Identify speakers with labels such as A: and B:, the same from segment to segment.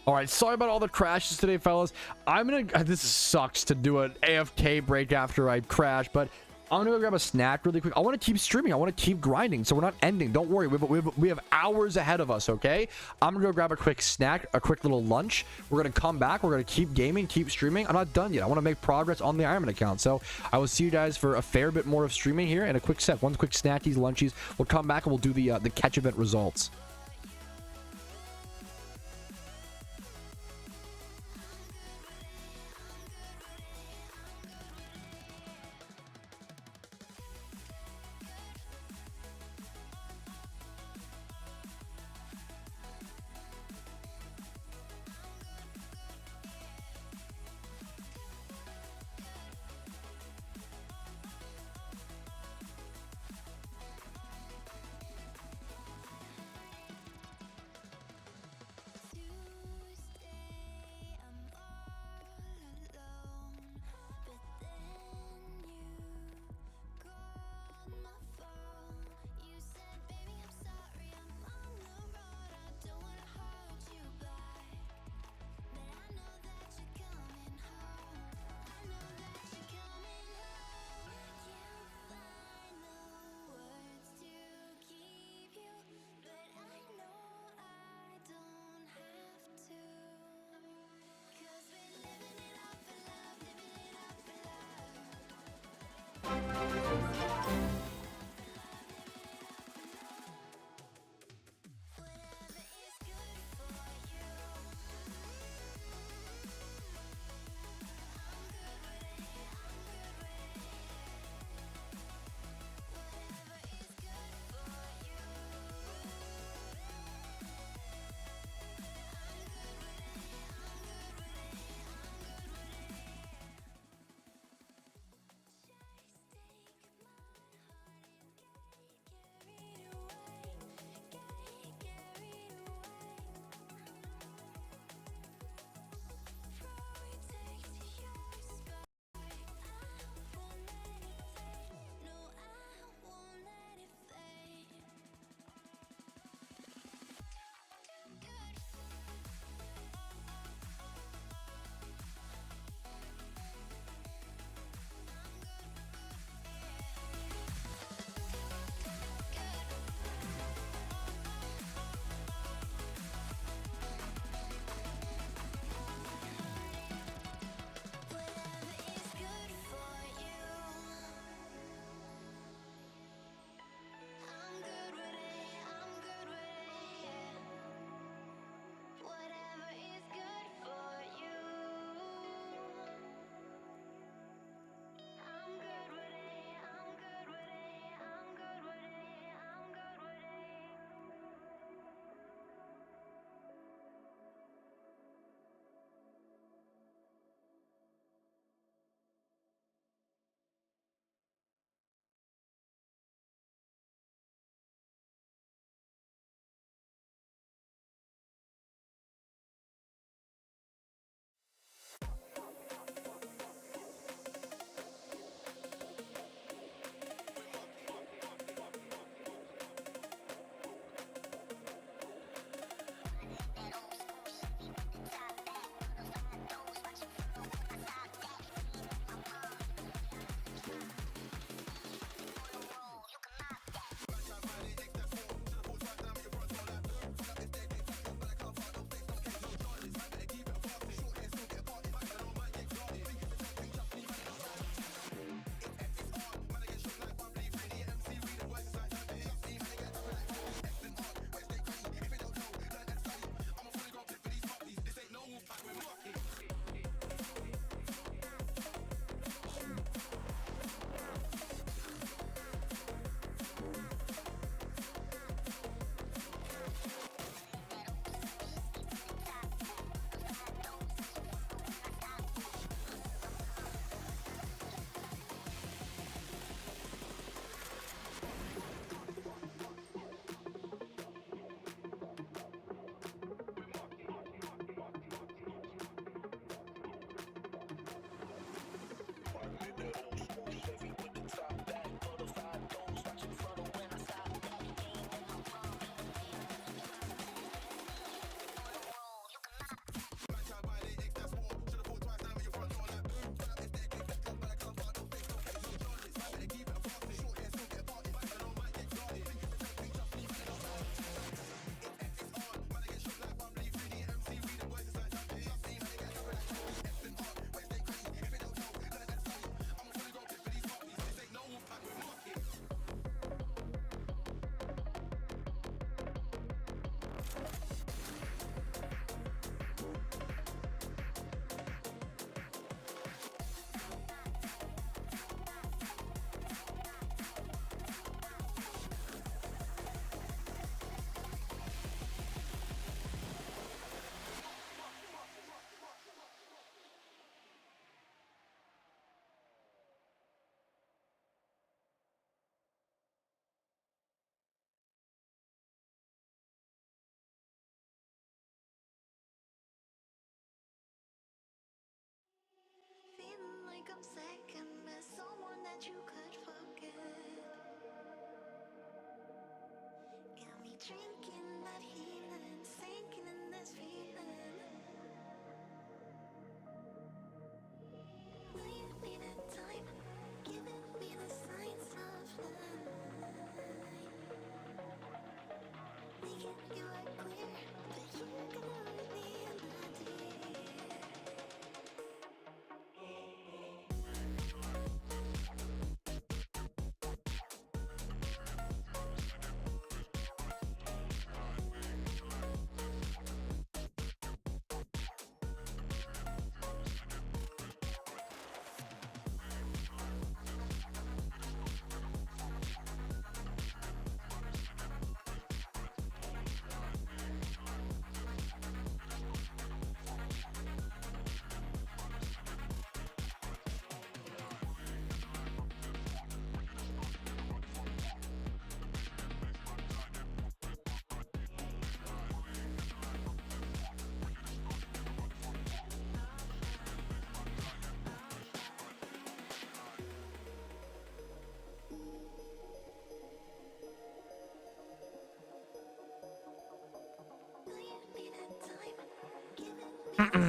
A: All right, sorry about all the crashes today, fellas. This sucks to do an AFK break after I crash, but I'm gonna go grab a snack really quick. I want to keep streaming. I want to keep grinding, so we're not ending. Don't worry, we have hours ahead of us, okay? I'm gonna go grab a quick snack, a quick little lunch. We're gonna come back. We're gonna keep gaming, keep streaming. I'm not done yet. I want to make progress on the IronMan account, so I will see you guys for a fair bit more of streaming here in a quick sec. One quick snackies, lunchies. We'll come back and we'll do the catch event results.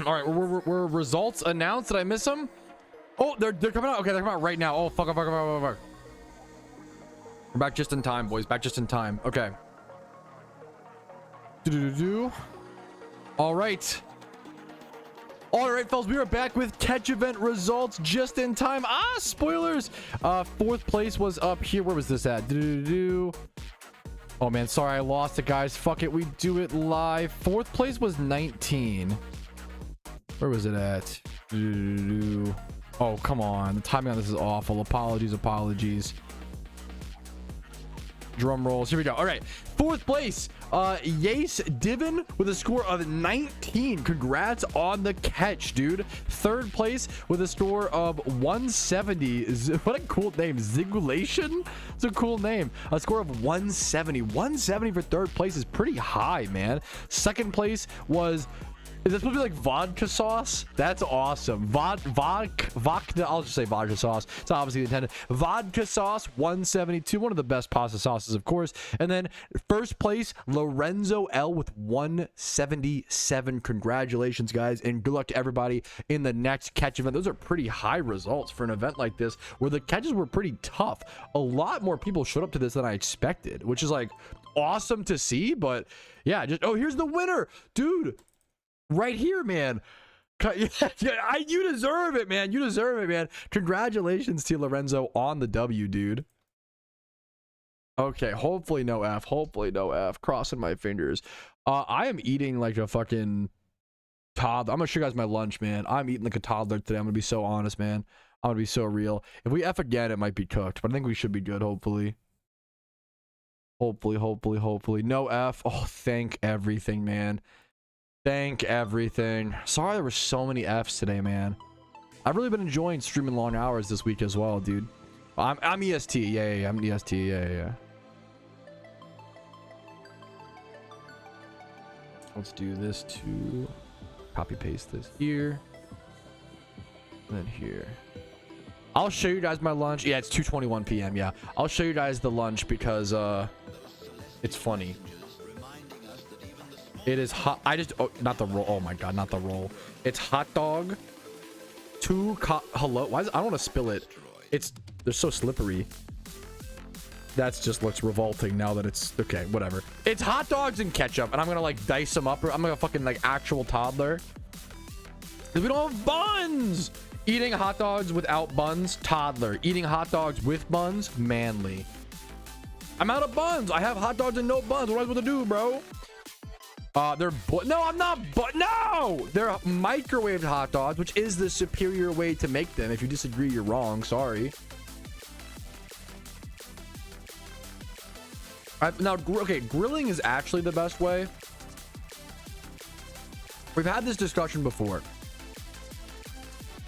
A: All right, we're results announced. Did I miss them? Oh, they're coming out. Okay, they're coming out right now. Oh, fuck. We're back just in time, boys. Back just in time. Okay. All right. All right, fellas, we are back with catch event results just in time. Spoilers. Fourth place was up here. Where was this at? Oh man, sorry, I lost it, guys. Fuck it, we do it live. Fourth place was 19. Where was it at? Oh, come on. The timing on this is awful. Apologies. Drum rolls. Here we go. All right. Fourth place, Yace Divin with a score of 19. Congrats on the catch, dude. Third place with a score of 170. What a cool name. Zigulation? It's a cool name. A score of 170. 170 for third place is pretty high, man. Second place was... Is this supposed to be like vodka sauce? That's awesome. Vodka, I'll just say vodka sauce. It's obviously intended. Vodka sauce, 172. One of the best pasta sauces, of course. And then first place, Lorenzo L with 177. Congratulations, guys. And good luck to everybody in the next catch event. Those are pretty high results for an event like this where the catches were pretty tough. A lot more people showed up to this than I expected, which is like awesome to see. But yeah, just, oh, here's the winner, dude. Right here, man. You deserve it, man. You deserve it, man. Congratulations to Lorenzo on the W, dude. Okay, hopefully no F. Crossing my fingers. I am eating like a fucking toddler. I'm gonna show you guys my lunch, man. I'm eating like a toddler today. I'm gonna be so honest, man. I'm gonna be so real. If we F again, it might be cooked, but I think we should be good, hopefully. Hopefully. No F. Oh, thank everything, man. Thank everything. Sorry there were so many Fs today, man. I've really been enjoying streaming long hours this week as well, dude. I'm EST. Yeah. I'm EST. Yeah. Let's do this too. Copy paste this here. And then here. I'll show you guys my lunch. Yeah, it's 2:21 p.m. Yeah. I'll show you guys the lunch because it's funny. It is hot. Not the roll. Oh my god, not the roll. It's hot dog. Hello. Why is it, I don't want to spill it. They're so slippery. That's just looks revolting now that it's okay. Whatever. It's hot dogs and ketchup, and I'm gonna like dice them up. I'm gonna fucking like actual toddler. Cause we don't have buns. Eating hot dogs without buns, toddler. Eating hot dogs with buns, manly. I'm out of buns. I have hot dogs and no buns. What am I supposed to do, bro? No, I'm not. But no, they're microwaved hot dogs, which is the superior way to make them. If you disagree, you're wrong. Sorry. Now, okay, grilling is actually the best way. We've had this discussion before.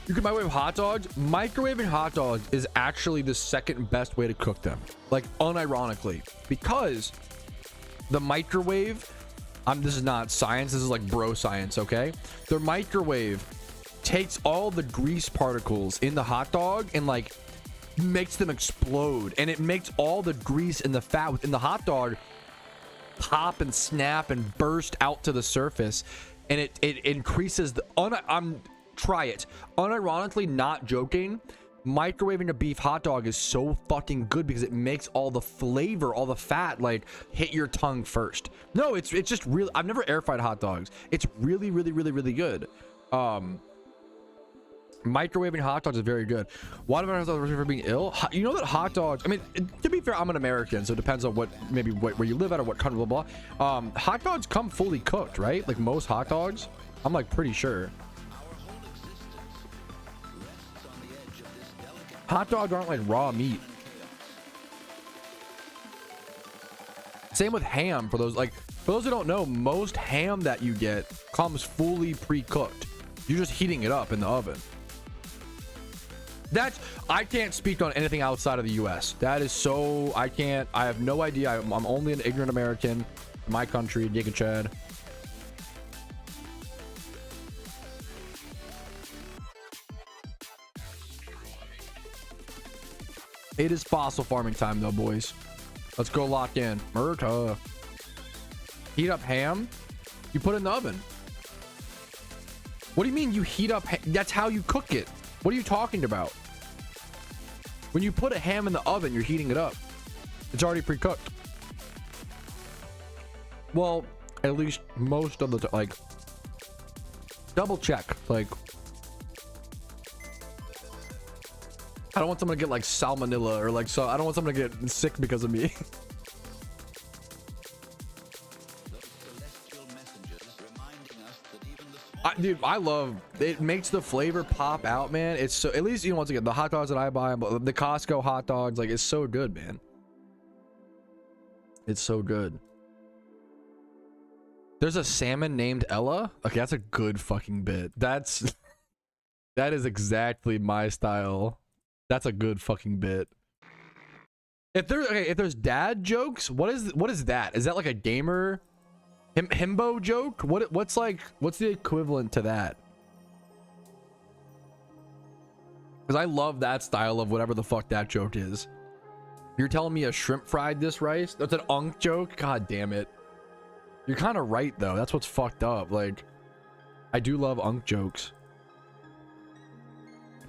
A: You can microwave hot dogs. Microwaving hot dogs is actually the second best way to cook them, like unironically, because the microwave. This is not science. This is like bro science. Okay, the microwave takes all the grease particles in the hot dog and like makes them explode, and it makes all the grease and the fat within the hot dog pop and snap and burst out to the surface, and it increases the try it. Unironically, not joking, microwaving a beef hot dog is so fucking good because it makes all the flavor, all the fat like hit your tongue first. No, it's just real. I've never air fried hot dogs. It's really good. Microwaving hot dogs is very good. Why do I for being ill? You know that hot dogs, I mean, to be fair, I'm an American, so it depends on where you live at or what country, blah blah. Hot dogs come fully cooked, right? Like most hot dogs, I'm like pretty sure. Hot dogs aren't like raw meat. Same with ham. For those who don't know, most ham that you get comes fully pre-cooked. You're just heating it up in the oven. I can't speak on anything outside of the US. That is so, I have no idea. I'm only an ignorant American in my country, Dick and Chad. It is fossil farming time though, boys. Let's go lock in. Murta. Heat up ham. You put it in the oven. What do you mean you heat up? That's how you cook it. What are you talking about? When you put a ham in the oven, you're heating it up. It's already pre-cooked. Well, at least most of the like, double check. Like, I don't want someone to get like salmonella or like, so I don't want someone to get sick because of me. Dude, I love it. Makes the flavor pop out, man. It's so, at least, you know, once again, the hot dogs that I buy, the Costco hot dogs, like, it's so good, man. It's so good. There's a salmon named Ella. Okay, that's a good fucking bit. That is exactly my style. That's a good fucking bit. If there's dad jokes, what is that? Is that like a gamer himbo joke? What's the equivalent to that? Because I love that style of whatever the fuck that joke is. You're telling me a shrimp fried this rice? That's an unk joke? God damn it. You're kind of right though. That's what's fucked up. Like, I do love unk jokes.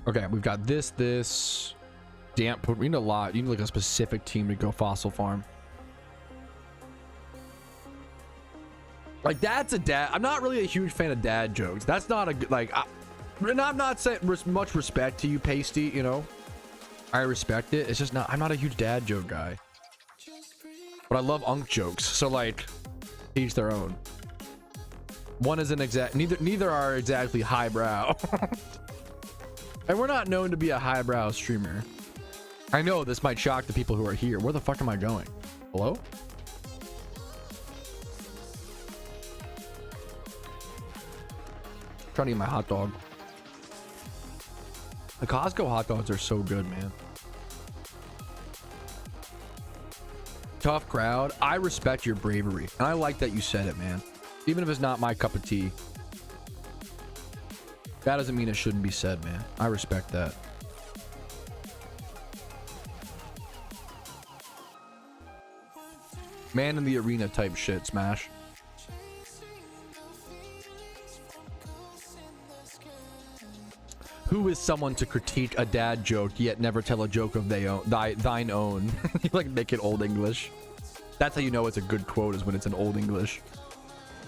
A: Okay, we've got this damp. We need a lot. You need like a specific team to go fossil farm. Like, that's a dad. I'm not really a huge fan of dad jokes. That's not a good, like, and I'm not saying much respect to you, Pasty, you know. I respect it. It's just not, I'm not a huge dad joke guy. But I love unk jokes. So like, each their own. One isn't exact, neither are exactly highbrow. And we're not known to be a highbrow streamer. I know this might shock the people who are here. Where the fuck am I going? Hello? Trying to eat my hot dog. The Costco hot dogs are so good, man. Tough crowd. I respect your bravery, and I like that you said it, man. Even if it's not my cup of tea. That doesn't mean it shouldn't be said, man. I respect that. Man in the arena type shit, Smash. Who is someone to critique a dad joke yet never tell a joke of thine own? You like make it old English. That's how you know it's a good quote, is when it's an old English.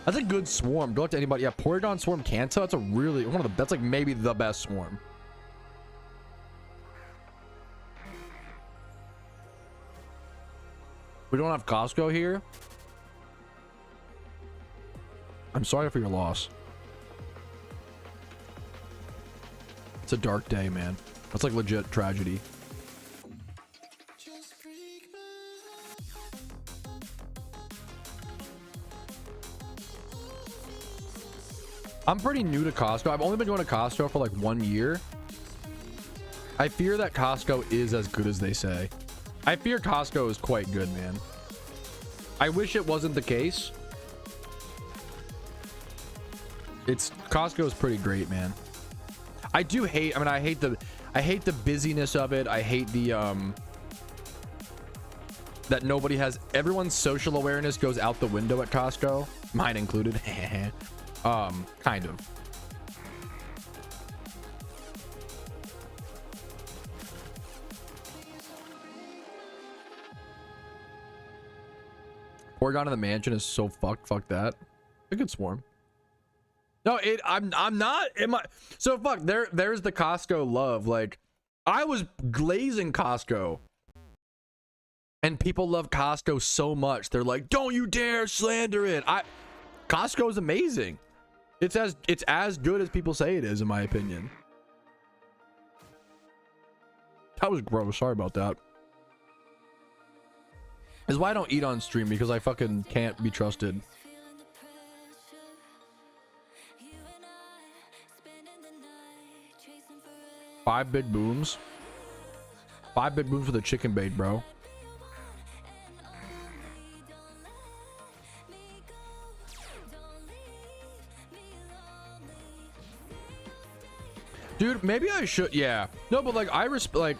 A: That's a good swarm. Don't look to anybody. Yeah, Porygon Swarm Kanto. That's a really that's like maybe the best swarm. We don't have Costco here. I'm sorry for your loss. It's a dark day, man. That's like legit tragedy. I'm pretty new to Costco. I've only been going to Costco for like 1 year. I fear that Costco is as good as they say. I fear Costco is quite good, man. I wish it wasn't the case. Costco is pretty great, man. I do hate, I mean, I hate the busyness of it. I hate the that nobody has, everyone's social awareness goes out the window at Costco, mine included. Kind of. Oregon in the mansion is so fucked. Fuck that. A good swarm. No, I'm not. So fuck. There's the Costco love. Like, I was glazing Costco, and people love Costco so much. They're like, don't you dare slander it. Costco is amazing. It's as good as people say it is, in my opinion. That was gross. Sorry about that. Is why I don't eat on stream, because I fucking can't be trusted. Five big booms. 5 big booms for the chicken bait, bro. Dude, maybe I should. Yeah. No, but like, like,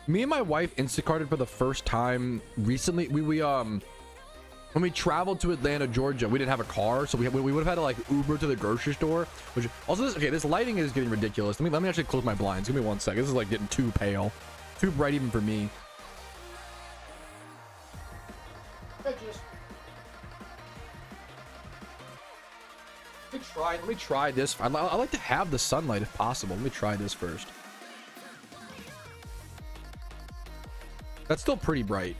A: me and my wife Instacarted for the first time recently. We when we traveled to Atlanta, Georgia, we didn't have a car, so we would have had to like Uber to the grocery store. Which also, this lighting is getting ridiculous. Let me actually close my blinds. Give me 1 second. This is like getting too pale, too bright even for me. Let me try this. I like to have the sunlight if possible. Let me try this first. That's still pretty bright,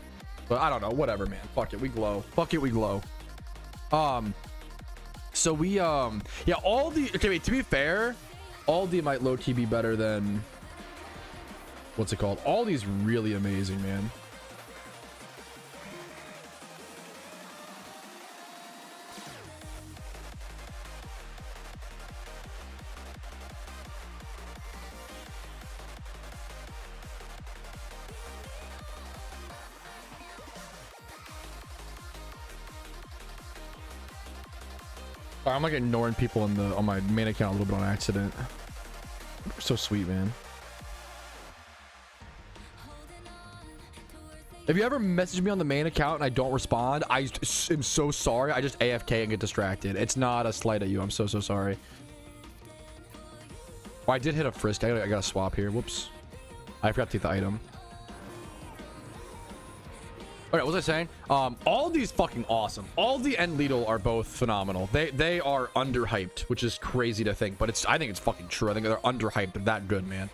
A: but I don't know. Whatever, man. Fuck it. We glow. Fuck it. We glow. So we, yeah, Aldi. Okay, wait. To be fair, Aldi might low key be better than, what's it called? Aldi's really amazing, man. I'm like ignoring people on my main account a little bit on accident. So sweet, man. If you ever message me on the main account and I don't respond, I am so sorry. I just AFK and get distracted. It's not a slight at you. I'm so sorry. Oh, I did hit a frisk. I gotta swap here. Whoops. I forgot to take the item. All right, what was I saying? Aldi's fucking awesome. Aldi and Lidl are both phenomenal. They are underhyped, which is crazy to think, but I think it's fucking true. I think they're underhyped. They're that good, man.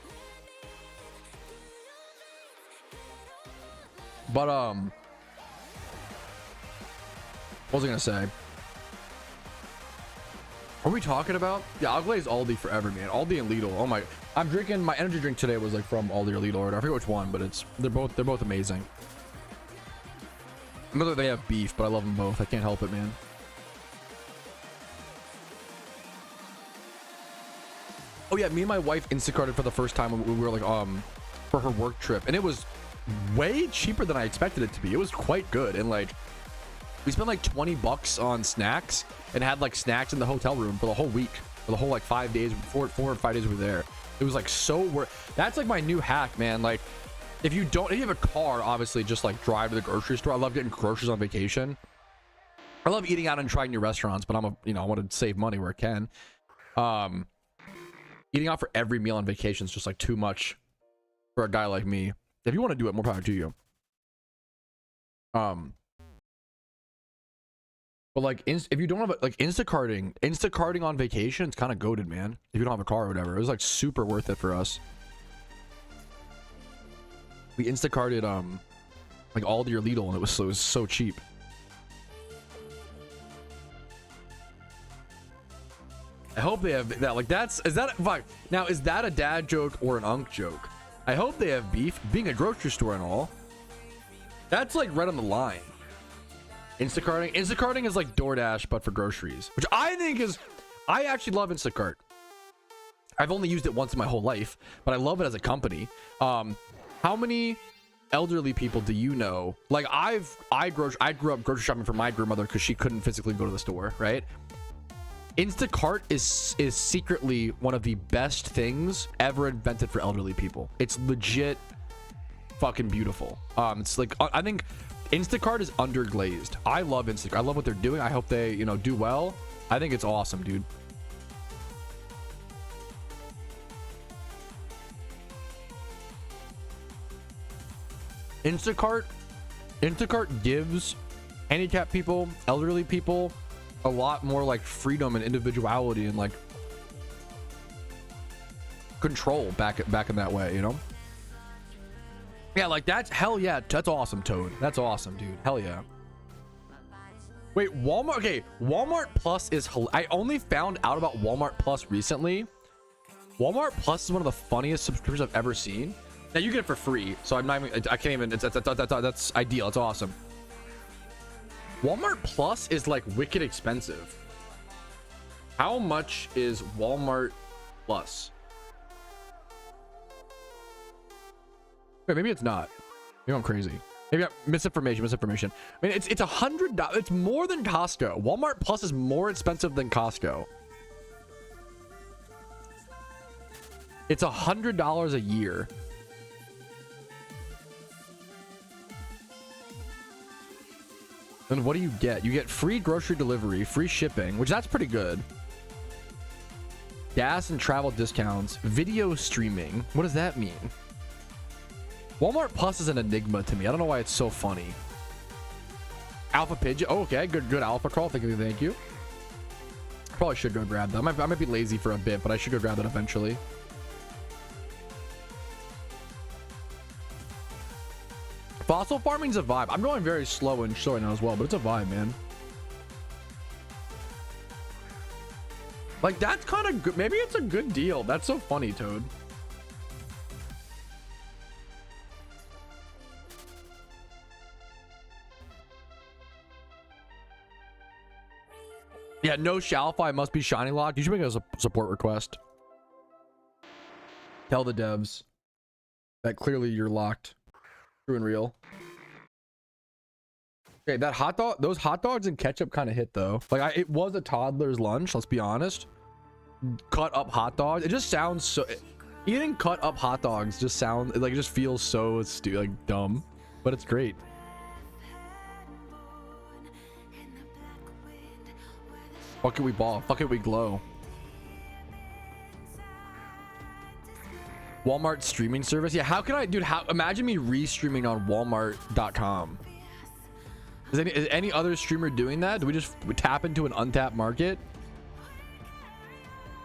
A: But what was I gonna say? What are we talking about? Yeah, I'll glaze Aldi forever, man. Aldi and Lidl. Oh my! I'm drinking my energy drink today was like from Aldi or Lidl. I forget which one, but they're both amazing. I know that they have beef, but I love them both. I can't help it, man. Oh yeah, me and my wife Instacarted for the first time when we were like for her work trip, and it was way cheaper than I expected it to be. It was quite good, and like we spent like 20 bucks on snacks and had like snacks in the hotel room for the whole week, for the whole like 5 days, 4 or 5 days we were there. It was like so worth. That's like my new hack, man. Like, if you have a car, obviously just like drive to the grocery store. I love getting groceries on vacation. I love eating out and trying new restaurants, but I want to save money where I can. Eating out for every meal on vacation is just like too much for a guy like me. If you want to do it, more power to you. But like, if you don't have like Instacarting on vacation, it's kind of goated, man. If you don't have a car or whatever, it was like super worth it for us. We Instacarted like Aldi or Lidl, and it was so cheap. I hope they have that. Like, is that a dad joke or an unk joke? I hope they have beef. Being a grocery store and all, that's like right on the line. Instacarting is like DoorDash but for groceries, which I think is, I actually love Instacart. I've only used it once in my whole life, but I love it as a company. How many elderly people do you know? Like, I grew up grocery shopping for my grandmother because she couldn't physically go to the store, right? Instacart is secretly one of the best things ever invented for elderly people. It's legit fucking beautiful. It's like, I think Instacart is underglazed. I love Instacart. I love what they're doing. I hope they, you know, do well. I think it's awesome, dude. Instacart gives handicapped people, elderly people, a lot more like freedom and individuality and like control back in that way, you know? Yeah, like that's hell yeah, that's awesome, Toad. That's awesome, dude. Hell yeah. Wait, Walmart. Okay, Walmart Plus is I only found out about Walmart Plus recently. Walmart Plus is one of the funniest subscriptions I've ever seen. Now you get it for free, so I'm not even, I can't even, that's ideal. It's awesome. Walmart Plus is like wicked expensive. How much is Walmart Plus? Wait, maybe it's not. Maybe I'm crazy. Maybe I misinformation. I mean, it's $100. It's more than Costco. Walmart Plus is more expensive than Costco. It's $100 a year. Then what do you get? You get free grocery delivery, free shipping, which that's pretty good. Gas and travel discounts, video streaming. What does that mean? Walmart Plus is an enigma to me. I don't know why it's so funny. Alpha Pigeon. Oh, okay, good Alpha Crawl. Thank you. Probably should go grab that. I might be lazy for a bit, but I should go grab that eventually. Fossil farming's a vibe. I'm going very slow and short now as well, but it's a vibe, man. Like, that's kind of good. Maybe it's a good deal. That's so funny, Toad. Yeah, no Shalfy must be shiny locked. You should make a support request. Tell the devs that clearly you're locked. True and real. Okay, that hot dog, those hot dogs and ketchup kind of hit though. Like it was a toddler's lunch, let's be honest. Cut up hot dogs. It just sounds so, eating cut up hot dogs just sounds like, it just feels so stupid, like dumb, but it's great. Fuck it, we ball. Fuck it, we glow. Walmart streaming service. Yeah, how can I, dude, imagine me re-streaming on walmart.com. Is any other streamer doing that? Do we just tap into an untapped market?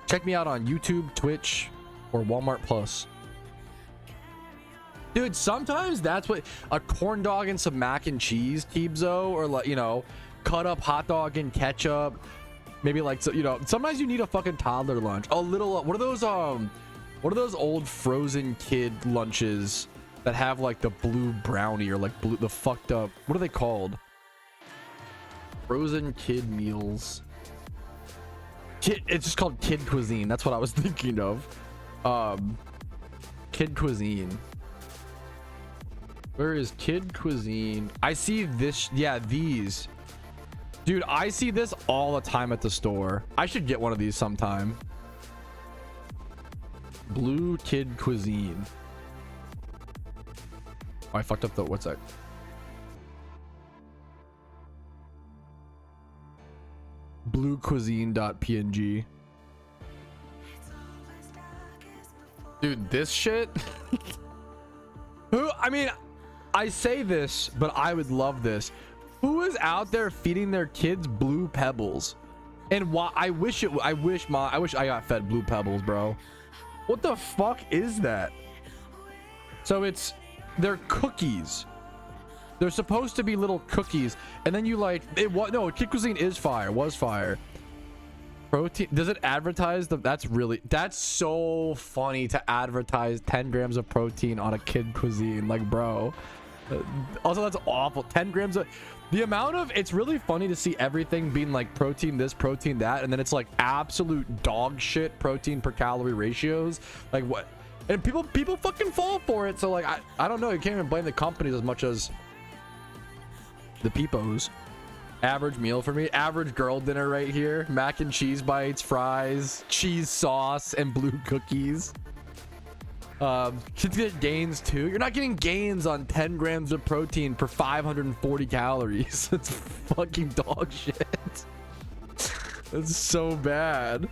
A: Check me out on YouTube, Twitch, or Walmart Plus. Dude, sometimes that's what a corn dog and some mac and cheese, Keebzo, or like, you know, cut up hot dog and ketchup. Maybe like, so, you know, sometimes you need a fucking toddler lunch. A little, what are those old frozen kid lunches that have like the blue brownie or like blue, the fucked up, what are they called? Frozen kid meals. It's just called kid cuisine. That's what I was thinking of. Kid cuisine. Where is kid cuisine? I see this. Yeah, these. Dude, I see this all the time at the store. I should get one of these sometime. Blue kid cuisine. Oh, I fucked up the, what's that? Bluecuisine.png. Dude, this shit. I mean, I say this, but I would love this. Who is out there feeding their kids blue pebbles? And why? I wish I got fed blue pebbles, bro. What the fuck is that? So they're cookies. They're supposed to be little cookies, and then you like it. What? No, kid cuisine is fire. Was fire. Protein. Does it advertise the? That's so funny to advertise 10 grams of protein on a kid cuisine. Like, bro. Also, that's awful. 10 grams of. The amount of, it's really funny to see everything being like protein this, protein that, and then it's like absolute dog shit protein per calorie ratios. Like what? And people fucking fall for it. So like I don't know. You can't even blame the companies as much as the peepos. Average meal for me. Average girl dinner right here. Mac and cheese bites, fries, cheese sauce, and blue cookies. Kids get gains too. You're not getting gains on 10 grams of protein per 540 calories. That's fucking dog shit. That's so bad.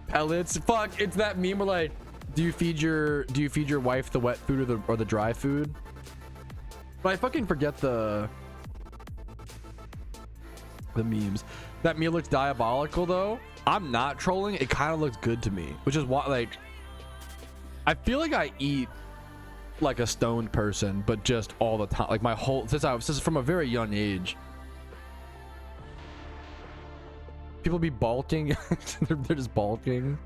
A: Pellets. Fuck. It's that meme where like, do you feed your wife the wet food or the dry food? But I fucking forget the memes. That meal looks diabolical though. I'm not trolling. It kind of looks good to me, which is why, like, I feel like I eat like a stoned person, but just all the time, like my whole since from a very young age. People be bulking. they're just bulking.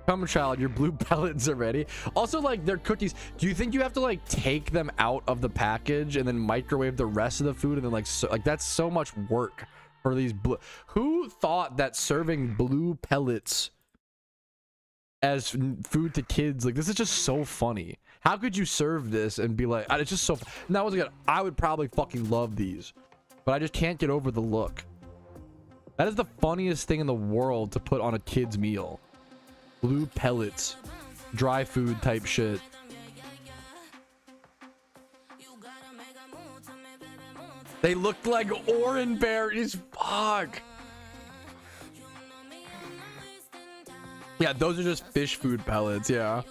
A: Come child, your blue pellets are ready. Also, like, their cookies, do you think you have to like take them out of the package and then microwave the rest of the food, and then like that's so much work for these blue? Who thought that serving blue pellets as food to kids, like, this is just so funny? How could you serve this and be like, it's just so now once again, I would probably fucking love these, but I just can't get over the look. That is the funniest thing in the world to put on a kid's meal. Blue pellets, dry food type shit. They looked like orange berries. Fuck. Yeah, those are just fish food pellets. Yeah.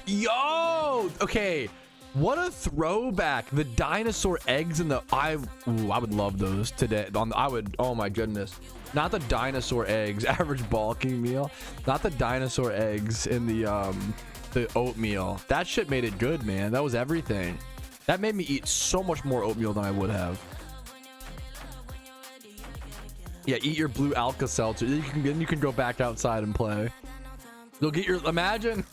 A: Yo. Okay. What a throwback. The dinosaur eggs in the I would love those today. Oh my goodness. Not the dinosaur eggs, average bulking meal. Not the dinosaur eggs in the oatmeal. That shit made it good, man. That was everything. That made me eat so much more oatmeal than I would have. Yeah, eat your blue Alka-Seltzer. Then you can go back outside and play. You'll get your, imagine.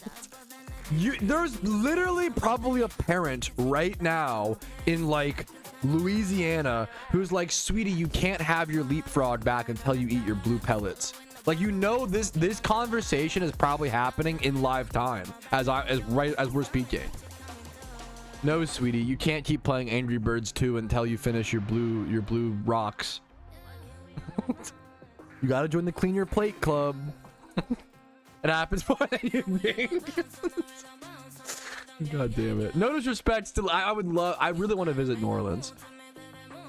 A: There's literally probably a parent right now in like Louisiana who's like, sweetie, you can't have your leapfrog back until you eat your blue pellets. Like, you know, this conversation is probably happening in live time as we're speaking. No, sweetie, you can't keep playing Angry Birds 2 until you finish your blue rocks. You gotta join the Clean Your Plate Club. It happens more than you think. God damn it. No disrespect to, I really want to visit New Orleans.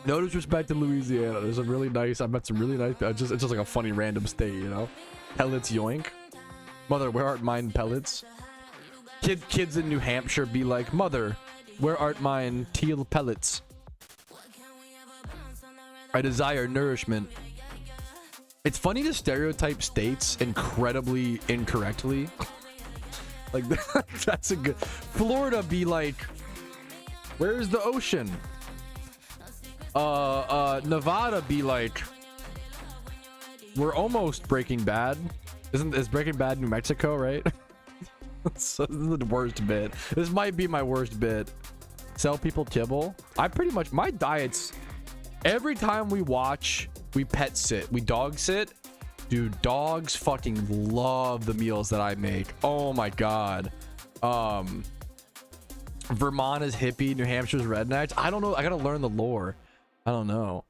A: No disrespect to Louisiana. There's some really nice, I met some really nice, it's just like a funny random state, you know? Pellets yoink. Mother, where art mine pellets? Kids in New Hampshire be like, mother, where art mine teal pellets? I desire nourishment. It's funny to stereotype states incredibly incorrectly. Like, that's a good. Florida be like, where's the ocean? Nevada be like, we're almost Breaking Bad. Is Breaking Bad New Mexico, right? So this is the worst bit. This might be my worst bit. Sell people kibble. I pretty much, my diet's, every time we watch, we pet sit, we dog sit. Dude, dogs fucking love the meals that I make. Oh my god. Vermont is hippie, New Hampshire's rednecks. I don't know. I gotta learn the lore. I don't know.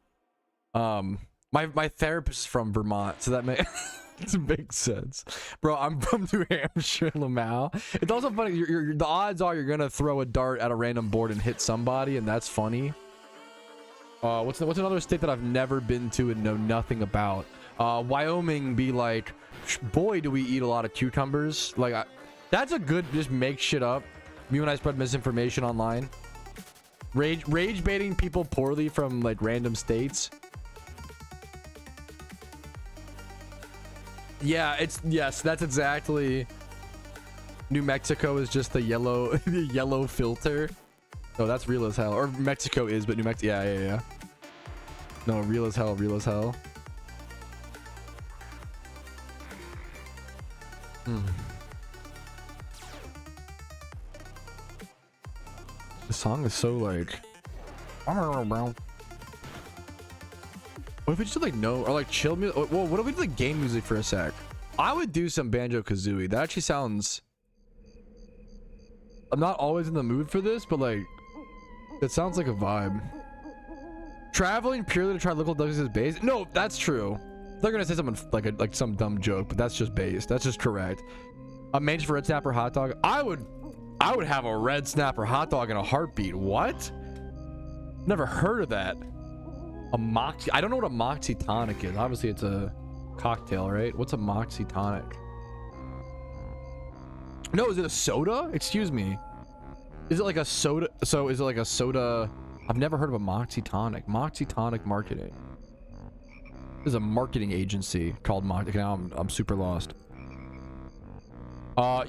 A: My therapist is from Vermont, so that makes sense. Bro, I'm from New Hampshire, Lamau. It's also funny. The odds are you're gonna throw a dart at a random board and hit somebody, and that's funny. What's another state that I've never been to and know nothing about? Wyoming be like, boy, do we eat a lot of cucumbers. Like, that's a good, just make shit up. Me when I spread misinformation online. Rage baiting people poorly from like random states. Yeah, yes, that's exactly. New Mexico is just the yellow, the yellow filter. Oh, that's real as hell. Or Mexico is, but New Mexico, yeah. No, real as hell, real as hell. The song is so like, I don't know, bro. What if we just did like no, or like chill music? Well, what if we did like game music for a sec? I would do some Banjo-Kazooie. That actually sounds, I'm not always in the mood for this, but like, It sounds like a vibe. Traveling purely to try local Douglas's base? No, that's true. They're gonna say something like some dumb joke, but that's just base. That's just correct. A mange for red snapper hot dog. I would have a red snapper hot dog in a heartbeat. What? Never heard of that. A moxie. I don't know what a moxie tonic is. Obviously, it's a cocktail, right? What's a moxie tonic? No, is it a soda? Excuse me. Is it like a soda? So is it like a soda? I've never heard of a moxie tonic. Moxie tonic marketing. There's a marketing agency called Moxie. Now I'm super lost.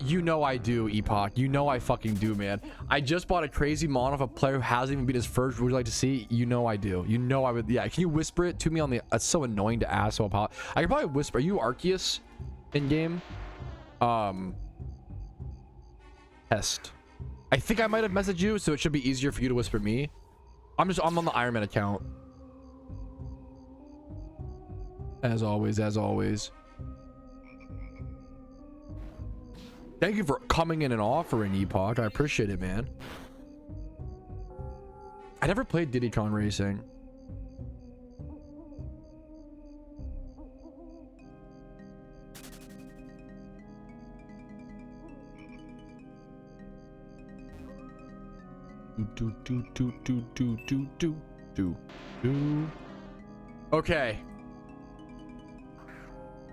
A: You know I do, Epoch. You know I fucking do, man. I just bought a crazy mon of a player who hasn't even beat his first. Would you like to see? You know I do. You know I would. Yeah, can you whisper it to me on the... It's so annoying to ask, so I can probably whisper. Are you Arceus in game? Test. I think I might have messaged you, so it should be easier for you to whisper me. I'm on the IronMan account. As always, as always. Thank you for coming in and offering, Epoch. I appreciate it, man. I never played Diddy Kong Racing. Okay.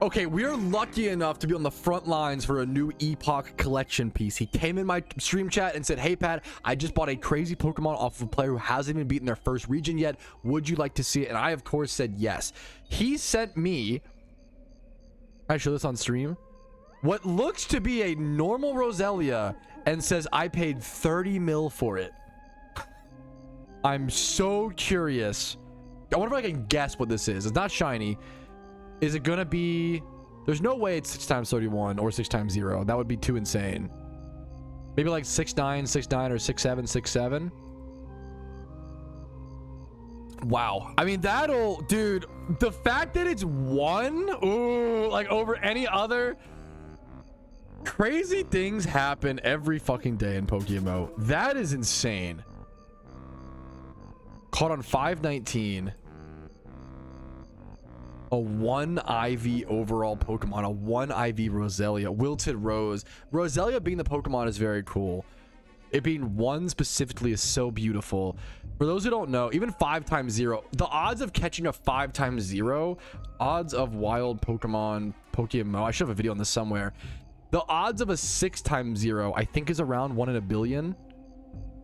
A: Okay, we are lucky enough to be on the front lines for a new Epoch collection piece. He came in my stream chat and said, hey, Pat, I just bought a crazy Pokemon off of a player who hasn't even beaten their first region yet. Would you like to see it? And I, of course, said yes. He sent me... I show this on stream. What looks to be a normal Roselia and says I paid 30 mil for it. I'm so curious. I wonder if I can guess what this is. It's not shiny. Is it gonna be... There's no way it's 6 times 31 or 6 times 0. That would be too insane. Maybe like 6'9", 6'9", or 6'7", 6'7". Wow. I mean, that'll... Dude, the fact that it's 1... Ooh, like over any other... Crazy things happen every fucking day in PokeMMO. That is insane. Caught on 519. A 1 IV overall Pokemon, a 1 IV Roselia, Wilted Rose. Roselia being the Pokemon is very cool. It being 1 specifically is so beautiful. For those who don't know, even 5 times 0, the odds of catching a 5 times 0, odds of wild Pokemon, PokeMMO, I should have a video on this somewhere. The odds of a 6 times 0, I think, is around 1 in a billion.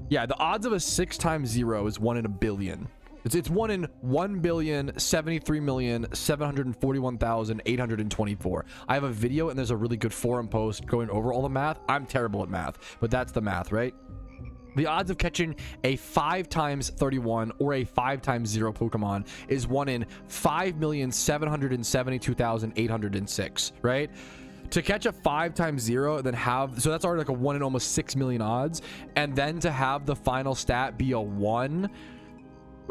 A: Yeah, the odds of a 6 times 0 is 1 in a billion. It's 1 in 1,073,741,824. I have a video and there's a really good forum post going over all the math. I'm terrible at math, but that's the math, right? The odds of catching a 5 times 31 or a 5 times 0 Pokemon is 1 in 5,772,806, right? To catch a 5 times 0 and then have... So that's already like a 1 in almost 6 million odds. And then to have the final stat be a 1...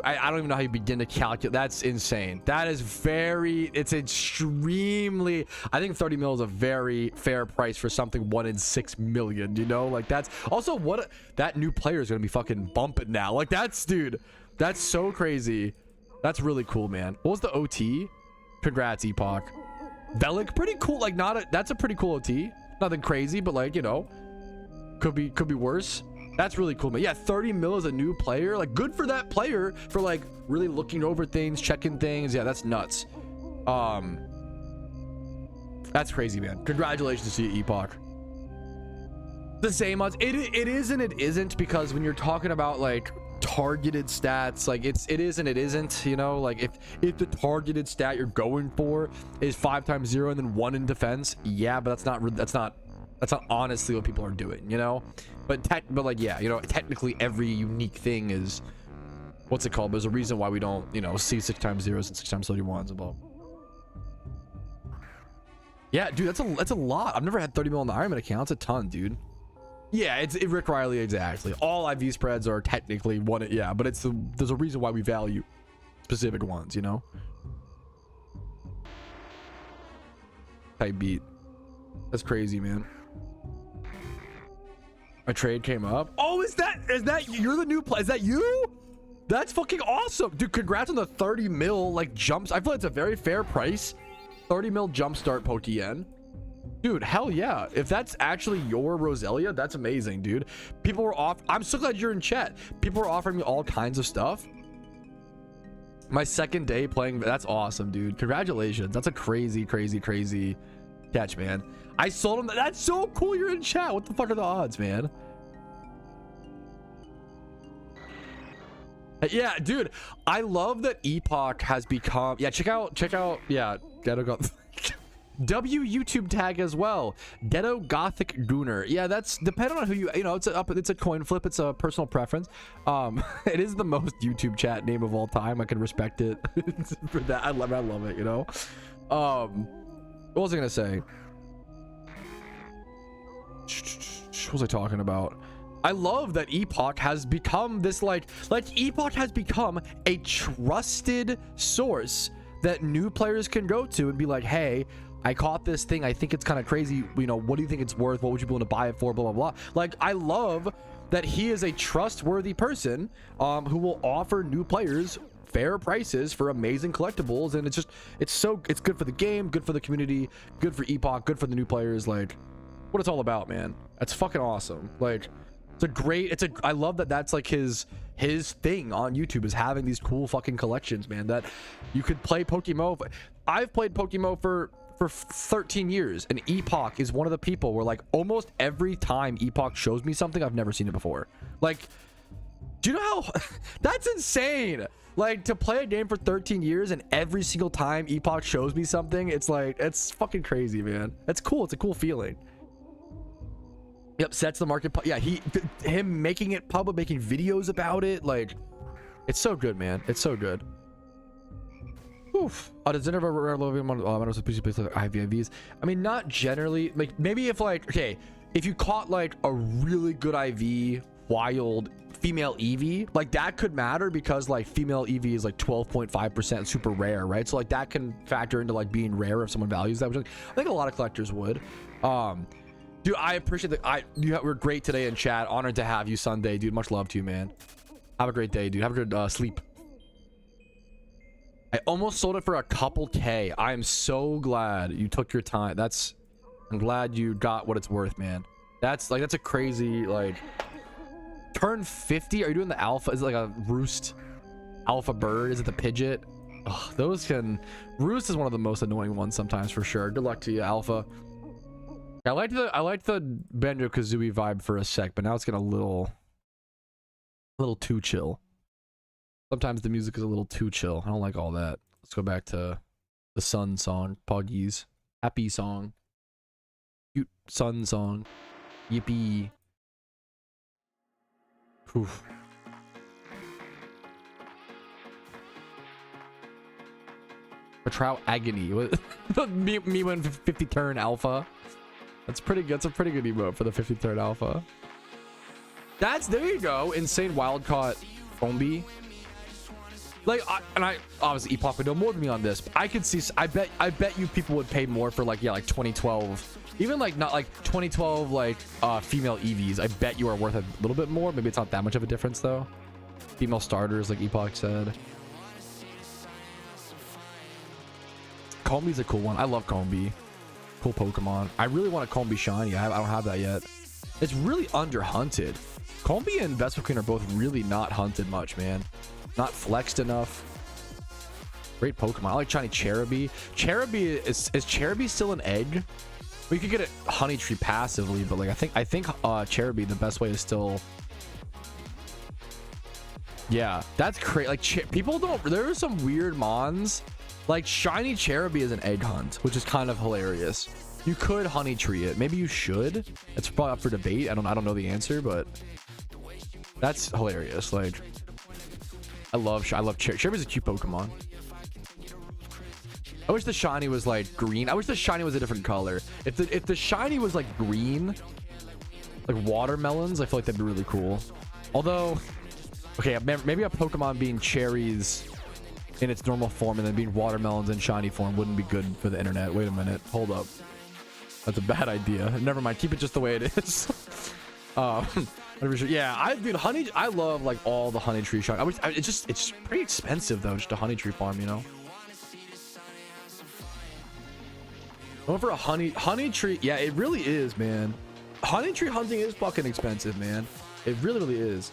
A: I don't even know how you begin to calculate. That's insane. That is very... It's extremely... I think 30 mil is a very fair price for something 1 in 6 million, you know? Like, that's... Also, what... That new player is going to be fucking bumping now. Like, that's... Dude, that's so crazy. That's really cool, man. What was the OT? Congrats, Epoch. Velik, pretty cool. Like, not a... That's a pretty cool OT. Nothing crazy, but, like, you know... Could be worse. That's really cool, man. Yeah, 30 mil as a new player. Like, good for that player for, like, really looking over things, checking things. Yeah, that's nuts. That's crazy, man. Congratulations to you, Epoch. The same odds. It is and it isn't, because when you're talking about, like, targeted stats, like, it is and it isn't, you know? Like, if the targeted stat you're going for is 5 times 0 and then 1 in defense, yeah, but that's not honestly what people are doing, you know? But like, yeah, you know, technically every unique thing is, what's it called? There's a reason why we don't, you know, see 6 times 0s and 6 times 31s and blah. Yeah, dude, that's a lot. I've never had 30 mil on the IronMan account. It's a ton, dude. Yeah, it's Rick Riley, exactly. All IV spreads are technically one, yeah, but there's a reason why we value specific ones, you know? Type beat. That's crazy, man. A trade came up. Oh, is that you're the new play? Is that you? That's fucking awesome, dude. Congrats on the 30 mil like jumps. I feel like it's a very fair price. 30 mil jumpstart Pokeyen. Dude, hell yeah. If that's actually your Roselia, that's amazing, dude. People were off. I'm so glad you're in chat. People were offering me all kinds of stuff. My second day playing. That's awesome, dude. Congratulations. That's a crazy catch, man. I sold him. That's so cool. You're in chat. What the fuck are the odds, man? Yeah, dude. I love that Epoch has become. Yeah, check out. Yeah, Ghetto Gothic. W YouTube tag as well. Ghetto Gothic Gooner. Yeah, that's depending on who you know. It's a coin flip. It's a personal preference. It is the most YouTube chat name of all time. I can respect it for that. I love it. You know. What was I gonna say? What was I talking about? I love that Epoch has become this like Epoch has become a trusted source that new players can go to and be like, hey, I caught this thing. I think it's kind of crazy. You know, what do you think it's worth? What would you be willing to buy it for? Blah, blah, blah. Like, I love that he is a trustworthy person who will offer new players fair prices for amazing collectibles. And it's good for the game, good for the community, good for Epoch, good for the new players. Like, what it's all about, man. That's fucking awesome. Like, I love that that's like his thing on YouTube is having these cool fucking collections, man, that you could play PokeMMO. I've played PokeMMO for 13 years, and Epoch is one of the people where like almost every time Epoch shows me something, I've never seen it before. Like, do you know how that's insane? Like, to play a game for 13 years and every single time Epoch shows me something, it's like, it's fucking crazy, man. That's cool. It's a cool feeling. Yep, sets the market. Yeah, him making it public, making videos about it, like, it's so good, man. It's so good. Oof. Does it ever IVIVs? I mean, not generally. Like, maybe if like, okay, if you caught like a really good IV wild female Eevee, like that could matter because like female Eevee is like 12.5% super rare, right? So like that can factor into like being rare if someone values that, which I think a lot of collectors would. Dude, I appreciate that. You were great today in chat. Honored to have you Sunday, dude. Much love to you, man. Have a great day, dude. Have a good sleep. I almost sold it for a couple K. I am so glad you took your time. I'm glad you got what it's worth, man. That's a crazy, like, turn 50. Are you doing the alpha? Is it like a roost alpha bird? Is it the Pidgeot? Oh, roost is one of the most annoying ones sometimes, for sure. Good luck to you, alpha. I liked the Banjo-Kazooie vibe for a sec, but now it's getting a little too chill. Sometimes the music is a little too chill. I don't like all that. Let's go back to the Sun song, Poggies. Happy song. Cute Sun song. Yippee. Oof. Patrow Agony. me when 50 turn alpha. That's pretty good. That's a pretty good emote for the 53rd alpha. There you go. Insane wild caught Combi. Like, I obviously Epoch would know more than me on this, but I could see, I bet you people would pay more for like, yeah, like 2012, even like not like 2012 like female Eevees. I bet you are worth a little bit more. Maybe it's not that much of a difference though. Female starters, like Epoch said. Combi's a cool one. I love Combi. Cool Pokemon. I really want a Combi shiny. I don't have that yet. It's really under hunted. Combi and Vespiquen are both really not hunted much, man. Not flexed enough. Great Pokemon. I like shiny Cherubi. Cherubi is Cherubi still an egg? We could get it Honey Tree passively, but like I think Cherubi, the best way is still. Yeah, that's crazy. Like people don't. There are some weird mons. Like shiny Cherubi is an egg hunt, which is kind of hilarious. You could Honey Tree it. Maybe you should. It's probably up for debate. I don't know the answer, but that's hilarious. Like I love Cherubi's a cute Pokemon. I wish the shiny was like green. I wish the shiny was a different color. If the shiny was like green, like watermelons, I feel like that'd be really cool. Although, okay, maybe a Pokemon being cherries in its normal form and then being watermelons in shiny form wouldn't be good for the internet. Wait a minute, hold up. That's a bad idea. Never mind, keep it just the way it is. Yeah, dude, honey, I love like all the honey tree shop. It's pretty expensive though, just a honey tree farm, you know. Going for a honey tree. Yeah, it really is, man. Honey tree hunting is fucking expensive, man. It really is.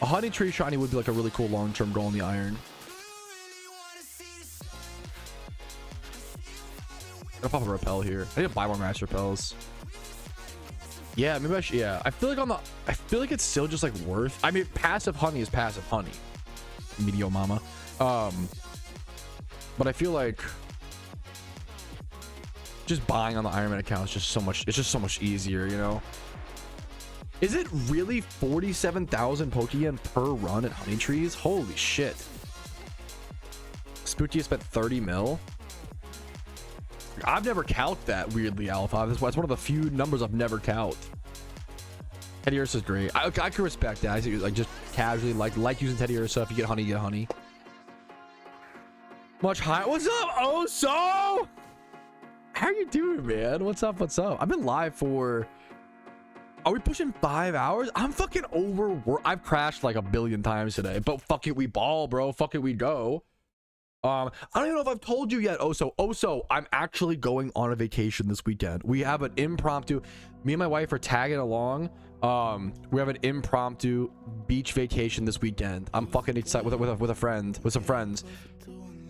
A: A honey tree shiny would be like a really cool long-term goal in the iron. I'll pop a repel here. I need to buy more master repels. Yeah, maybe I should. Yeah, I feel like it's still just like worth. I mean, passive honey is passive honey. Medio mama. But I feel like just buying on the IronMan account is just so much. It's just so much easier, you know. Is it really 47,000 Pokeyen per run at honey trees? Holy shit. Spooky spent 30 mil. I've never calced that, weirdly, Alpha. That's one of the few numbers I've never calced. Teddy Ursa is great. I can respect that. I think like just casually like using Teddy Ursa. If you get honey, you get honey. Much higher. What's up, Oso? How you doing, man? What's up? What's up? I've been live for. Are we pushing 5 hours? I'm fucking overworked. I've crashed like a billion times today, but fuck it, we ball, bro. Fuck it, we go. I don't even know if I've told you yet, Oso, I'm actually going on a vacation this weekend. We have an impromptu, me and my wife are tagging along. We have an impromptu beach vacation this weekend. I'm fucking excited with some friends.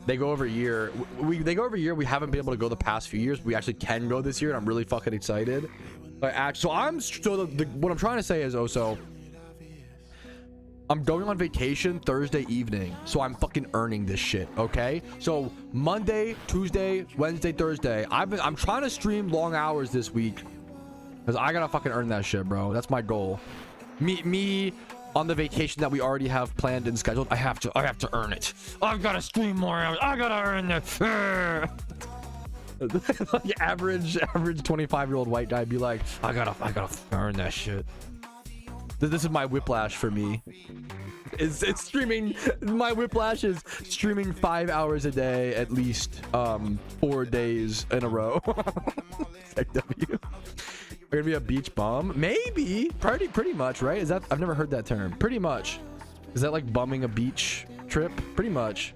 A: They go over a year. They go over a year. We haven't been able to go the past few years. We actually can go this year, and I'm really fucking excited. What I'm trying to say is, Oso, I'm going on vacation Thursday evening, so I'm fucking earning this shit, okay? So Monday, Tuesday, Wednesday, Thursday, I'm trying to stream long hours this week because I gotta fucking earn that shit, bro. That's my goal. Me on the vacation that we already have planned and scheduled. I have to earn it. I've got to stream more hours. I gotta earn that. Like average 25-year-old white guy be like, I gotta earn that shit. This is my whiplash for me. It's streaming. My whiplash is streaming 5 hours a day at least 4 days in a row. XW. We're gonna be a beach bum, maybe. Pretty much, right? Is that? I've never heard that term. Pretty much. Is that like bumming a beach trip? Pretty much.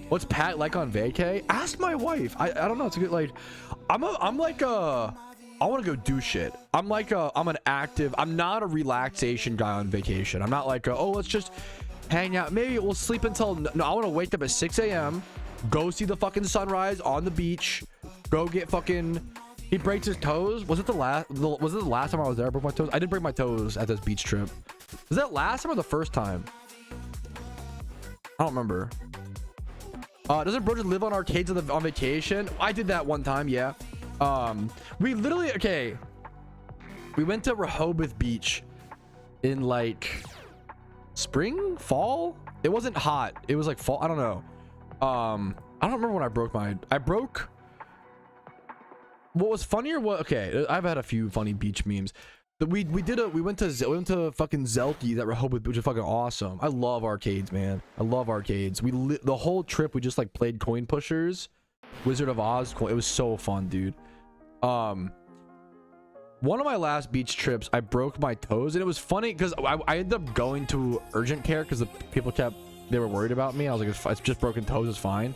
A: What's Pat like on vacay? Ask my wife. I don't know. It's a good like. I'm like a. I want to go do shit. I'm an active. I'm not a relaxation guy on vacation. I'm not like oh, let's just hang out. Maybe we'll sleep until. No, I want to wake up at 6 a.m. Go see the fucking sunrise on the beach. Go get fucking. He breaks his toes. Was it the last time I was there? I broke my toes. I did break my toes at this beach trip. Was that last time or the first time? I don't remember. Doesn't Bro just live on arcades on vacation? I did that one time. Yeah. We literally we went to Rehoboth Beach in like spring, fall. It wasn't hot. It was like fall. I don't know. I don't remember when I broke mine. What was funnier? Okay, I've had a few funny beach memes. We went to fucking Zelky's at Rehoboth, which is fucking awesome. I love arcades, man. I love arcades. The whole trip we just like played coin pushers, Wizard of Oz. It was so fun, dude. One of my last beach trips, I broke my toes, and it was funny because I ended up going to urgent care because the people they were worried about me. I was like, it's just broken toes, it's fine.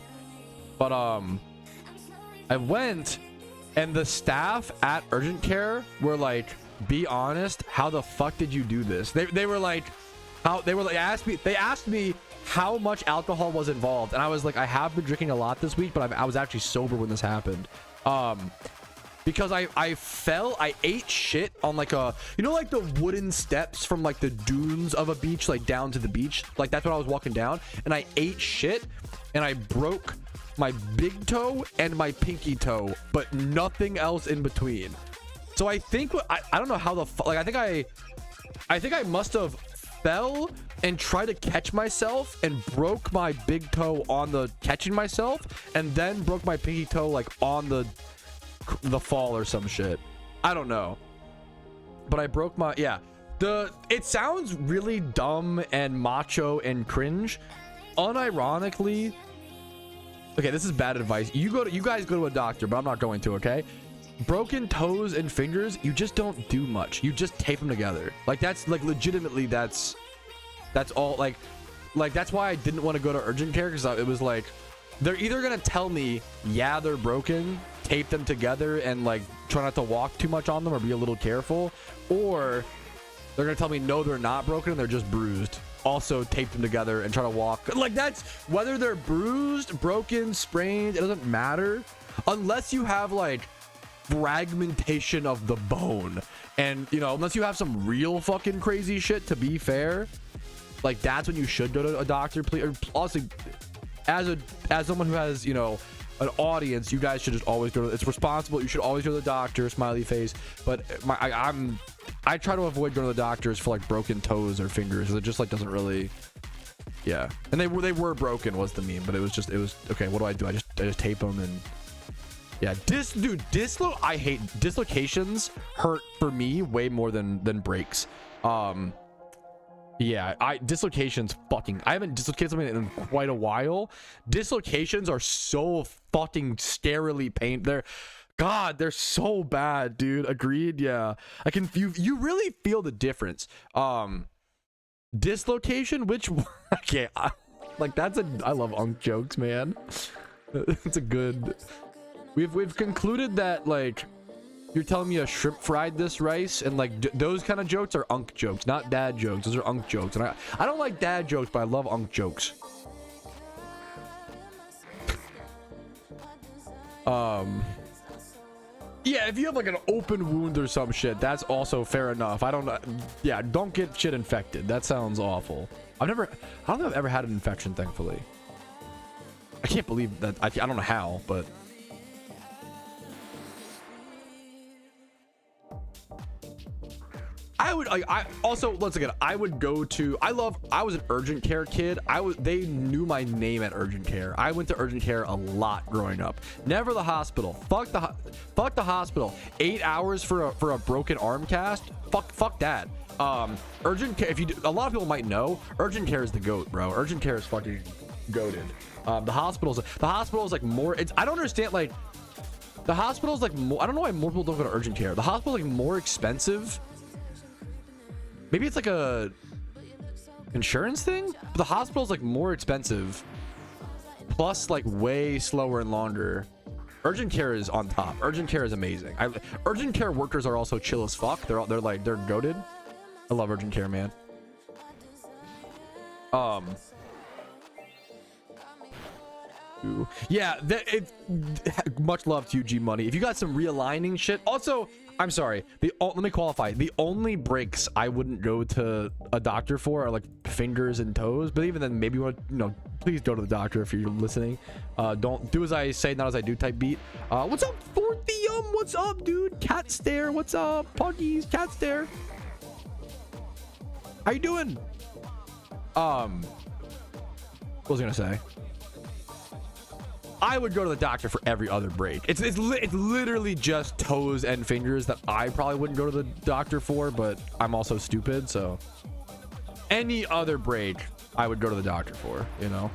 A: But I went, and the staff at urgent care were like, be honest, how the fuck did you do this? They were like, they asked me how much alcohol was involved, and I was like, I have been drinking a lot this week, but I was actually sober when this happened. Because I ate shit on like like the wooden steps from like the dunes of a beach, like down to the beach. Like that's what I was walking down, and I ate shit, and I broke my big toe and my pinky toe, but nothing else in between. So I think I don't know how the fuck. Like I think I must have fell and tried to catch myself and broke my big toe on the catching myself, and then broke my pinky toe like on the fall or some shit. I don't know, but I broke my it sounds really dumb and macho and cringe. Unironically, okay, this is bad advice. You guys go to a doctor, but I'm not going to. Okay, broken toes and fingers, you just don't do much. You just tape them together. Like that's like legitimately that's all. Like that's why I didn't want to go to urgent care, because it was like they're either gonna tell me, yeah, they're broken, tape them together and like try not to walk too much on them or be a little careful, or they're gonna tell me no, they're not broken and they're just bruised, also tape them together and try to walk. Like that's whether they're bruised, broken, sprained, it doesn't matter unless you have like fragmentation of the bone, and you know, unless you have some real fucking crazy shit, to be fair, like that's when you should go to a doctor. Please, also as someone who has, you know, an audience, you guys should just always go to, it's responsible, you should always go to the doctor, smiley face. But I try to avoid going to the doctors for like broken toes or fingers, because it just like doesn't really, yeah. And they were broken was the meme, but it was okay, what do? I just tape them. And yeah, I hate dislocations. Hurt for me way more than breaks. Yeah, dislocations fucking, I haven't dislocated something in quite a while. Dislocations are so fucking scarily they're so bad, dude. Agreed. Yeah, you really feel the difference. Dislocation, which okay, I love unk jokes, man. It's a good, we've concluded that like you're telling me a shrimp fried this rice, and like those kind of jokes are unk jokes, not dad jokes. Those are unk jokes, and I don't like dad jokes, but I love unk jokes. Yeah, if you have like an open wound or some shit, that's also fair enough. Yeah, don't get shit infected. That sounds awful. I don't think I've ever had an infection, thankfully. I can't believe that. I don't know how, but I would like, I also, once again, I would go to, I was an urgent care kid. They knew my name at urgent care. I went to urgent care a lot growing up. Never the hospital. Fuck the hospital. 8 hours for a broken arm cast. Fuck that. Urgent care, a lot of people might know, urgent care is the goat, bro. Urgent care is fucking goated. The hospital is like more, I don't understand, like the hospital's like more, I don't know why more people don't go to urgent care. The hospital's like more expensive. Maybe it's like a insurance thing, but the hospital's like more expensive, plus like way slower and longer. Urgent care is on top. Urgent care is amazing. Urgent care workers are also chill as fuck. They're goated. I love urgent care, man. Yeah, much love to you, G Money. If you got some realigning shit, also, I'm sorry, let me qualify. The only breaks I wouldn't go to a doctor for are like fingers and toes, but even then, maybe you want to, you know, please go to the doctor if you're listening. Don't do as I say, not as I do type beat. What's up, Forthium? What's up, dude? Cat stare. What's up, Puggies? Cat stare. How you doing? What was I gonna say? I would go to the doctor for every other break. It's literally just toes and fingers that I probably wouldn't go to the doctor for, but I'm also stupid, so any other break I would go to the doctor for, you know.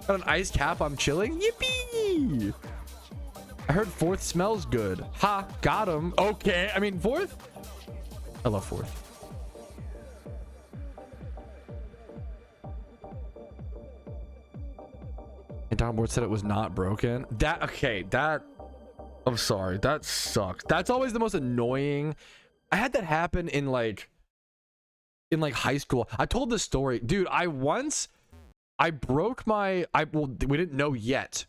A: Got an ice cap, I'm chilling. Yippee! I heard fourth smells good. Ha, got him. Okay, I mean fourth, I love fourth. And Don Ward said it was not broken. I'm sorry, that sucks. That's always the most annoying. I had that happen in like high school. I told this story, dude. I broke my, well, we didn't know yet,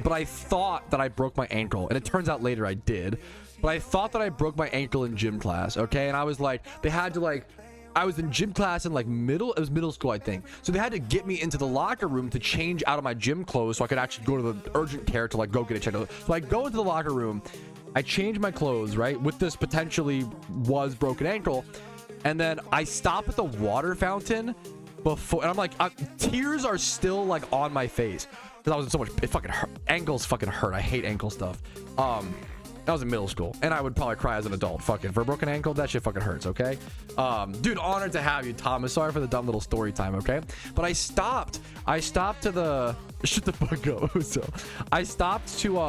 A: but I thought that I broke my ankle, and it turns out later I did. But I thought that I broke my ankle in gym class, okay? And I was like, they had to like, I was in gym class in like it was middle school, I think. So they had to get me into the locker room to change out of my gym clothes so I could actually go to the urgent care to like go get it checked out. So I go into the locker room, I change my clothes, right? With this potentially was broken ankle. And then I stop at the water fountain before, and I'm like, tears are still like on my face. Cause I was in so much, it fucking hurt. Ankles fucking hurt. I hate ankle stuff. I was in middle school, and I would probably cry as an adult. Fucking for a broken ankle, that shit fucking hurts, okay? Dude, honored to have you, Thomas. Sorry for the dumb little story time, okay? But I stopped to the shut the fuck up. So I stopped to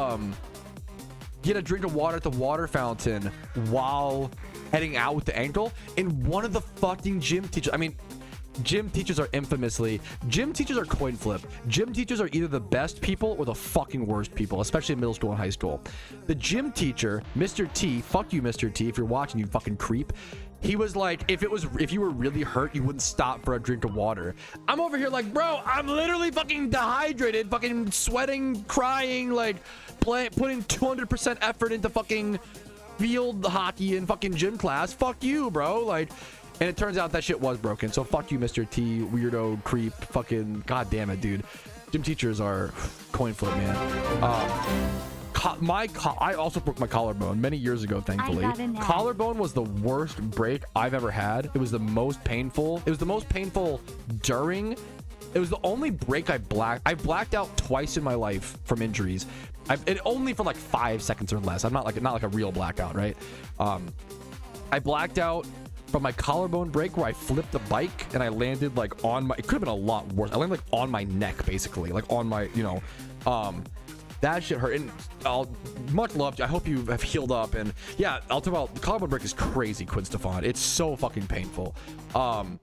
A: get a drink of water at the water fountain while heading out with the ankle. And one of the fucking gym teachers, I mean, gym teachers are coin flip. Gym teachers are either the best people or the fucking worst people, especially in middle school and high school. The gym teacher, Mr. T, fuck you, Mr. T, if you're watching, you fucking creep. He was like, if you were really hurt, you wouldn't stop for a drink of water. I'm over here like, bro, I'm literally fucking dehydrated, fucking sweating, crying, like putting 200% effort into fucking field hockey and fucking gym class. Fuck you, bro. Like, and it turns out that shit was broken. So fuck you, Mr. T, weirdo, creep, fucking, god damn it, dude. Gym teachers are coin flip, man. I also broke my collarbone many years ago, thankfully. Collarbone was the worst break I've ever had. It was the most painful. It was the most painful during. It was the only break I blacked out twice in my life from injuries. And only for like 5 seconds or less. I'm not like a real blackout, right? I blacked out from my collarbone break where I flipped the bike and I landed like on my, it could have been a lot worse. I landed like on my neck, basically, like on my, you know, that shit hurt. And I'll much love. I hope you have healed up. And yeah, I'll talk about the collarbone break is crazy, Quinn Stefan. It's so fucking painful. But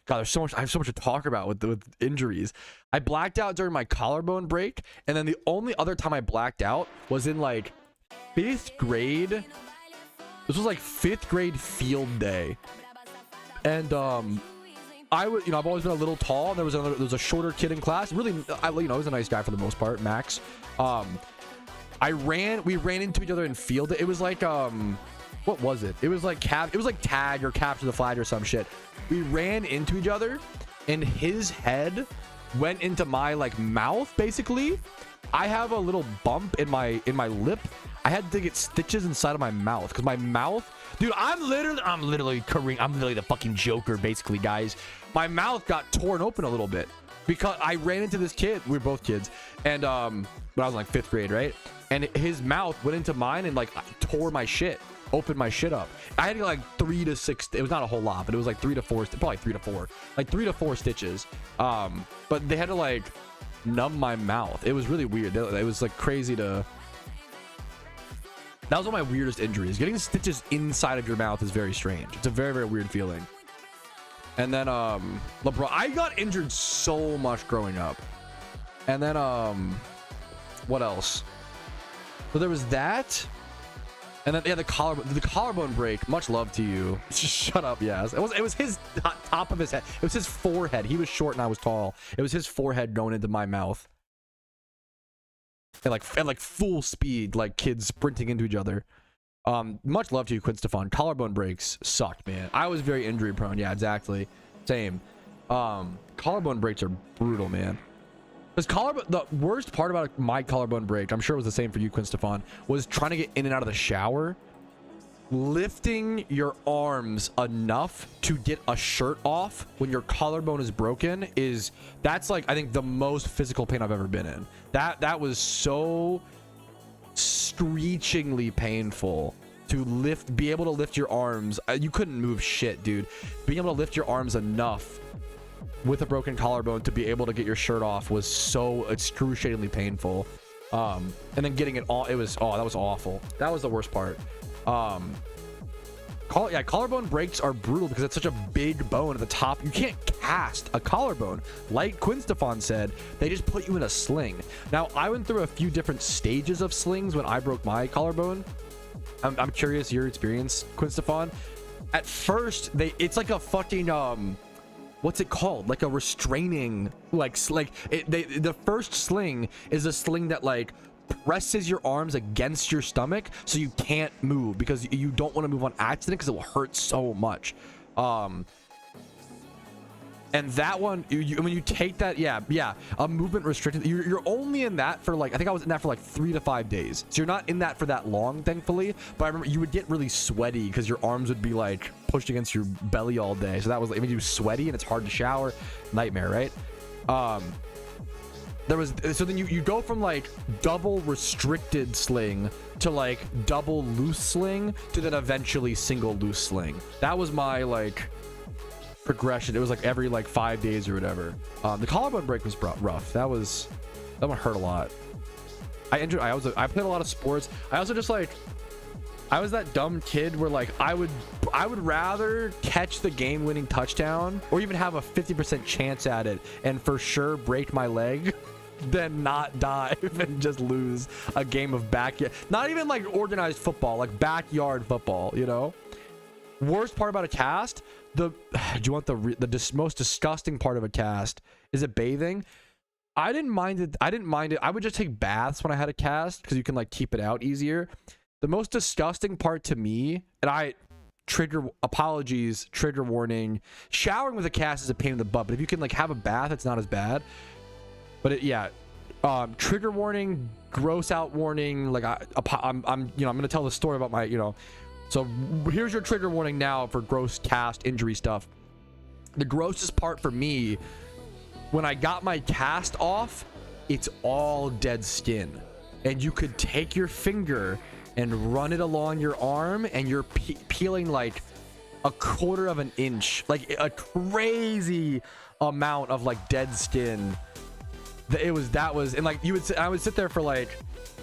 A: God, there's so much. I have so much to talk about with injuries. I blacked out during my collarbone break, and then the only other time I blacked out was in like 5th grade. This was like 5th grade field day, and I would, you know, I've always been a little tall. And there was a shorter kid in class. Really, you know, he was a nice guy for the most part, Max. We ran into each other in field. It was like what was it? It was like tag or capture the flag or some shit. We ran into each other, and his head went into my like mouth. Basically, I have a little bump in my lip. I had to get stitches inside of my mouth because my mouth, dude, I'm literally the fucking Joker, basically, guys. My mouth got torn open a little bit because I ran into this kid. We were both kids, and when I was in like 5th grade, right? And his mouth went into mine and like tore my shit, opened my shit up. I had to get like 3 to 6. It was not a whole lot, but it was like 3 to 4, probably 3 to 4, like 3 to 4 stitches. But they had to like numb my mouth. It was really weird. It was like crazy to. That was one of my weirdest injuries. Getting stitches inside of your mouth is very strange. It's a very, very weird feeling. And then LeBron, I got injured so much growing up. And then what else? So there was that. And then yeah, the collarbone break. Much love to you. Just shut up. Yes, it was his top of his head. It was his forehead. He was short and I was tall. It was his forehead going into my mouth. And like full speed, like kids sprinting into each other. Much love to you, Quinn Stefan. Collarbone breaks sucked, man. I was very injury prone. Yeah, exactly. Same. Collarbone breaks are brutal, man. Because the worst part about my collarbone break, I'm sure it was the same for you, Quinn Stefan, was trying to get in and out of the shower. Lifting your arms enough to get a shirt off when your collarbone is broken that's like, I think, the most physical pain I've ever been in. That was so screechingly painful to be able to lift your arms. You couldn't move shit, dude. Being able to lift your arms enough with a broken collarbone to be able to get your shirt off was so excruciatingly painful. And then getting it all, that was awful. That was the worst part. Collarbone breaks are brutal because it's such a big bone at the top. You can't cast a collarbone. Like Quinn Stefan said, they just put you in a sling. Now, I went through a few different stages of slings when I broke my collarbone. I'm curious your experience, Quinn Stefan. At first, it's like a fucking what's it called? Like a restraining, the first sling is a sling that like presses your arms against your stomach so you can't move because you don't want to move on accident because it will hurt so much. And that one, when you take that, a movement restricted, you're only in that for like, I think I was in that for like 3 to 5 days. So you're not in that for that long, thankfully. But I remember you would get really sweaty because your arms would be like pushed against your belly all day. So that was like, I mean, you sweaty and it's hard to shower. Nightmare, right? So then you go from like double restricted sling to like double loose sling to then eventually single loose sling. That was my like progression. It was like every like 5 days or whatever. The collarbone break was rough. That one hurt a lot. I played a lot of sports. I also just like, I was that dumb kid where like I would rather catch the game-winning touchdown or even have a 50% chance at it and for sure break my leg than not dive and just lose a game of backyard. Not even like organized football, like backyard football, you know? Worst part about a cast, do you want the most disgusting part of a cast? Is it bathing? I didn't mind it. I would just take baths when I had a cast because you can like keep it out easier. The most disgusting part to me, and trigger warning, showering with a cast is a pain in the butt, but if you can like have a bath, it's not as bad. But trigger warning, gross out warning. Like I'm gonna tell the story about my, so here's your trigger warning now for gross cast injury stuff. The grossest part for me, when I got my cast off, it's all dead skin, and you could take your finger and run it along your arm, and you're peeling like a quarter of an inch, like a crazy amount of like dead skin. And like I would sit there for like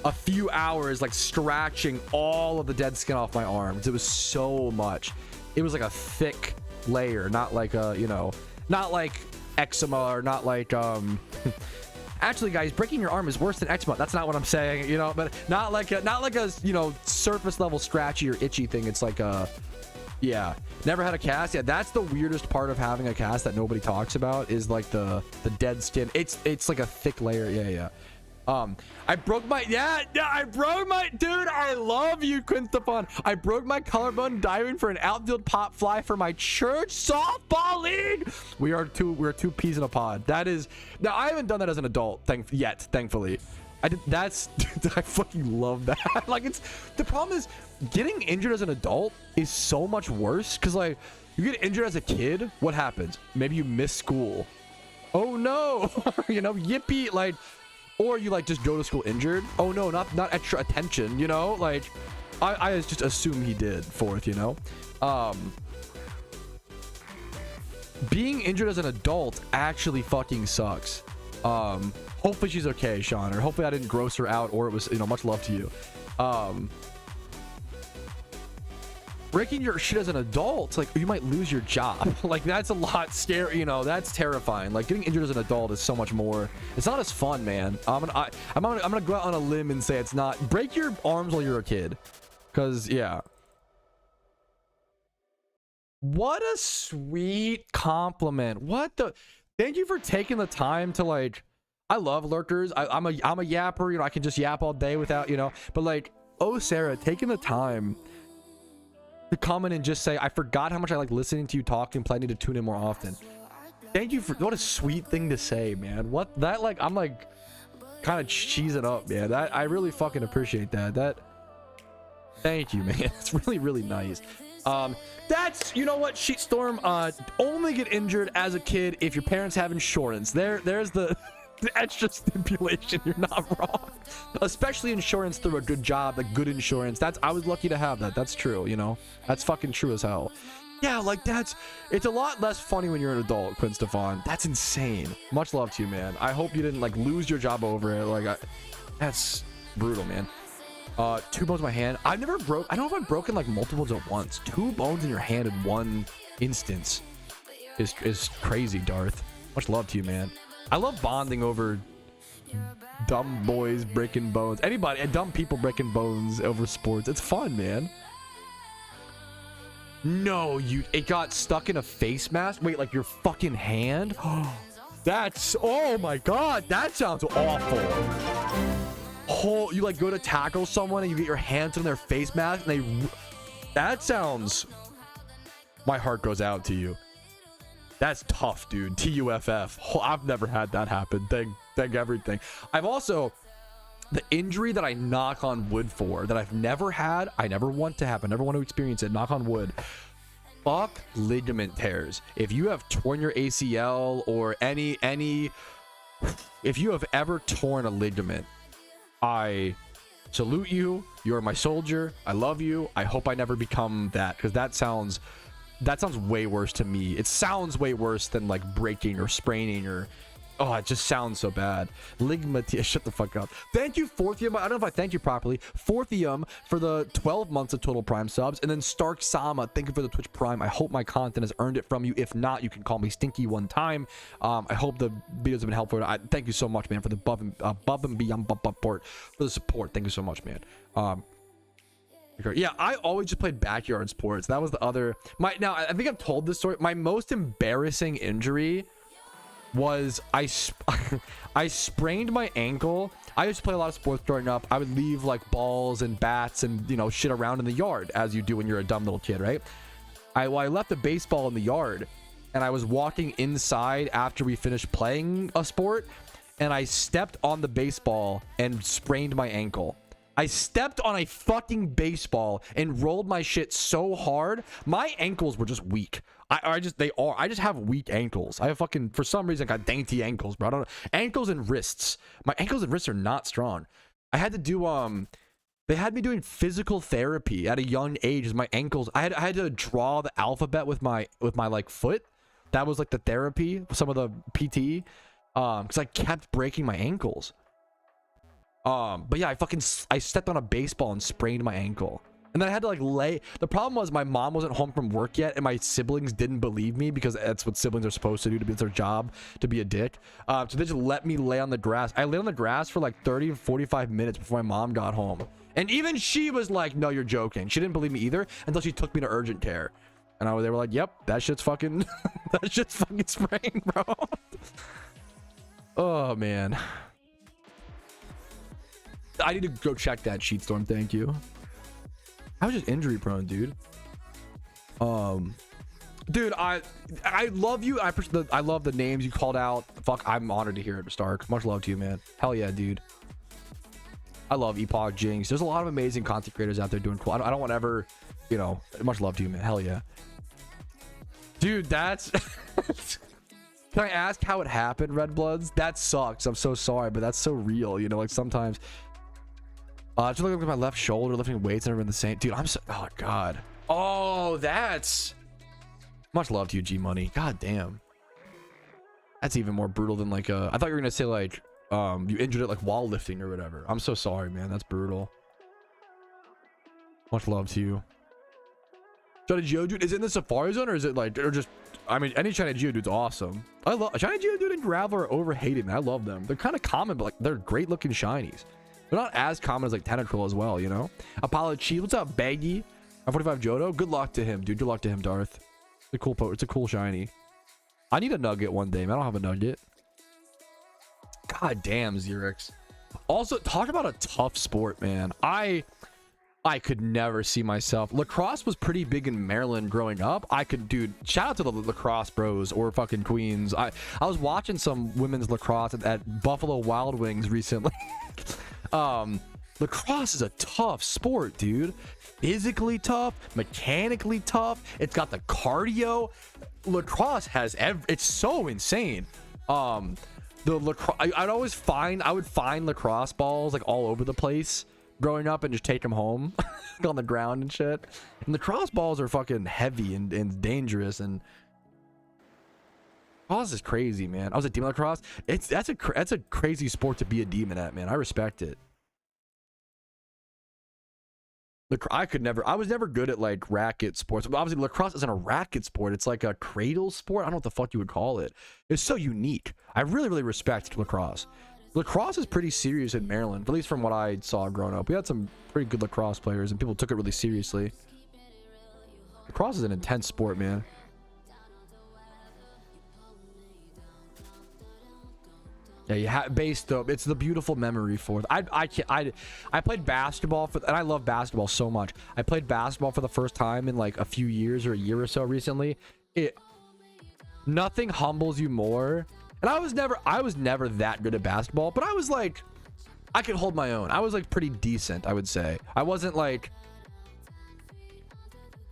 A: a few hours, like scratching all of the dead skin off my arms. It was so much. It was like a thick layer, not like not like eczema or not like actually, guys, breaking your arm is worse than eczema. That's not what I'm saying, but not like a surface level scratchy or itchy thing. It's like never had a cast. Yeah, that's the weirdest part of having a cast that nobody talks about, is like the dead skin. It's like a thick layer. Yeah. I broke my dude, I love you, Quintafon. I broke my collarbone diving for an outfield pop fly for my church softball league. We're two peas in a pod. That is, now I haven't done that as an adult thankfully. I fucking love that. Like, the problem is getting injured as an adult is so much worse, because like you get injured as a kid, what happens? Maybe you miss school. Oh no. Yippee, like. Or you like just go to school injured. Oh no, not extra attention, like I just assume he did fourth, being injured as an adult actually fucking sucks. Hopefully she's okay, Sean, or hopefully I didn't gross her out, or it was, much love to you. Breaking your shit as an adult, like, you might lose your job. Like, that's a lot scary, that's terrifying. Like, getting injured as an adult is so much more. It's not as fun, man. I'm gonna go out on a limb and say it's not. Break your arms while you're a kid, because yeah. What a sweet compliment. Thank you for taking the time to, like, I love lurkers. I'm a yapper, I can just yap all day without, but like, oh Sarah, taking the time to comment and just say, I forgot how much I like listening to you talk and planning to tune in more often. Thank you for, what a sweet thing to say, man. I'm like kind of cheesing up, man. I really fucking appreciate that. Thank you, man. It's really, really nice. That's, what, Sheetstorm, only get injured as a kid if your parents have insurance. There's the extra stipulation. You're not wrong, especially insurance through a good job, like good insurance. I was lucky to have that. That's true. That's fucking true as hell. Yeah, like, it's a lot less funny when you're an adult, Quinn Stefan. That's insane. Much love to you, man. I hope you didn't like lose your job over it. Like, that's brutal, man. 2 bones in my hand. I don't know if I've broken like multiples at once. 2 bones in your hand in one instance is crazy, Darth. Much love to you, man. I love bonding over dumb boys breaking bones. Dumb people breaking bones over sports. It's fun, man. No, it got stuck in a face mask. Wait, like your fucking hand? Oh my god, that sounds awful. You like go to tackle someone and you get your hands on their face mask and that sounds, my heart goes out to you. That's tough, dude. TUFF. I've never had that happen. Thank everything. I've also, the injury that I knock on wood for, that I've never had, I never want to have, I never want to experience it, knock on wood. Fuck ligament tears. If you have torn your ACL or if you have ever torn a ligament, I salute you. You're my soldier. I love you. I hope I never become that, because that sounds way worse to me. It sounds way worse than like breaking or spraining or Oh, it just sounds so bad. Ligmatia, shut the fuck up. Thank you, Forthium. I don't know if I thanked you properly. Forthium for the 12 months of total Prime subs. And then Stark Sama, thank you for the Twitch Prime. I hope my content has earned it from you. If not, you can call me Stinky one time. I hope the videos have been helpful. Thank you so much, man, for the above and beyond support. For the support. Thank you so much, man. Yeah, I always just played backyard sports. That was the other. Now, I think I've told this story. My most embarrassing injury was I sprained my ankle. I used to play a lot of sports growing up. I would leave like balls and bats and, you know, shit around in the yard, as you do when you're a dumb little kid, right? I left a baseball in the yard, and I was walking inside after we finished playing a sport, and I stepped on the baseball and sprained my ankle. I stepped on a fucking baseball and rolled my shit so hard. My ankles were just weak. I just have weak ankles. I have fucking, for some reason, got dainty ankles, bro. I don't know. Ankles and wrists. My ankles and wrists are not strong. I had to do, they had me doing physical therapy at a young age. My ankles, I had to draw the alphabet with my like foot. That was like the therapy, some of the PT, because I kept breaking my ankles. But yeah, I stepped on a baseball and sprained my ankle. And then I had to like lay. The problem was my mom wasn't home from work yet, and my siblings didn't believe me, because that's what siblings are supposed to do. It's their job to be a dick. So they just let me lay on the grass. I lay on the grass for like 30 or 45 minutes before my mom got home. And even she was like, no, you're joking. She didn't believe me either until she took me to urgent care. And they were like, yep, that shit's fucking, that shit's fucking sprained, bro. Oh, man. I need to go check that, Sheetstorm. Thank you. I was just injury prone, dude. Dude, I love you. I love the names you called out. Fuck, I'm honored to hear it, Stark. Much love to you, man. Hell yeah, dude. I love Epoch, Jinx. There's a lot of amazing content creators out there doing cool. I don't want to ever, you know, much love to you, man. Hell yeah. Dude, that's... Can I ask how it happened, Red Bloods? That sucks. I'm so sorry, but that's so real. You know, like sometimes... just looking at my left shoulder, lifting weights, never been the same. Dude, I'm so... Oh, God. Oh, that's... Much love to you, G-Money. God damn. That's even more brutal than like I thought you were gonna say like you injured it like while lifting or whatever. I'm so sorry, man. That's brutal. Much love to you. China Geodude is it in the Safari Zone, or is it like, or just... I mean, any China Geodude's awesome. I love China Geodude and Graveler are overhated, man. I love them. They're kind of common, but like they're great looking shinies. They're not as common as like Tentacruel as well, you know? Apollo Chi, what's up, Baggy? 45 Johto, good luck to him, dude. Good luck to him, Darth. It's a cool shiny. I need a nugget one day, man. I don't have a nugget. God damn, Xerix. Also, talk about a tough sport, man. I could never see myself. Lacrosse was pretty big in Maryland growing up. Dude, shout out to the lacrosse bros or fucking queens. I was watching some women's lacrosse at Buffalo Wild Wings recently. Lacrosse is a tough sport, dude. Physically tough, mechanically tough. It's got the cardio. Lacrosse has it's so insane. The lacrosse, I would find lacrosse balls like all over the place growing up and just take them home on the ground and shit. And lacrosse balls are fucking heavy and dangerous, and lacrosse is crazy, man. I was a demon lacrosse. That's a crazy sport to be a demon at, man. I respect it. I was never good at like racket sports. But obviously lacrosse isn't a racket sport. It's like a cradle sport. I don't know what the fuck you would call it. It's so unique. I really, really respect lacrosse. Lacrosse is pretty serious in Maryland, at least from what I saw growing up. We had some pretty good lacrosse players and people took it really seriously. Lacrosse is an intense sport, man. Yeah, you have based though. It's the beautiful memory for it. I played basketball and I love basketball so much. I played basketball for the first time in like a few years or a year or so recently. Nothing humbles you more. And I was never that good at basketball, but I was like, I could hold my own. I was like pretty decent, I would say. I wasn't like,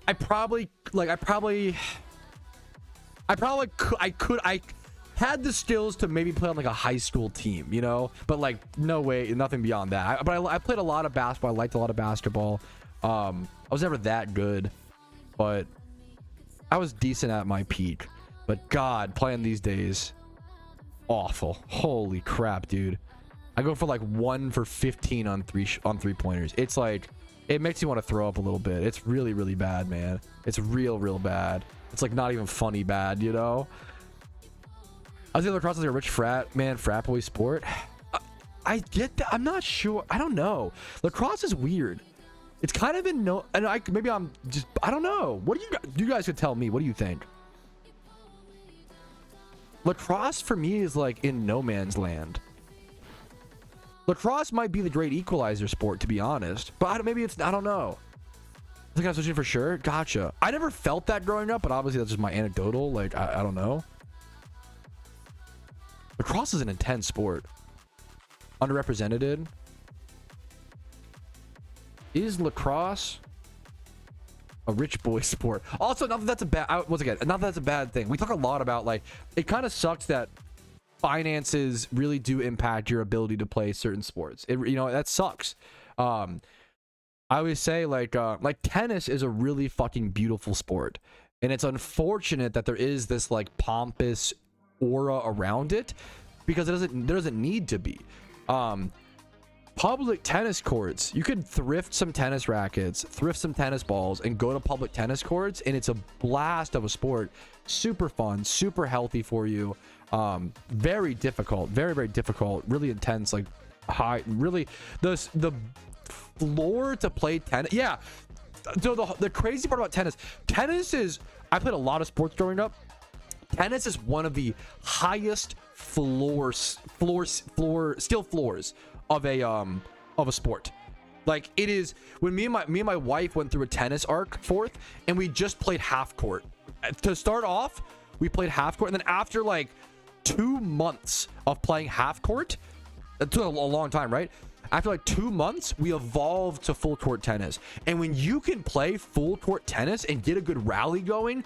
A: I had the skills to maybe play on like a high school team, you know, but like no way, nothing beyond that. But I played a lot of basketball. I liked a lot of basketball. I was never that good, but I was decent at my peak. But God, playing these days, awful. Holy crap, dude. I go for like 1 for 15 on three pointers. It's like, it makes you want to throw up a little bit. It's really, really bad, man. It's real bad. It's like not even funny bad, you know? I was thinking lacrosse is like a rich frat boy sport. I get that. I'm not sure. I don't know. Lacrosse is weird. It's kind of in no, and maybe I'm just, I don't know. What do you guys could tell me? What do you think? Lacrosse for me is like in no man's land. Lacrosse might be the great equalizer sport, to be honest, but maybe it's, I don't know. I think I'm switching for sure. Gotcha. I never felt that growing up, but obviously that's just my anecdotal. Like, I don't know. Lacrosse is an intense sport. Underrepresented. Is lacrosse a rich boy sport? Also, not that that's a bad, once again, not that that's a bad thing. We talk a lot about, like, it kind of sucks that finances really do impact your ability to play certain sports. You know, that sucks. I always say, like tennis is a really fucking beautiful sport, and it's unfortunate that there is this like pompous aura around it, because there doesn't need to be. Public tennis courts, you could thrift some tennis rackets, thrift some tennis balls, and go to public tennis courts, and it's a blast of a sport. Super fun, super healthy for you. Very difficult, very difficult, really intense, like high, really the floor to play tennis. Yeah, so the crazy part about tennis is, I played a lot of sports growing up. Tennis is one of the highest skill floors of a sport. Like, it is, when me and my wife went through a tennis arc fourth, and we just played half court. To start off, we played half court, and then after like 2 months of playing half court, it took a long time, right? After like 2 months, we evolved to full court tennis. And when you can play full court tennis and get a good rally going,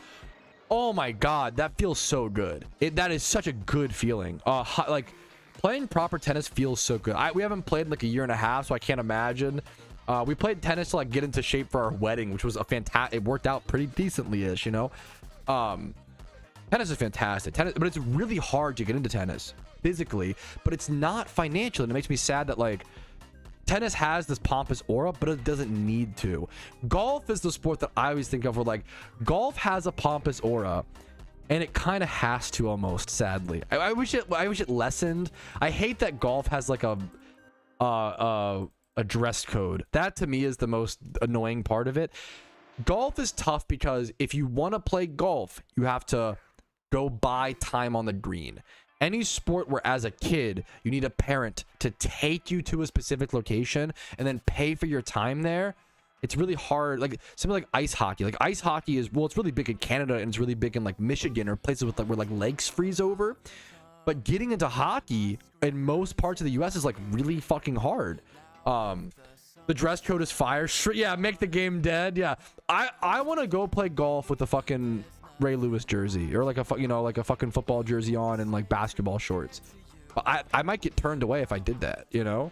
A: oh my god, that feels so good. That is such a good feeling. Like, playing proper tennis feels so good. We haven't played in like a year and a half, so I can't imagine. We played tennis to like get into shape for our wedding, which was a fantastic, it worked out pretty decently-ish, you know? Tennis is fantastic. Tennis, but it's really hard to get into tennis physically, but it's not financially. And it makes me sad that like tennis has this pompous aura, but it doesn't need to. Golf is the sport that I always think of where like golf has a pompous aura, and it kind of has to, almost, sadly. I wish it lessened. I hate that golf has like a dress code. That to me is the most annoying part of it. Golf is tough because if you want to play golf, you have to go buy time on the green. Any sport where as a kid you need a parent to take you to a specific location and then pay for your time there, it's really hard. Like something like ice hockey. Like ice hockey is, well, it's really big in Canada, and it's really big in like Michigan or places with like where like lakes freeze over. But getting into hockey in most parts of the US is like really fucking hard. The dress code is fire. Yeah, make the game dead. Yeah, I want to go play golf with a fucking Ray Lewis jersey, or like like a fucking football jersey on, and like basketball shorts. I might get turned away if I did that, you know?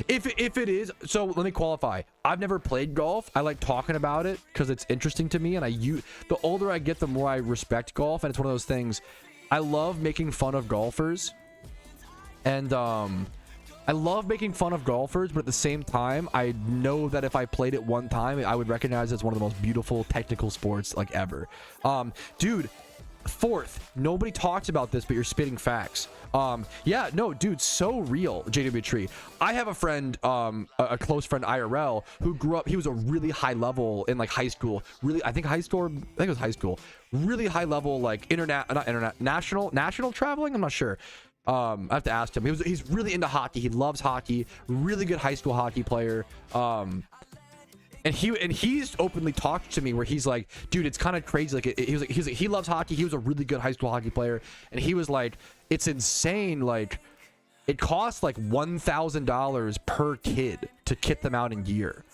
A: If it is, so let me qualify. I've never played golf. I like talking about it because it's interesting to me, and the older I get, the more I respect golf, and it's one of those things. I love making fun of golfers, and I love making fun of golfers, but at the same time, I know that if I played it one time, I would recognize it as one of the most beautiful technical sports like ever. Dude, fourth, nobody talks about this, but you're spitting facts. Yeah, no, dude, so real, JW Tree. I have a friend, a close friend, IRL, who grew up, he was a really high level in like high school, really, I think it was high school, really high level, like national traveling, I'm not sure. I have to ask him. He's really into hockey. He loves hockey. Really good high school hockey player. And he's openly talked to me where he's like, dude, it's kind of crazy. Like he loves hockey. He was a really good high school hockey player, and he was like, it's insane. Like, it costs like $1,000 per kid to kit them out in gear.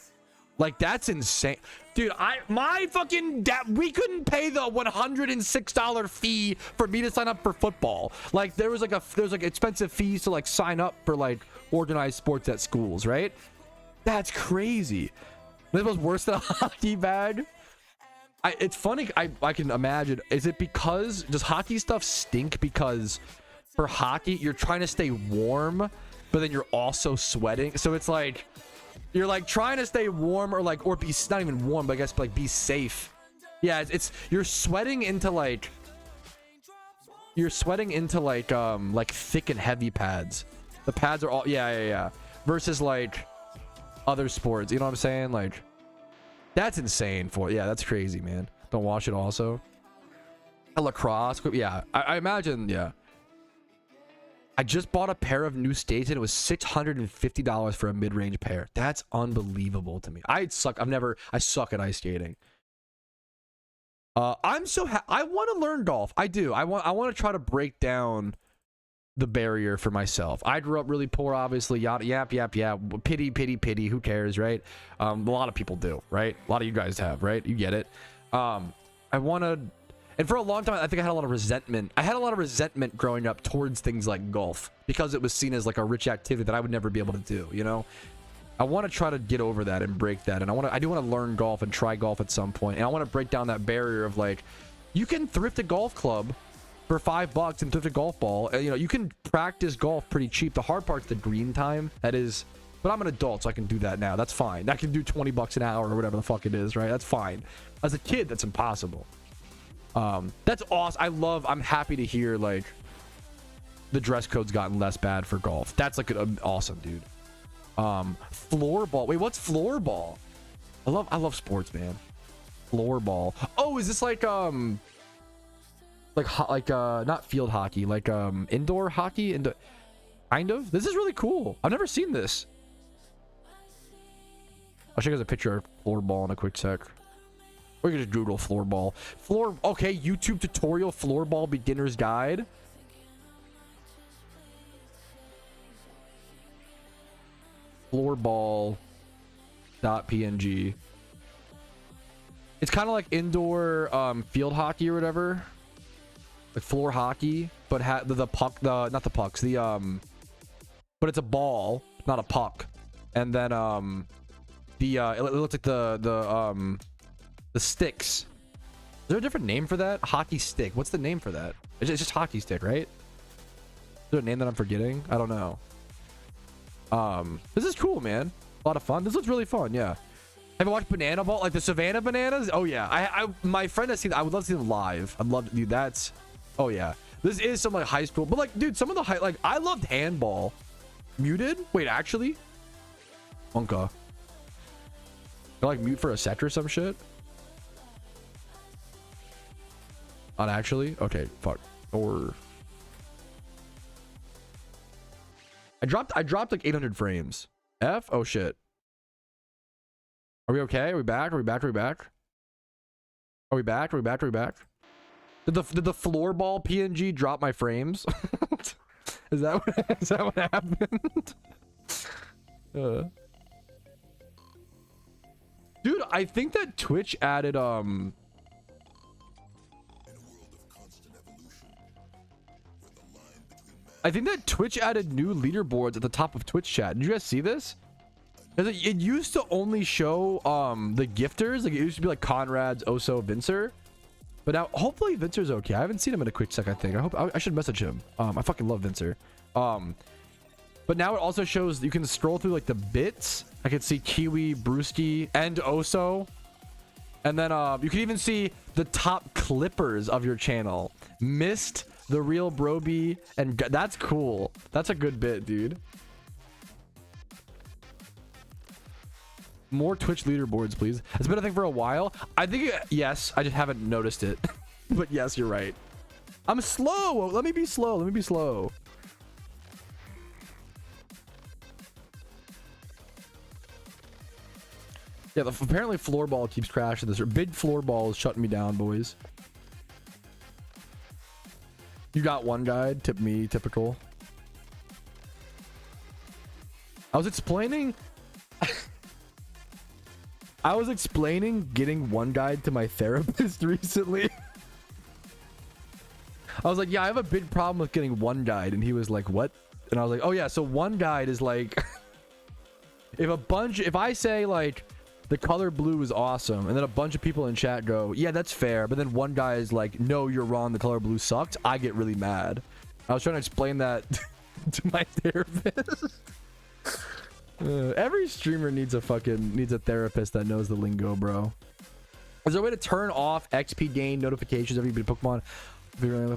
A: Like, that's insane, dude. My fucking dad, we couldn't pay the $106 fee for me to sign up for football. Like, there's like expensive fees to like sign up for like organized sports at schools, right? That's crazy. This was worse than a hockey bag. It's funny. I can imagine. Is it because does hockey stuff stink because for hockey, you're trying to stay warm, but then you're also sweating. So it's like you're like trying to stay warm or be not even warm, but I guess like be safe. Yeah, it's you're sweating into like thick and heavy pads. The pads are all yeah. Versus like other sports, you know what I'm saying? Like that's insane that's crazy, man. Don't watch it also. A lacrosse, yeah. I imagine, yeah. I just bought a pair of new skates and it was $650 for a mid-range pair. That's unbelievable to me. I suck at ice skating. I'm so I want to learn golf. I do. I want to try to break down the barrier for myself. I grew up really poor, obviously. Yap. Pity. Who cares, right? A lot of people do, right? A lot of you guys have, right? You get it. I want to. And for a long time, I think I had a lot of resentment. I had a lot of resentment growing up towards things like golf because it was seen as like a rich activity that I would never be able to do, you know? I want to try to get over that and break that. And I do want to learn golf and try golf at some point. And I want to break down that barrier of like, you can thrift a golf club for $5 and thrift a golf ball. You know, you can practice golf pretty cheap. The hard part's the green time. That is, but I'm an adult, so I can do that now. That's fine. I can do $20 an hour or whatever the fuck it is, right? That's fine. As a kid, that's impossible. That's awesome. I'm happy to hear like the dress code's gotten less bad for golf. That's like awesome, dude. Floorball. Wait, what's floorball? I love sports, man. Floorball. Oh, is this like not field hockey, like indoor hockey? Kind of. This is really cool. I've never seen this. I'll show you guys a picture of floorball in a quick sec. Or you can just Google floorball. Okay, YouTube tutorial floorball beginner's guide. Floorball.png. It's kind of like indoor field hockey or whatever. Like floor hockey, but the puck, not the pucks, but it's a ball, not a puck. And then it looks like the sticks. Is there a different name for that? Hockey stick. What's the name for that? It's just hockey stick, right? Is there a name that I'm forgetting? I don't know. This is cool, man. A lot of fun. This looks really fun. Yeah. Have you watched Banana Ball? Like the Savannah Bananas? Oh yeah. My friend has seen. I would love to see them live. I'd love to do that. Oh yeah. This is some like high school, but like, dude, some of the like I loved handball. Muted? Wait, actually? Unka. You're like mute for a sec or some shit? Not actually? Okay, fuck. Or I dropped like 800 frames. F? Oh shit. Are we okay? Are we back? Are we back? Are we back? Are we back? Are we back? Are we back? Did the floorball PNG drop my frames? Is that what happened? Dude, I think that Twitch added I think that Twitch added new leaderboards at the top of Twitch chat. Did you guys see this? It used to only show the gifters. Like it used to be like Conrad's, Oso, Vincer. But now hopefully Vincer's okay. I haven't seen him in a quick sec, I think. I should message him. I fucking love Vincer. But now it also shows you can scroll through like the bits. I can see Kiwi, Brewski, and Oso. And then you can even see the top clippers of your channel. Mist, The Real Broby, and that's cool. That's a good bit, dude. More Twitch leaderboards, please. It's been a thing for a while. I think, yes, I just haven't noticed it. But yes, you're right. I'm slow. Let me be slow. Let me be slow. Yeah, apparently floorball keeps crashing this. Big floorball is shutting me down, boys. You got one guide. Tip me, typical. I was explaining getting one guide to my therapist recently. I was like, yeah, I have a big problem with getting one guide. And he was like, what? And I was like, oh yeah, so one guide is like, if I say like, the color blue is awesome, and then a bunch of people in chat go, yeah, that's fair, but then one guy is like, no, you're wrong, the color blue sucked, I get really mad. I was trying to explain that to my therapist. Every streamer needs a therapist that knows the lingo, bro. Is there a way to turn off XP gain notifications every bit of Pokemon?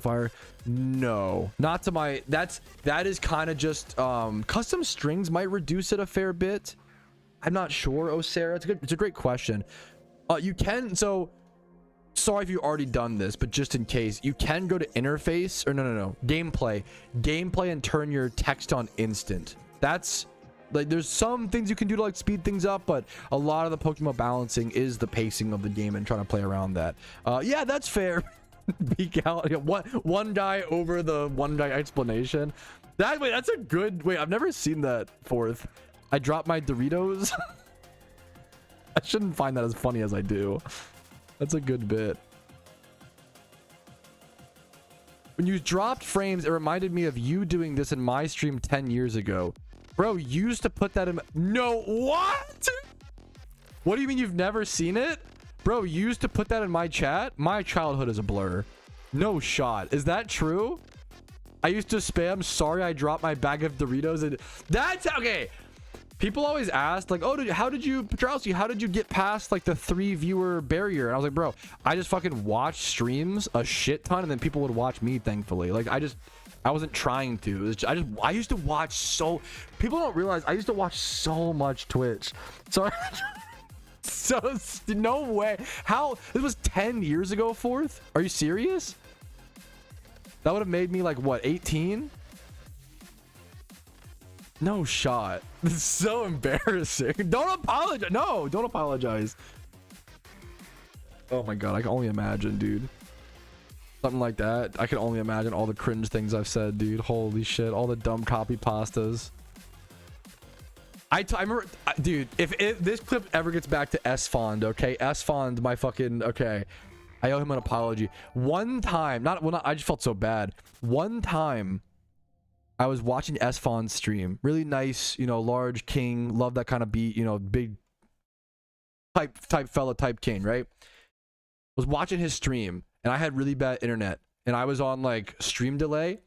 A: Fire? No, not to my. That is kind of just custom strings might reduce it a fair bit. I'm not sure. Oh, Sarah, it's a great question. You can, so sorry if you've already done this, but just in case, you can go to interface or no, gameplay, and turn your text on instant. That's like, there's some things you can do to like speed things up, but a lot of the Pokemon balancing is the pacing of the game and trying to play around that. Yeah, that's fair. Peek out. One guy over the one guy explanation. That's a good. Wait, I've never seen that. Fourth, I dropped my Doritos. I shouldn't find that as funny as I do. That's a good bit. When you dropped frames, it reminded me of you doing this in my stream 10 years ago. Bro, you used to put that in. No, what? What do you mean you've never seen it? Bro, you used to put that in my chat? My childhood is a blur. No shot. Is that true? I used to spam, sorry I dropped my bag of Doritos. And that's okay. People always ask, like, oh, how did you get past like the 3 viewer barrier? And I was like, bro, I just fucking watched streams a shit ton, and then people would watch me, thankfully. Like, I wasn't trying to. I used to watch so. People don't realize I used to watch so much Twitch. So no way. How? This was 10 years ago, Fourth? Are you serious? That would have made me like what, 18? No shot. This is so embarrassing. Don't apologize. No, don't apologize. Oh my god, I can only imagine, dude. Something like that. I can only imagine all the cringe things I've said, dude. Holy shit. All the dumb copy pastas. I remember, dude, if this clip ever gets back to S-Fond, okay? S-Fond, my fucking, okay. I owe him an apology. One time, I just felt so bad. One time, I was watching S-Fond's stream. Really nice, you know, large king. Love that kind of beat, you know, big type fella, type king, right? Was watching his stream, and I had really bad internet. And I was on, like, stream delay.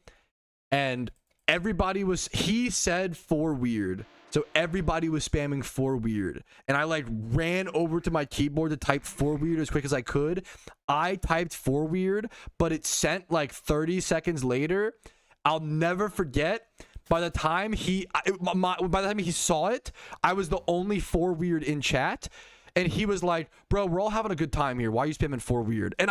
A: And everybody was, he said for weird. So everybody was spamming for weird, and I like ran over to my keyboard to type for weird as quick as I could. I typed for weird, but it sent like 30 seconds later. I'll never forget. By the time he saw it, I was the only for weird in chat, and he was like, "Bro, we're all having a good time here. Why are you spamming for weird?" And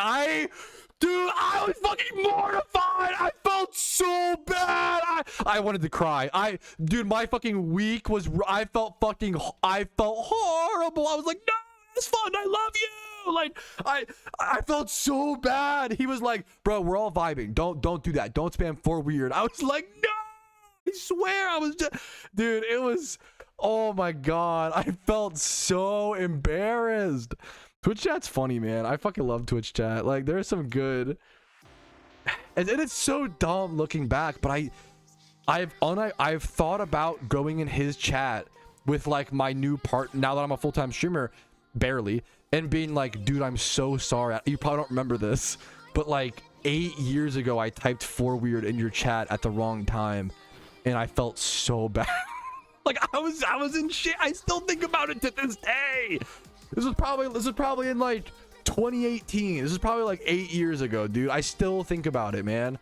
A: dude, I was fucking mortified. I felt so bad. I wanted to cry. Dude, my fucking week was, I felt horrible. I was like, no, it's fun. I love you. Like, I felt so bad. He was like, bro, we're all vibing. Don't do that. Don't spam for weird. I was like, no, I swear. I was just, dude, it was, oh my God. I felt so embarrassed. Twitch chat's funny, man. I fucking love Twitch chat. Like, there's some good, and it's so dumb looking back, but I've thought about going in his chat with like my new part now that I'm a full-time streamer, barely, and being like, dude, I'm so sorry. You probably don't remember this, but like 8 years ago, I typed for weird in your chat at the wrong time, and I felt so bad. Like, I was in shit. I still think about it to this day. This was probably in like 2018. This is probably like 8 years ago, dude. I still think about it, man.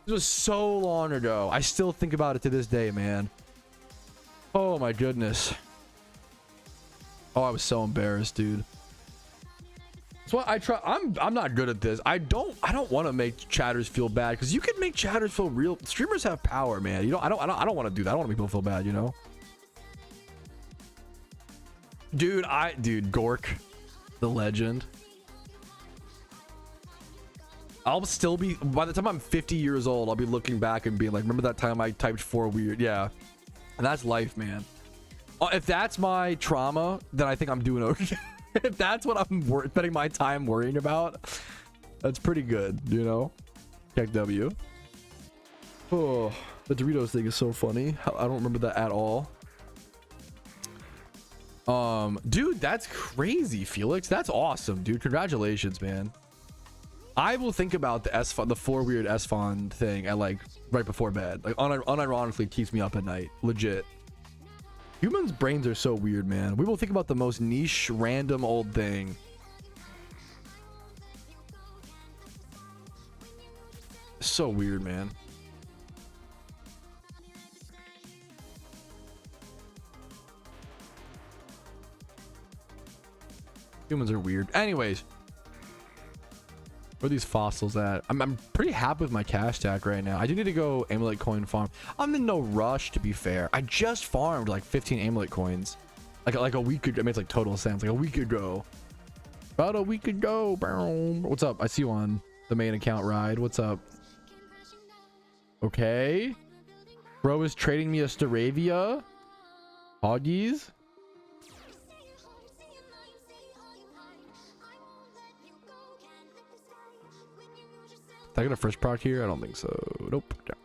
A: This was so long ago. I still think about it to this day, man. Oh my goodness. Oh, I was so embarrassed, dude. That's why I try. I'm not good at this. I don't want to make chatters feel bad, because you can make chatters feel real. Streamers have power, man. You know, I don't want to do that. I don't want to make people feel bad, you know. Dude, Gork, the legend. I'll still be, by the time I'm 50 years old, I'll be looking back and being like, remember that time I typed for weird? Yeah. And that's life, man. If that's my trauma, then I think I'm doing okay. If that's what I'm spending my time worrying about, that's pretty good, you know? Check W. Oh, the Doritos thing is so funny. I don't remember that at all. Dude, that's crazy, Felix. That's awesome, dude. Congratulations, man. I will think about the the 4 weird S-Fond thing at like right before bed. Like unironically keeps me up at night. Legit. Humans' brains are so weird, man. We will think about the most niche, random old thing. So weird, man. Humans are weird. Anyways, where are these fossils at? I'm pretty happy with my cash stack right now. I do need to go amulet coin farm. I'm in no rush, to be fair. I just farmed like 15 amulet coins, like a week ago. I mean, it's like total sense, like a week ago. About a week ago. What's up? I see you on the main account ride. What's up? Okay. Bro is trading me a Staravia. Hoggies. Did I get a first proc here? I don't think so. Nope. Yeah.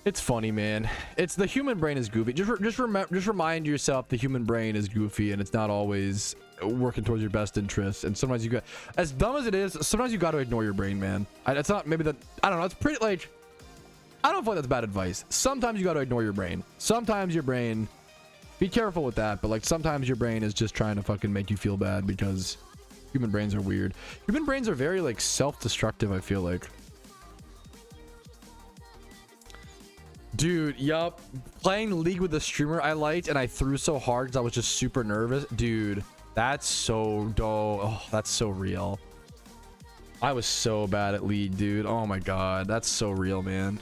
A: It's funny, man. It's the human brain is goofy. Just remind yourself the human brain is goofy and it's not always working towards your best interests. And sometimes you got, as dumb as it is, sometimes you got to ignore your brain, man. It's not maybe that, I don't know. It's pretty like, I don't feel like that's bad advice. Sometimes you got to ignore your brain. Sometimes your brain, be careful with that. But like sometimes your brain is just trying to fucking make you feel bad because human brains are weird. Human brains are very like self-destructive, I feel like. Dude, yup. Playing League with a streamer I liked and I threw so hard because I was just super nervous. Dude, that's so dope. Oh, that's so real. I was so bad at League, dude. Oh my god, that's so real, man.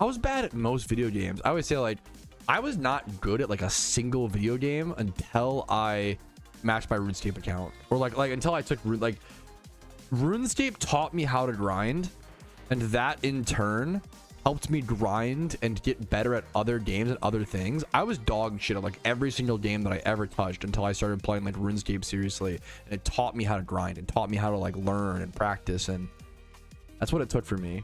A: I was bad at most video games. I always say like I was not good at like a single video game until I matched my RuneScape account, or like until I took like RuneScape taught me how to grind, and that in turn helped me grind and get better at other games and other things. I was dog shit at like every single game that I ever touched until I started playing like RuneScape seriously, and it taught me how to grind and taught me how to like learn and practice, and that's what it took for me.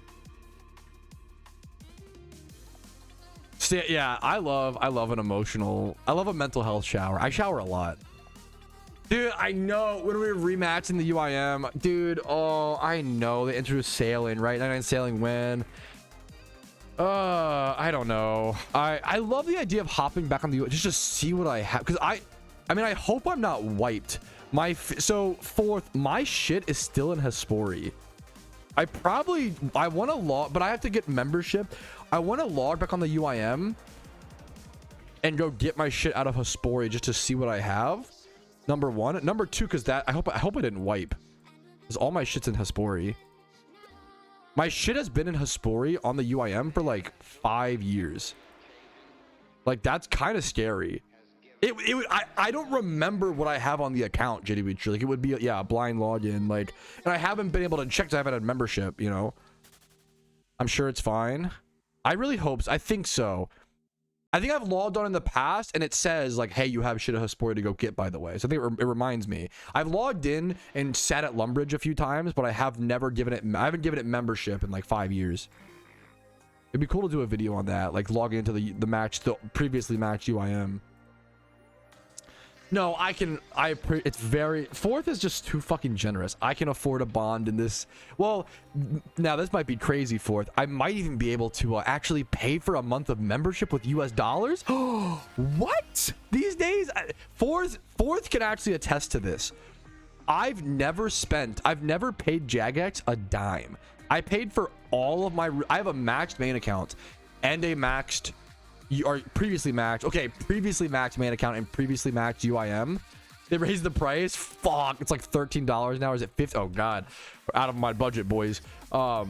A: So, yeah, I love a mental health shower. I shower a lot. Dude, I know when we were rematching the UIM, dude, oh, I know they introduced sailing, right? 99 sailing when? I don't know. I love the idea of hopping back on the just to see what I have, because I mean, I hope I'm not wiped. So fourth, my shit is still in Hespori. I want to log, but I have to get membership. I want to log back on the UIM and go get my shit out of Hespori just to see what I have. Number one. Number two, because that I hope I didn't wipe, because all my shit's in Hespori. My shit has been in Hespori on the UIM for like 5 years. Like that's kind of scary. I don't remember what I have on the account, JDB. Like it would be, yeah, a blind login, like, and I haven't been able to check because I haven't had membership, you know. I'm sure it's fine. I really hope so. I think so. I think I've logged on in the past and it says like, hey, you have shit at Hespori to go get, by the way. So I think it reminds me. I've logged in and sat at Lumbridge a few times, but I haven't given it membership in like 5 years. It'd be cool to do a video on that, like logging into the match, the previously matched UIM. No, it's very, fourth is just too fucking generous. I can afford a bond in this. Well, now this might be crazy, fourth. I might even be able to actually pay for a month of membership with US dollars. What? These days, fourth can actually attest to this. I've never paid Jagex a dime. I paid for all of my, I have a maxed main account and a maxed, or previously maxed main account and previously maxed UIM. They raised the price. Fuck, it's like $13 now. Is it 50? Oh god, we're out of my budget, boys. But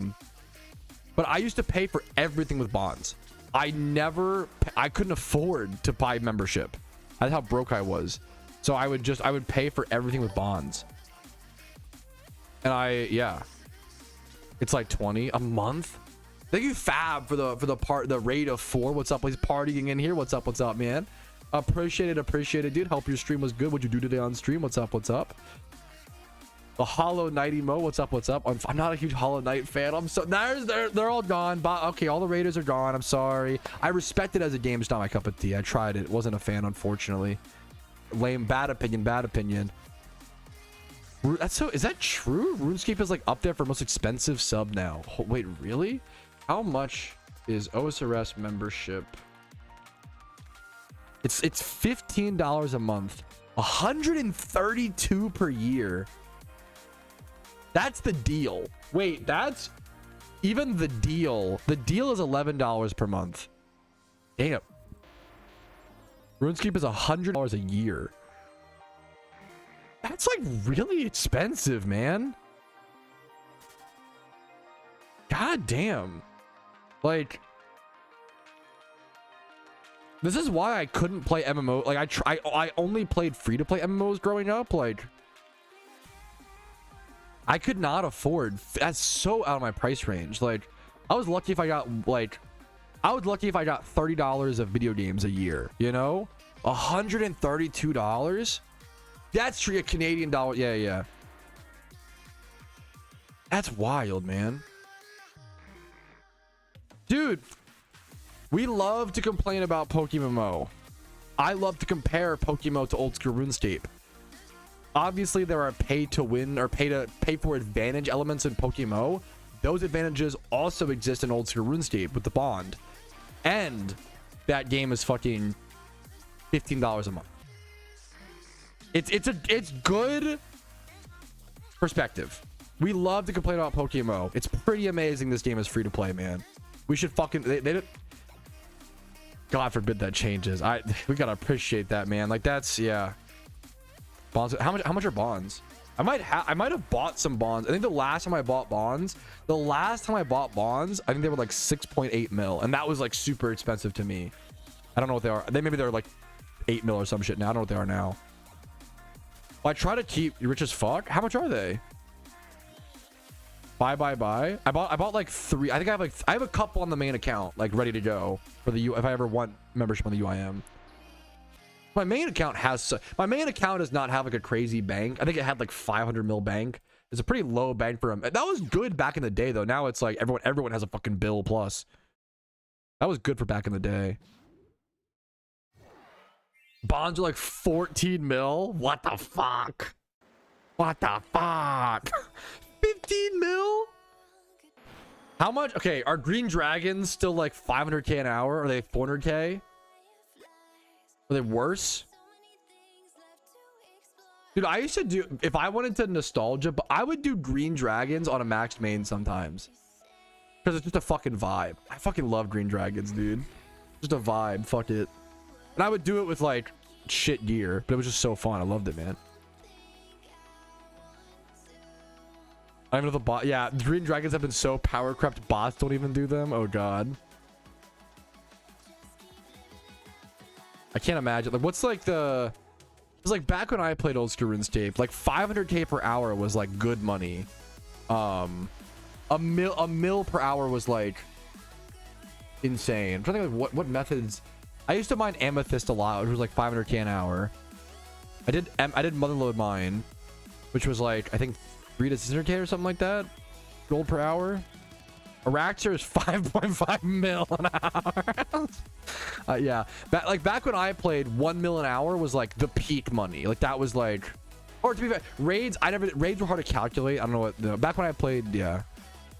A: I used to pay for everything with bonds. I couldn't afford to buy membership. That's how broke I was. So I would pay for everything with bonds. And yeah, it's like 20 a month. Thank you, Fab, for the raid of 4. What's up? He's partying in here. What's up, man? Appreciate it, dude. Hope your stream was good. What'd you do today on stream? What's up? The Hollow Knight emo. What's up? I'm not a huge Hollow Knight fan. I'm so they're all gone. Okay, all the raiders are gone. I'm sorry. I respect it as a game. It's not my cup of tea. I tried it. Wasn't a fan, unfortunately. Lame. Bad opinion. That's so, is that true? RuneScape is like up there for most expensive sub now. Wait, really? How much is OSRS membership? It's $15 a month, 132 per year. That's the deal. Wait, that's even the deal. The deal is $11 per month. Damn. RuneScape is $100 a year. That's like really expensive, man. God damn. Like, this is why I couldn't play MMO. Like, I only played free-to-play MMOs growing up. Like, I could not afford. That's so out of my price range. Like, I was lucky if I got $30 of video games a year. You know, $132. That's a Canadian dollar. Yeah. That's wild, man. Dude, we love to complain about PokeMMO. I love to compare PokeMMO to old school RuneScape. Obviously, there are pay to win or pay for advantage elements in PokeMMO. Those advantages also exist in old school RuneScape with the bond. And that game is fucking $15 a month. It's good perspective. We love to complain about PokeMMO. It's pretty amazing this game is free to play, man. We should fucking they don't, God forbid that changes. We gotta appreciate that, man. Like, that's, yeah. Bonds. How much are bonds? I might have bought some bonds. I think the last time I bought bonds, I think they were like 6.8 mil, and that was like super expensive to me. I don't know what they are. Maybe they're like 8 mil or some shit now. I don't know what they are now. Well, I try to keep you rich as fuck. How much are they? Buy. I bought like 3. I think I have a couple on the main account, like ready to go for the if I ever want membership on the UIM. My main account does not have like a crazy bank. I think it had like 500 mil bank. It's a pretty low bank for him. That was good back in the day though. Now it's like everyone has a fucking bill plus. That was good for back in the day. Bonds are like 14 mil. What the fuck? 15 mil? How much? Okay, are green dragons still like 500k an hour? Are they 400k? Are they worse? Dude, I used to do, if I wanted to nostalgia, but I would do green dragons on a max main sometimes. Because it's just a fucking vibe. I fucking love green dragons, dude. Just a vibe. Fuck it. And I would do it with like shit gear, but it was just so fun. I loved it, man. I don't know the bot. Yeah, green dragons have been so power crept. Bots don't even do them. Oh god. I can't imagine. Like, what's like the? It was like back when I played old school RuneScape. Like 500k per hour was like good money. A mil per hour was like insane. I'm trying to think of what methods. I used to mine amethyst a lot, which was like 500k an hour. I did motherload mine, which was like I think 3 to 600k or something like that. Gold per hour. Araxer is 5.5 mil an hour. Yeah, back when I played, 1 mil an hour was like the peak money. Like that was like, or to be fair, raids were hard to calculate. I don't know what. No, back when I played, yeah.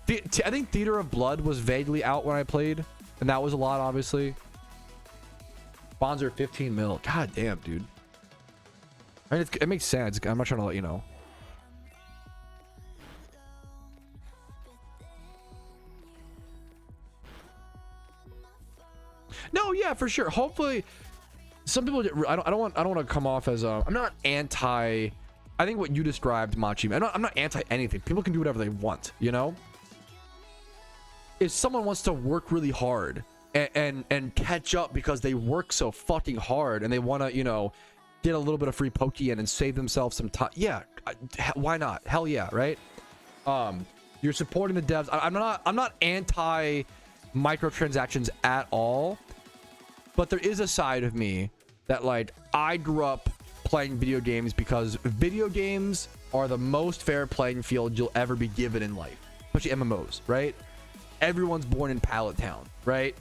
A: I think Theater of Blood was vaguely out when I played, and that was a lot, obviously. Bonds are 15 mil. God damn, dude. I mean, it makes sense. I'm not trying to let you know. No, yeah, for sure. Hopefully, some people get. I don't want to come off as I'm not anti. I think what you described, Machi. I'm not anti anything. People can do whatever they want. You know. If someone wants to work really hard and catch up because they work so fucking hard and they want to, you know, get a little bit of free Pokeyen and save themselves some time. Yeah, why not? Hell yeah, right? You're supporting the devs. I'm not anti microtransactions at all, but there is a side of me that, like, I grew up playing video games because video games are the most fair playing field you'll ever be given in life, especially MMOs, right? Everyone's born in Pallet Town, right?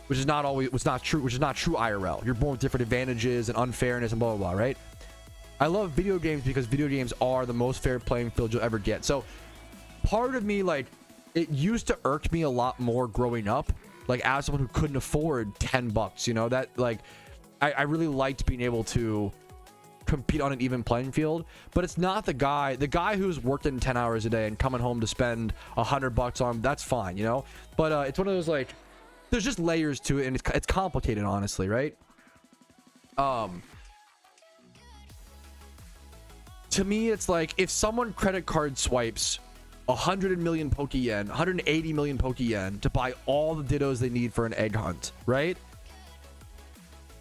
A: Which is not true IRL. You're born with different advantages and unfairness and blah blah blah, right? I love video games because video games are the most fair playing field you'll ever get. So part of me, like, it used to irk me a lot more growing up, like as someone who couldn't afford $10, you know, that like I really liked being able to compete on an even playing field. But it's not the guy who's working 10 hours a day and coming home to spend $100 on, that's fine, you know. But it's one of those, like, there's just layers to it, and it's complicated, honestly, right? To me, it's like if someone credit card swipes 100 million Pokeyen, 180 million Pokeyen to buy all the dittos they need for an egg hunt, right?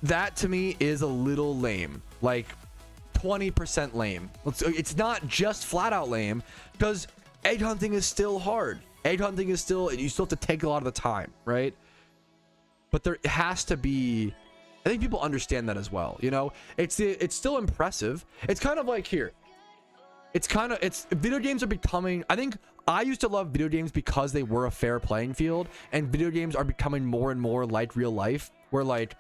A: That to me is a little lame, like 20% lame. It's not just flat out lame, because egg hunting is still hard. Egg hunting is still, you still have to take a lot of the time, right? But there has to be, I think people understand that as well, you know. It's still impressive. It's kind of like here, it's video games are becoming, I think I used to love video games because they were a fair playing field, and video games are becoming more and more like real life, where like,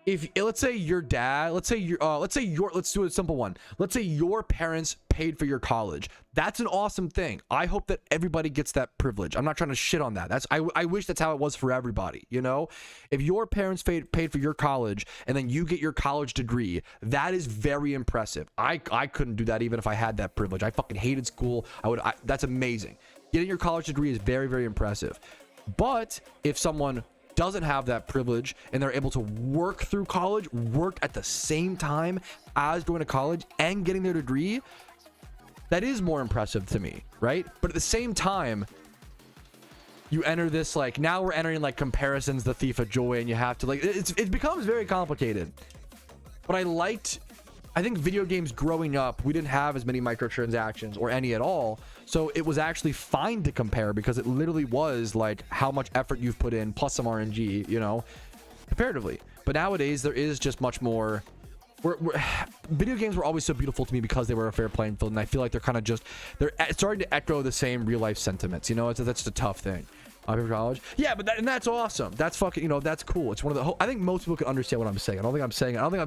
A: if let's say your dad, let's do a simple one, let's say your parents paid for your college. That's an awesome thing. I hope that everybody gets that privilege. I'm not trying to shit on that. I wish that's how it was for everybody, you know. If your parents paid for your college and then you get your college degree, that is very impressive. I couldn't do that even if I had that privilege. I fucking hated school. That's amazing. Getting your college degree is very, very impressive. But if someone doesn't have that privilege and they're able to work through college, work at the same time as going to college and getting their degree, that is more impressive to me, right? But at the same time, you enter this, like, now we're entering like comparisons, the thief of joy, and you have to, like, it becomes very complicated. But I think video games growing up, we didn't have as many microtransactions or any at all, so it was actually fine to compare, because it literally was like how much effort you've put in plus some RNG, you know, comparatively. But nowadays there is just much more. Video games were always so beautiful to me because they were a fair playing field, and I feel like they're starting to echo the same real life sentiments, you know. That's a tough thing. College, yeah, but that's awesome. That's fucking, you know, that's cool. It's one of the I think most people can understand what I'm saying. I don't think I'm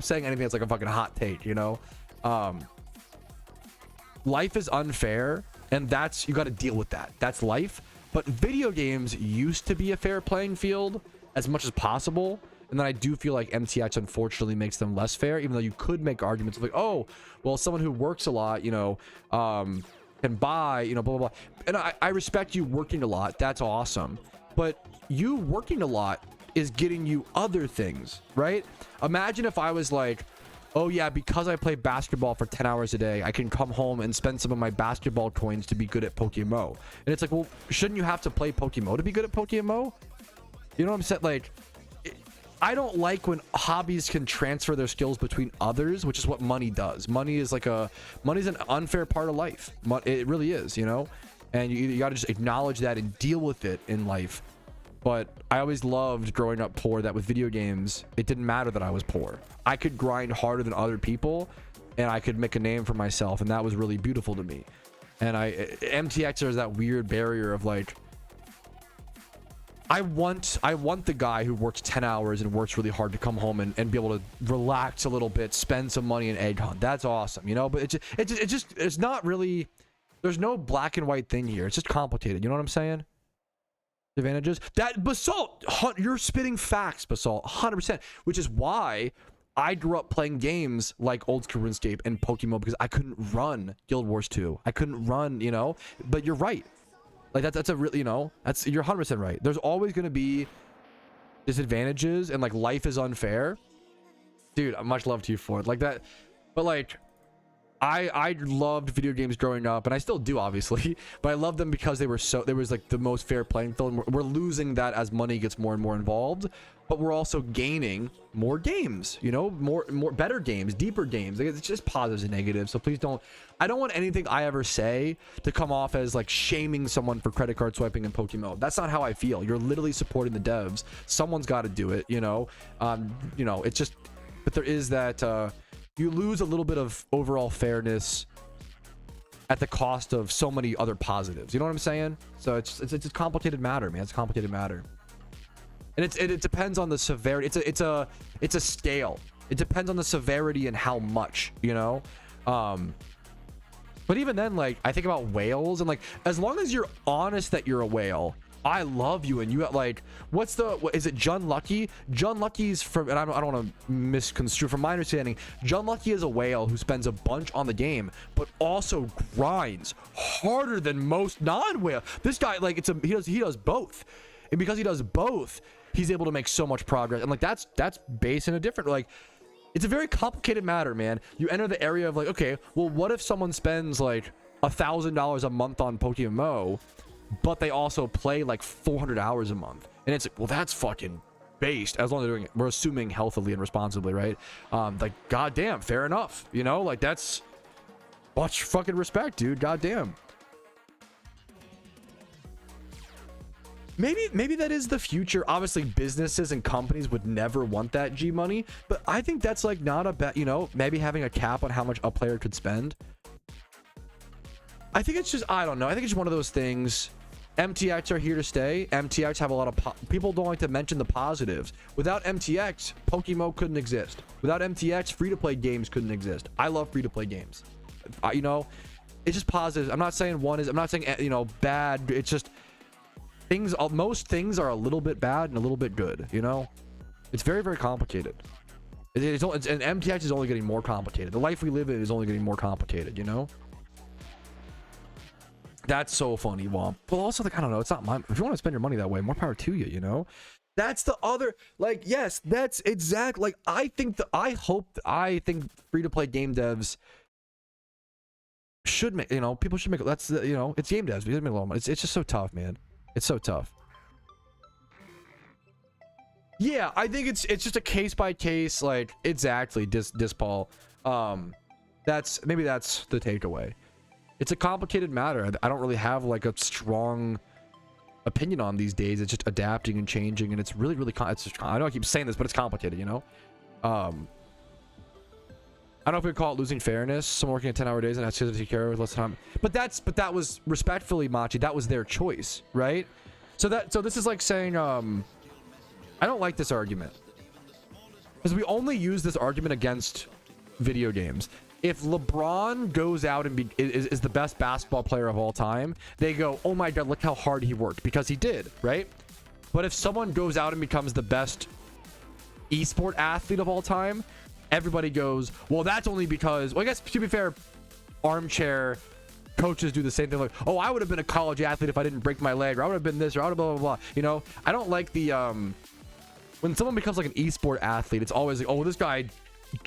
A: saying anything that's like a fucking hot take, you know. Life is unfair, and you got to deal with that. That's life. But video games used to be a fair playing field as much as possible, and then I do feel like MTX unfortunately makes them less fair, even though you could make arguments of like, oh, well, someone who works a lot, you know, can buy, you know, blah blah blah. And I respect you working a lot, that's awesome, but you working a lot is getting you other things, right? Imagine if I was like, oh yeah, because I play basketball for 10 hours a day, I can come home and spend some of my basketball coins to be good at PokeMMO. And it's like, well, shouldn't you have to play PokeMMO to be good at PokeMMO? You know what I'm saying? Like, I don't like when hobbies can transfer their skills between others, which is what money does. Money's an unfair part of life. It really is, you know? And you got to just acknowledge that and deal with it in life. But I always loved growing up poor, that with video games, it didn't matter that I was poor. I could grind harder than other people, and I could make a name for myself, and that was really beautiful to me. And MTX, there's that weird barrier of like, I want the guy who works 10 hours and works really hard to come home and be able to relax a little bit, spend some money in egg hunt. That's awesome, you know. But it's not really, there's no black and white thing here. It's just complicated. You know what I'm saying? Advantages. That Basalt, you're spitting facts, Basalt, 100%. Which is why I grew up playing games like Old School RuneScape and PokeMMO, because I couldn't run Guild Wars 2. I couldn't run, you know. But you're right. Like that's a really, you know, you're 100% right. There's always going to be disadvantages, and like life is unfair, dude. Much love to you for it, like that. But like, I loved video games growing up, and I still do, obviously, but I loved them because they was like the most fair playing field. We're losing that as money gets more and more involved, but we're also gaining more games, you know, more better games, deeper games. Like, it's just positives and negatives. So please I don't want anything I ever say to come off as like shaming someone for credit card swiping in PokeMMO. That's not how I feel. You're literally supporting the devs. Someone's got to do it, you know. You know, it's just, but there is that you lose a little bit of overall fairness at the cost of so many other positives. You know what I'm saying? So it's a complicated matter, man. It's a complicated matter, and it depends on the severity. It's a scale. It depends on the severity and how much, you know. But even then, like, I think about whales, and like, as long as you're honest that you're a whale, I love you. And you got like, what is it, John Lucky? John Lucky's from, and I don't want to misconstrue, from my understanding, John Lucky is a whale who spends a bunch on the game, but also grinds harder than most non-whale. This guy, like, he does both, and because he does both, he's able to make so much progress. And like, that's based in a different, like, it's a very complicated matter, man. You enter the area of like, okay, well, what if someone spends like $1,000 a month on PokeMMO, but they also play like 400 hours a month? And it's like, well, that's fucking based, as long as they're doing it, we're assuming healthily and responsibly, right? Like, goddamn, fair enough, you know, like, that's much fucking respect, dude. Goddamn. Maybe that is the future. Obviously, businesses and companies would never want that G money, but I think that's like not a bad, you know, maybe having a cap on how much a player could spend. I think it's just, I don't know. I think it's one of those things. MTX are here to stay. MTX have a lot of people don't like to mention the positives. Without MTX, PokeMMO couldn't exist. Without MTX, free-to-play games couldn't exist. I love free-to-play games. You know, it's just positives. I'm not saying I'm not saying, you know, bad. It's just things, most things are a little bit bad and a little bit good, you know. It's very, very complicated. And MTX is only getting more complicated. The life we live in is only getting more complicated, you know. That's so funny, Womp. But also, like, I don't know, it's not my, if you want to spend your money that way, more power to you, you know. That's the other, like, yes, that's exact, like, I think free-to-play game devs should make, you know, people should make, that's, you know, it's game devs, we make a lot of money. It's just so tough, man. It's so tough. Yeah, I think it's just a case by case, like, exactly, Dispal. Maybe that's the takeaway. It's a complicated matter. I don't really have like a strong opinion on these days. It's just adapting and changing, and it's really, really I know I keep saying this, but it's complicated, you know. I don't know if we call it losing fairness. Someone working at 10-hour days and has to take care of less time. But that was respectfully, Machi, that was their choice, right? So this is like saying, I don't like this argument, because we only use this argument against video games. If LeBron goes out and is the best basketball player of all time, they go, oh my god, look how hard he worked, because he did, right? But if someone goes out and becomes the best esport athlete of all time, everybody goes, well, that's only because, well, I guess to be fair, armchair coaches do the same thing, like, oh, I would have been a college athlete if I didn't break my leg, or I would have been this, or I would have blah, blah, blah. You know, I don't like the, when someone becomes like an esport athlete, it's always like, oh, this guy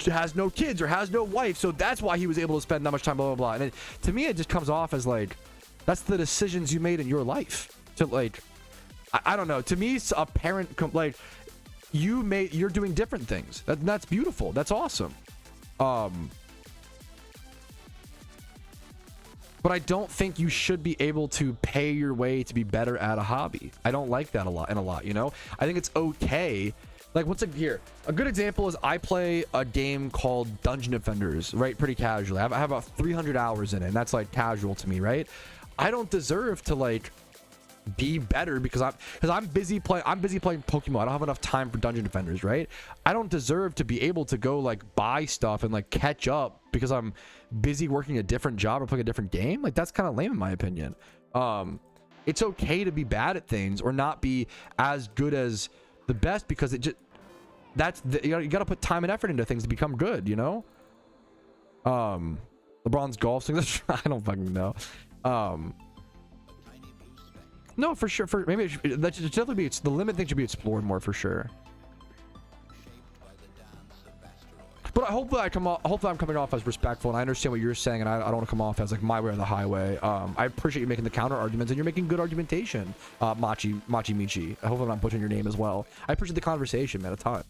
A: has no kids or has no wife, so that's why he was able to spend that much time, blah, blah, blah. And to me, it just comes off as like, that's the decisions you made in your life. To like, I don't know. To me, it's a parent, like, you're doing different things. That's beautiful. That's awesome. But I don't think you should be able to pay your way to be better at a hobby. I don't like that a lot, you know? I think it's okay. Like, a good example is I play a game called Dungeon Defenders, right? Pretty casually. I have about 300 hours in it, and that's like casual to me, right? I don't deserve to like be better because I'm busy playing Pokemon. I don't have enough time for Dungeon Defenders, right? I don't deserve to be able to go like buy stuff and like catch up because I'm busy working a different job or playing a different game. Like, that's kind of lame in my opinion. It's okay to be bad at things or not be as good as the best, because it just, you got to put time and effort into things to become good, you know. LeBron's golf swing, I don't fucking know. No, for sure, maybe that should definitely be, the limit thing should be explored more, for sure. But hopefully I'm coming off as respectful, and I understand what you're saying, and I don't want to come off as like my way or the highway. I appreciate you making the counter arguments, and you're making good argumentation, Machi Michi. I hope I'm not butchering your name as well. I appreciate the conversation, man, a ton.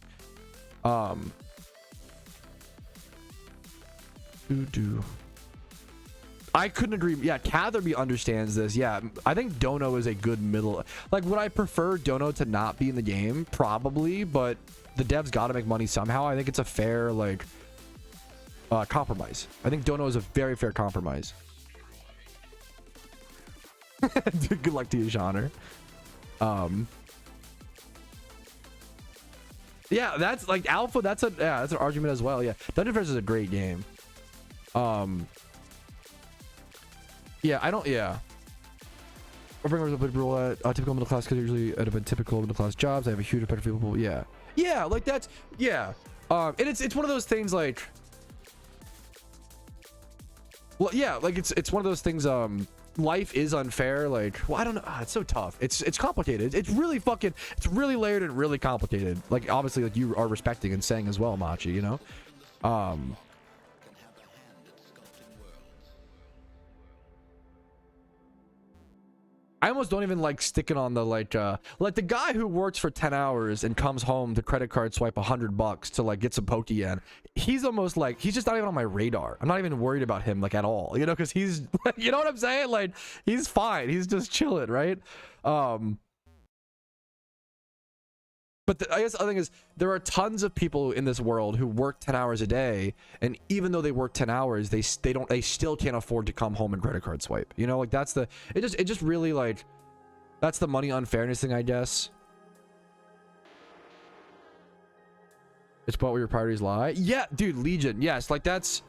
A: I couldn't agree. Yeah, Catherby understands this. Yeah, I think Dono is a good middle. Like, would I prefer Dono to not be in the game? Probably, but the devs got to make money somehow. I think it's a fair, like, compromise. I think Dono is a very fair compromise. Dude, good luck to you, Shaner. Yeah, that's like Alpha. That's an argument as well. Yeah, Dungeon Defenders is a great game. Yeah, I don't. Yeah. I bring up typical middle class because usually I'd have been typical middle class jobs. I have a huge respect for people. Yeah. Yeah, like that's yeah. And it's one of those things like. Well, yeah, like it's one of those things. Life is unfair. Like, well, I don't know. It's so tough. It's complicated. It's really fucking. It's really layered and really complicated. Like, obviously, like you are respecting and saying as well, Machi. You know. I almost don't even like sticking on the like the guy who works for 10 hours and comes home to credit card swipe $100 to like get some Pokeyen. He's almost like he's just not even on my radar. I'm not even worried about him like at all, you know, because he's you know what I'm saying? Like he's fine. He's just chilling, right? But I guess the other thing is there are tons of people in this world who work 10 hours a day, and even though they work 10 hours, they still can't afford to come home and credit card swipe. You know, like that's the it just really like that's the money unfairness thing, I guess. It's about where your priorities lie. Yeah, dude, Legion. Yes, like that's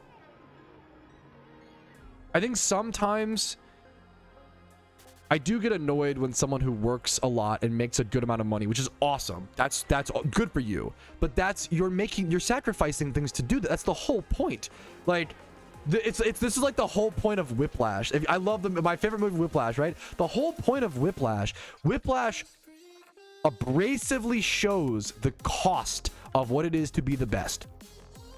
A: I think sometimes I do get annoyed when someone who works a lot and makes a good amount of money, which is awesome. That's good for you. But that's you're sacrificing things to do that. That's the whole point. Like this is like the whole point of Whiplash. I love my favorite movie, Whiplash, right? The whole point of Whiplash abrasively shows the cost of what it is to be the best.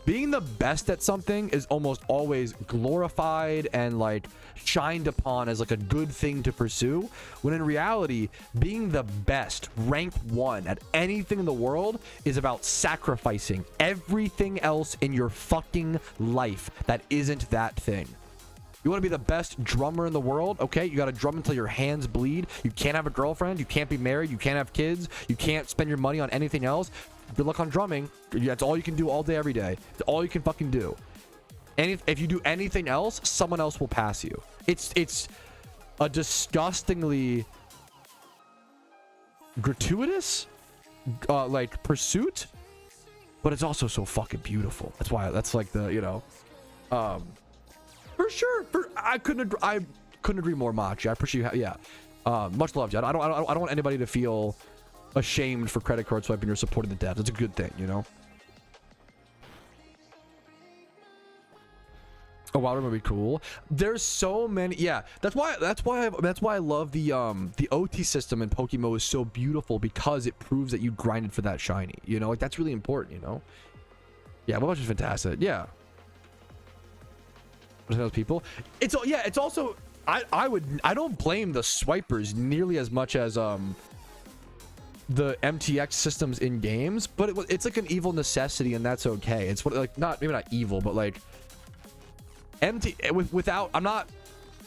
A: Being the best at something is almost always glorified and like shined upon as like a good thing to pursue, when in reality being the best, ranked 1 at anything in the world, is about sacrificing everything else in your fucking life that isn't that thing. You want to be the best drummer in the world? Okay, you got to drum until your hands bleed. You can't have a girlfriend, you can't be married, you can't have kids, you can't spend your money on anything else. Good luck on drumming. That's all you can do all day, every day. It's all you can fucking do. And if you do anything else, someone else will pass you. It's a disgustingly gratuitous like pursuit, but it's also so fucking beautiful. That's like the, you know, for sure. I couldn't agree more, Machi. I appreciate you. Yeah. Much love, Jed. I don't want anybody to feel ashamed for credit card swiping. You're supporting the devs. It's a good thing, you know. Oh, wow, that would be cool. There's so many. Yeah, that's why I love the OT system in PokeMMO is so beautiful, because it proves that you grinded for that shiny, you know, like that's really important, you know. Yeah, Whiplash is fantastic. Yeah, those people. It's also I don't blame the swipers nearly as much as the MTX systems in games, but it's like an evil necessity, and that's okay. It's what, like, maybe not evil, but like I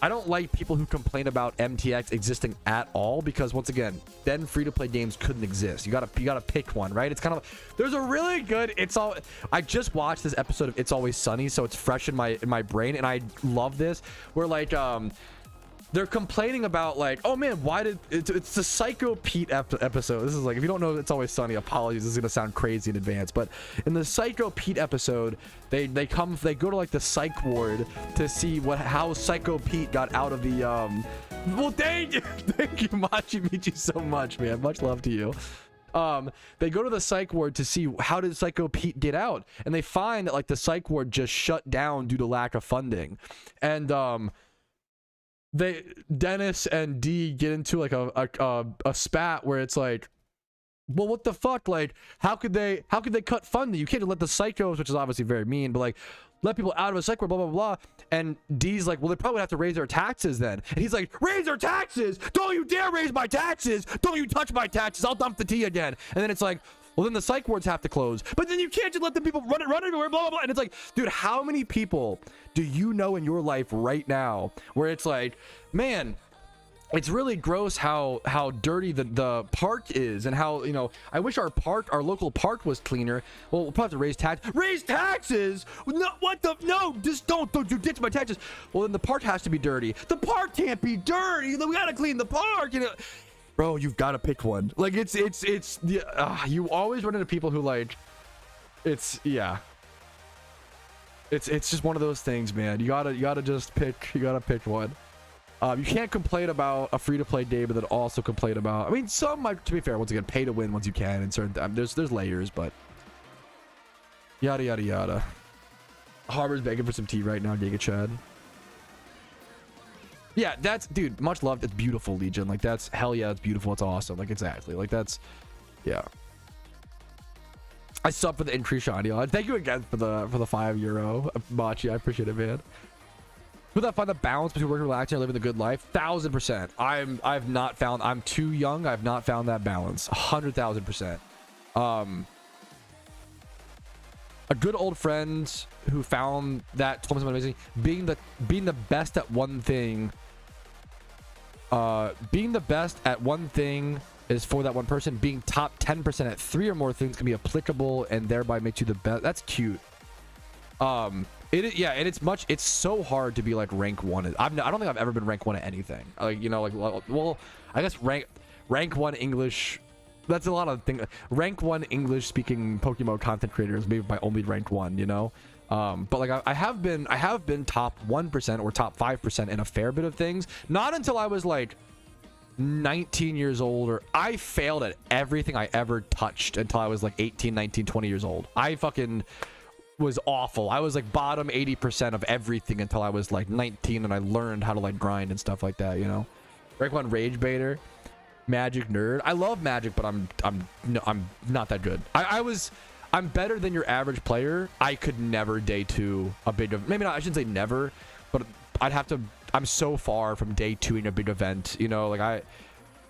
A: don't like people who complain about MTX existing at all, because once again, then free-to-play games couldn't exist. You gotta pick one, right? It's kind of, there's a really good, I just watched this episode of It's Always Sunny, so it's fresh in my brain, and I love this, where like they're complaining about like, oh man, why did it's the Psycho Pete episode. This is like, if you don't know It's Always Sunny, apologies, this is gonna sound crazy in advance, but in the Psycho Pete episode, they go to like the psych ward to see how Psycho Pete got out of the well, thank you Machi, meet you so much, man, much love to you. They go to the psych ward to see how did Psycho Pete get out, and they find that like the psych ward just shut down due to lack of funding, and Dennis and D get into like a spat where it's like, well, what the fuck, like how could they cut funding? You can't let the psychos, which is obviously very mean, but like let people out of a psych ward, blah blah blah. And D's like, well, they probably have to raise their taxes then. And he's like, raise their taxes? Don't you dare raise my taxes! Don't you touch my taxes! I'll dump the tea again. And then it's like, well, then the psych wards have to close, but then you can't just let the people run everywhere, blah blah blah. And it's like, dude, how many people do you know in your life right now where it's like, man, it's really gross how dirty the park is, and how, you know, I wish our local park was cleaner. Well, we'll probably have to raise taxes. No, what the, no, just don't you ditch my taxes. Well, then the park has to be dirty. The park can't be dirty. We gotta clean the park, you know. Bro, you've got to pick one. Like it's you always run into people who like, it's, yeah, It's just one of those things, man. You gotta just pick. You gotta pick one. You can't complain about a free-to-play game, but then also complain about. I mean, some might, to be fair, once again, pay to win once you can. And certain there's layers, but yada yada yada. Harbor's begging for some tea right now, Giga Chad. Yeah, that's, dude, much love. It's beautiful, Legion. Like, that's, hell yeah, it's beautiful. It's awesome. Like, exactly. Like, that's, yeah. I sub for the increased shiny odds. Thank you again for the €5, Machi. I appreciate it, man. Would that find the balance between working, relaxing, and living the good life? 1000%. I've not found. I'm too young. I've not found that balance. 100,000%. A good old friend who found that told me something amazing. Being the best at one thing. Being the best at one thing is for that one person. Being top 10% at 3 or more things can be applicable and thereby makes you the best. That's cute. It is, yeah, and it's so hard to be like rank 1. I don't think I've ever been rank 1 at anything. Like, you know, like, well, I guess rank 1 English. That's a lot of things. Rank 1 English speaking PokeMMO content creators, maybe by only rank 1, you know. But like I have been top 1% or top 5% in a fair bit of things. Not until I was like 19 years old, or I failed at everything I ever touched until I was like 18, 19, 20 years old. I fucking was awful. I was like bottom 80% of everything until I was like 19, and I learned how to like grind and stuff like that, you know. Rank 1 Rage Baiter, Magic nerd. I love Magic, but I'm not that good. I'm better than your average player. I could never day 2 a big event. Maybe not, I shouldn't say never, but I'd have to. I'm so far from day 2 in a big event, you know. Like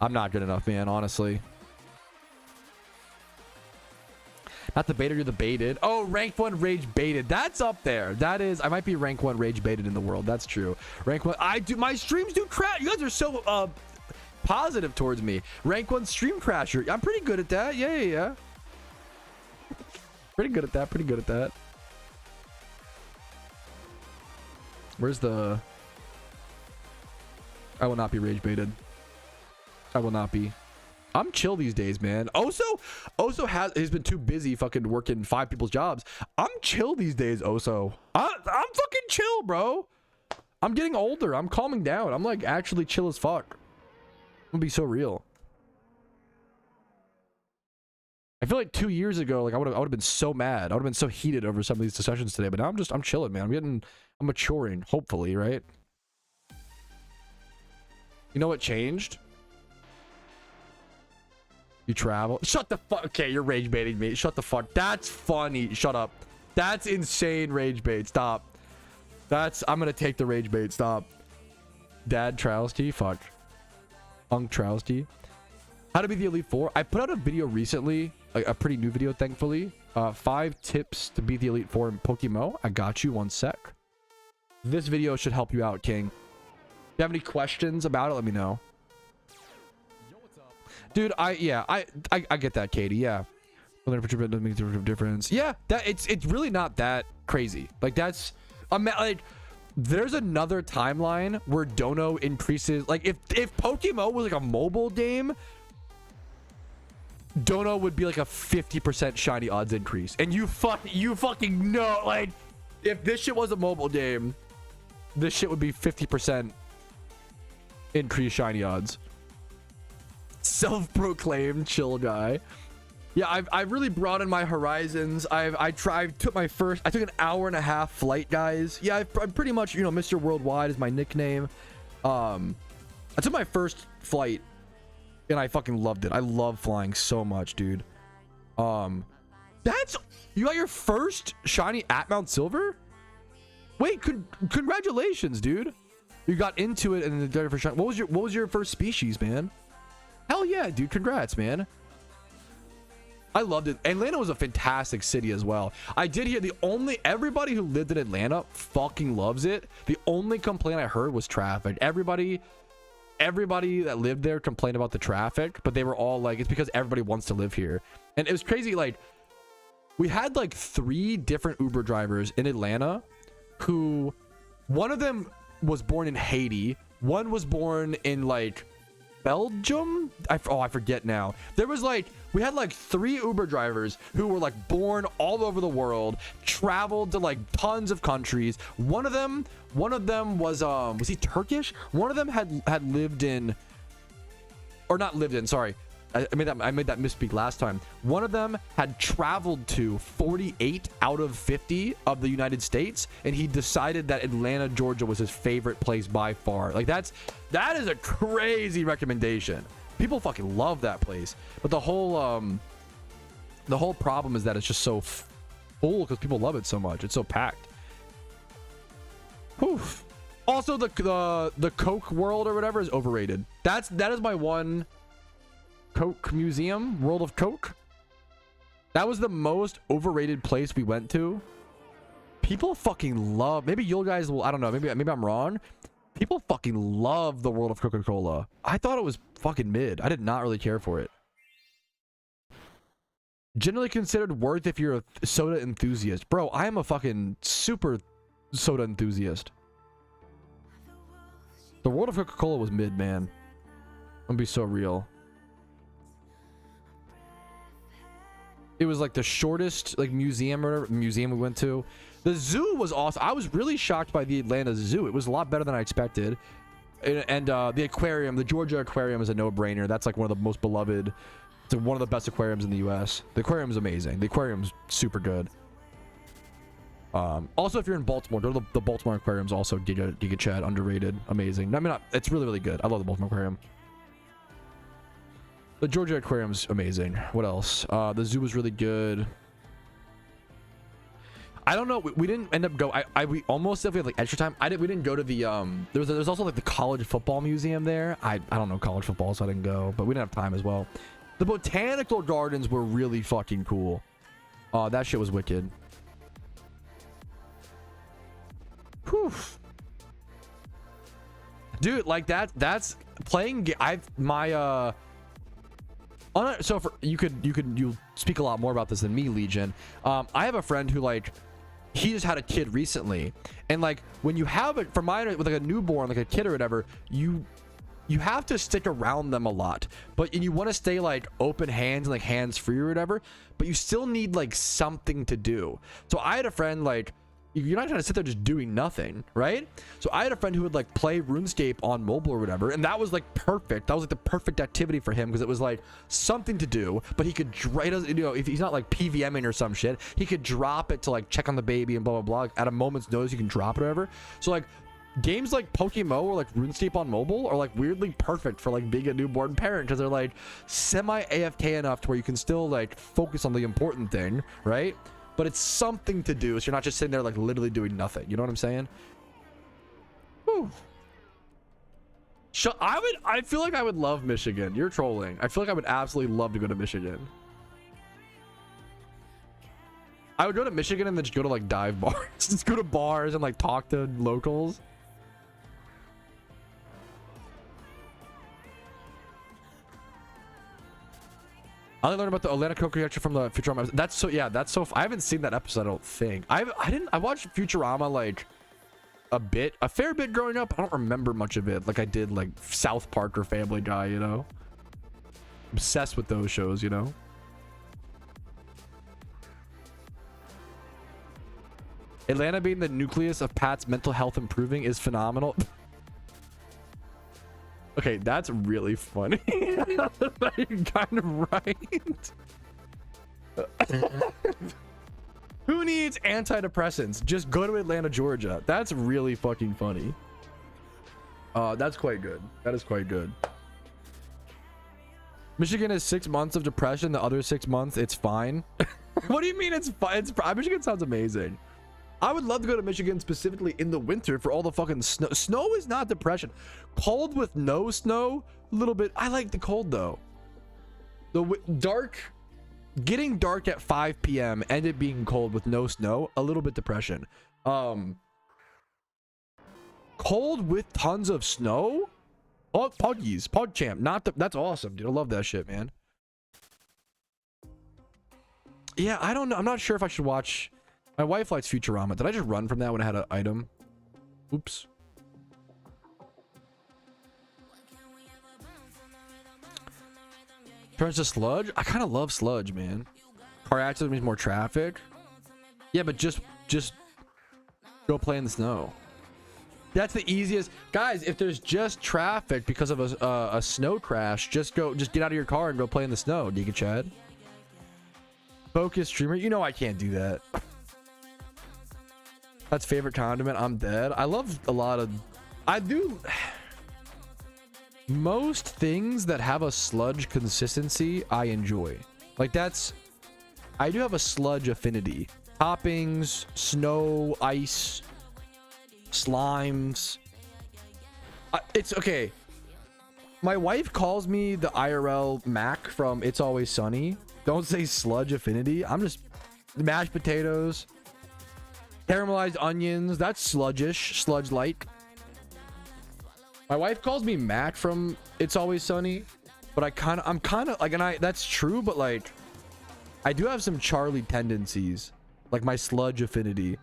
A: I'm not good enough, man, honestly. Not the baited, you're the baited. Oh, rank 1 rage baited. That's up there. That is, I might be rank 1 rage baited in the world. That's true. Rank 1. I do, my streams do crash. You guys are so positive towards me. Rank 1 stream crasher. I'm pretty good at that. Yeah. Pretty good at that. Where's the... I will not be rage baited. I will not be. I'm chill these days, man. Oso has been too busy fucking working 5 people's jobs. I'm chill these days, Oso. I'm fucking chill, bro. I'm getting older. I'm calming down. I'm like actually chill as fuck. I'm gonna be so real. I feel like 2 years ago, like I would have been so mad. I would have been so heated over some of these discussions today, but now I'm chilling, man. I'm maturing, hopefully, right? You know what changed? You travel. Shut the fuck. Okay, you're rage baiting me. Shut the fuck. That's funny. Shut up. That's insane rage bait. Stop. I'm gonna take the rage bait. Stop. Dad Trousty. Fuck. Unk Trousty. How to be the Elite Four. I put out a video recently, like a pretty new video, thankfully. 5 tips to beat the Elite Four in PokeMMO. I got you. 1 sec. This video should help you out, King. If you have any questions about it, let me know. Dude, I get that, Katie. Yeah, doesn't make a difference. Yeah, that it's really not that crazy. Like that's, like, there's another timeline where Dono increases. Like if PokeMMO was like a mobile game, Dono would be like a 50% shiny odds increase. And you fucking know, like, if this shit was a mobile game, this shit would be 50% increased shiny odds. Self-proclaimed chill guy. Yeah, I've really broadened my horizons. I took an 1.5-hour flight, guys. Yeah, I'm pretty much, you know, Mr. Worldwide is my nickname. I took my first flight and I fucking loved it. I love flying so much, dude. You got your first shiny at Mount Silver? Wait, congratulations, dude. You got into it and then the first shiny. What was your first species, man? Hell yeah, dude. Congrats, man. I loved it. Atlanta was a fantastic city as well. I did hear everybody who lived in Atlanta fucking loves it. The only complaint I heard was traffic. Everybody that lived there complained about the traffic, but they were all like, it's because everybody wants to live here. And it was crazy. Like, we had like 3 different Uber drivers in Atlanta who, one of them was born in Haiti. One was born in like Belgium. I forget now. There was like, we had like 3 Uber drivers who were like born all over the world, traveled to like tons of countries. One of them was he Turkish? One of them had lived in, or not lived in, sorry, I made that misspeak last time. One of them had traveled to 48 out of 50 of the United States, and he decided that Atlanta, Georgia was his favorite place by far. Like that is a crazy recommendation. People fucking love that place. But the whole problem is that it's just so full because people love it so much. It's so packed. Whew. Also, the Coke world or whatever is overrated. That is my one Coke museum, World of Coke. That was the most overrated place we went to. People fucking love, maybe you guys will, I don't know, maybe I'm wrong. People fucking love the World of Coca-Cola. I thought it was fucking mid. I did not really care for it. Generally considered worth if you're a soda enthusiast. Bro, I am a fucking super soda enthusiast. The World of Coca-Cola was mid, man. I'm gonna be so real. It was like the shortest like museum we went to. The zoo was awesome. I was really shocked by the Atlanta Zoo. It was a lot better than I expected. And the aquarium, the Georgia aquarium, is a no-brainer. That's like one of the most beloved. It's one of the best aquariums in the U.S. The aquarium is amazing. The aquarium's super good. Also, if you're in Baltimore, go to the Baltimore aquarium's also Giga Chad, underrated, amazing. I mean, it's really, really good. I love the Baltimore aquarium. The Georgia aquarium's amazing. What else? The zoo was really good. I don't know. We didn't end up go. We almost, if we had like extra time. We didn't go to the there's also like the college football museum there. I don't know college football, so I didn't go. But we didn't have time as well. The botanical gardens were really fucking cool. That shit was wicked. Whew. Dude, like that's playing. So you'll speak a lot more about this than me, Legion. I have a friend who like he just had a kid recently, and like when you have it with like a newborn, like a kid or whatever, you have to stick around them a lot, and you want to stay like open hands and like hands free or whatever, but you still need like something to do. So I had a friend like, you're not trying to sit there just doing nothing, right? So I had a friend who would like play RuneScape on mobile or whatever, and that was like perfect. That was like the perfect activity for him because it was like something to do, but he could, if he's not like PVMing or some shit, he could drop it to like check on the baby and blah blah blah. At a moment's notice, you can drop it or whatever. So like games like PokeMMO or like RuneScape on mobile are like weirdly perfect for like being a newborn parent because they're like semi AFK enough to where you can still like focus on the important thing, right? But it's something to do, so you're not just sitting there like literally doing nothing. You know what I'm saying? Whew. I feel like I would love Michigan. You're trolling. I feel like I would absolutely love to go to Michigan. I would go to Michigan and then just go to like dive bars. Just go to bars and like talk to locals. I only learned about the Atlanta co-creation from the Futurama. That's so, yeah, that's so. I haven't seen that episode, I don't think. I watched Futurama like a fair bit growing up. I don't remember much of it like I did like South Park or Family Guy, you know? Obsessed with those shows, you know? Atlanta being the nucleus of Pat's mental health improving is phenomenal. Okay, that's really funny. You're kind of right. Who needs antidepressants? Just go to Atlanta, Georgia. That's really fucking funny. That's quite good. That is quite good. Michigan is 6 months of depression. The other 6 months, it's fine. What do you mean it's fine? Michigan sounds amazing. I would love to go to Michigan specifically in the winter for all the fucking snow. Snow is not depression. Cold with no snow, a little bit. I like the cold though. The getting dark at 5 p.m. and it being cold with no snow, a little bit depression. Cold with tons of snow. Oh, PogChamp. That's awesome, dude. I love that shit, man. Yeah, I don't know. I'm not sure if I should watch. My wife likes Futurama. Did I just run from that when I had an item? Oops. Turns to sludge. I kind of love sludge, man. Car accident means more traffic. Yeah, but just go play in the snow. That's the easiest, guys. If there's just traffic because of a snow crash, just get out of your car and go play in the snow. Giga Chad. Focus streamer. You know I can't do that. That's favorite condiment. I'm dead. I love a lot of. I do. Most things that have a sludge consistency, I enjoy. Like that's. I do have a sludge affinity. Toppings, snow, ice, slimes. It's okay. My wife calls me the IRL Mac from It's Always Sunny. Don't say sludge affinity. I'm just mashed potatoes, caramelized onions. That's sludgish, sludge like. My wife calls me Mac from It's Always Sunny, but I'm kind of like, and that's true, but like, I do have some Charlie tendencies, like my sludge affinity.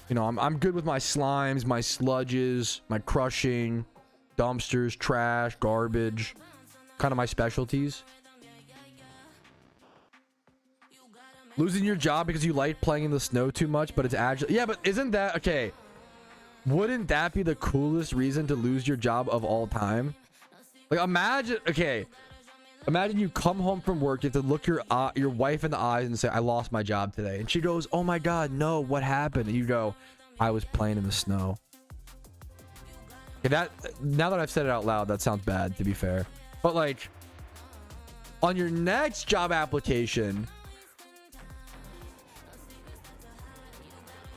A: You know, I'm good with my slimes, my sludges, my crushing, dumpsters, trash, garbage, kind of my specialties. Losing your job because you like playing in the snow too much, but it's actually, yeah, but isn't that okay? Wouldn't that be the coolest reason to lose your job of all time? Like imagine, okay, imagine you come home from work, you have to look your wife in the eyes and say, I lost my job today. And she goes, oh my God, no, what happened? And you go, I was playing in the snow. Okay, that, now that I've said it out loud, that sounds bad, to be fair. But like, on your next job application,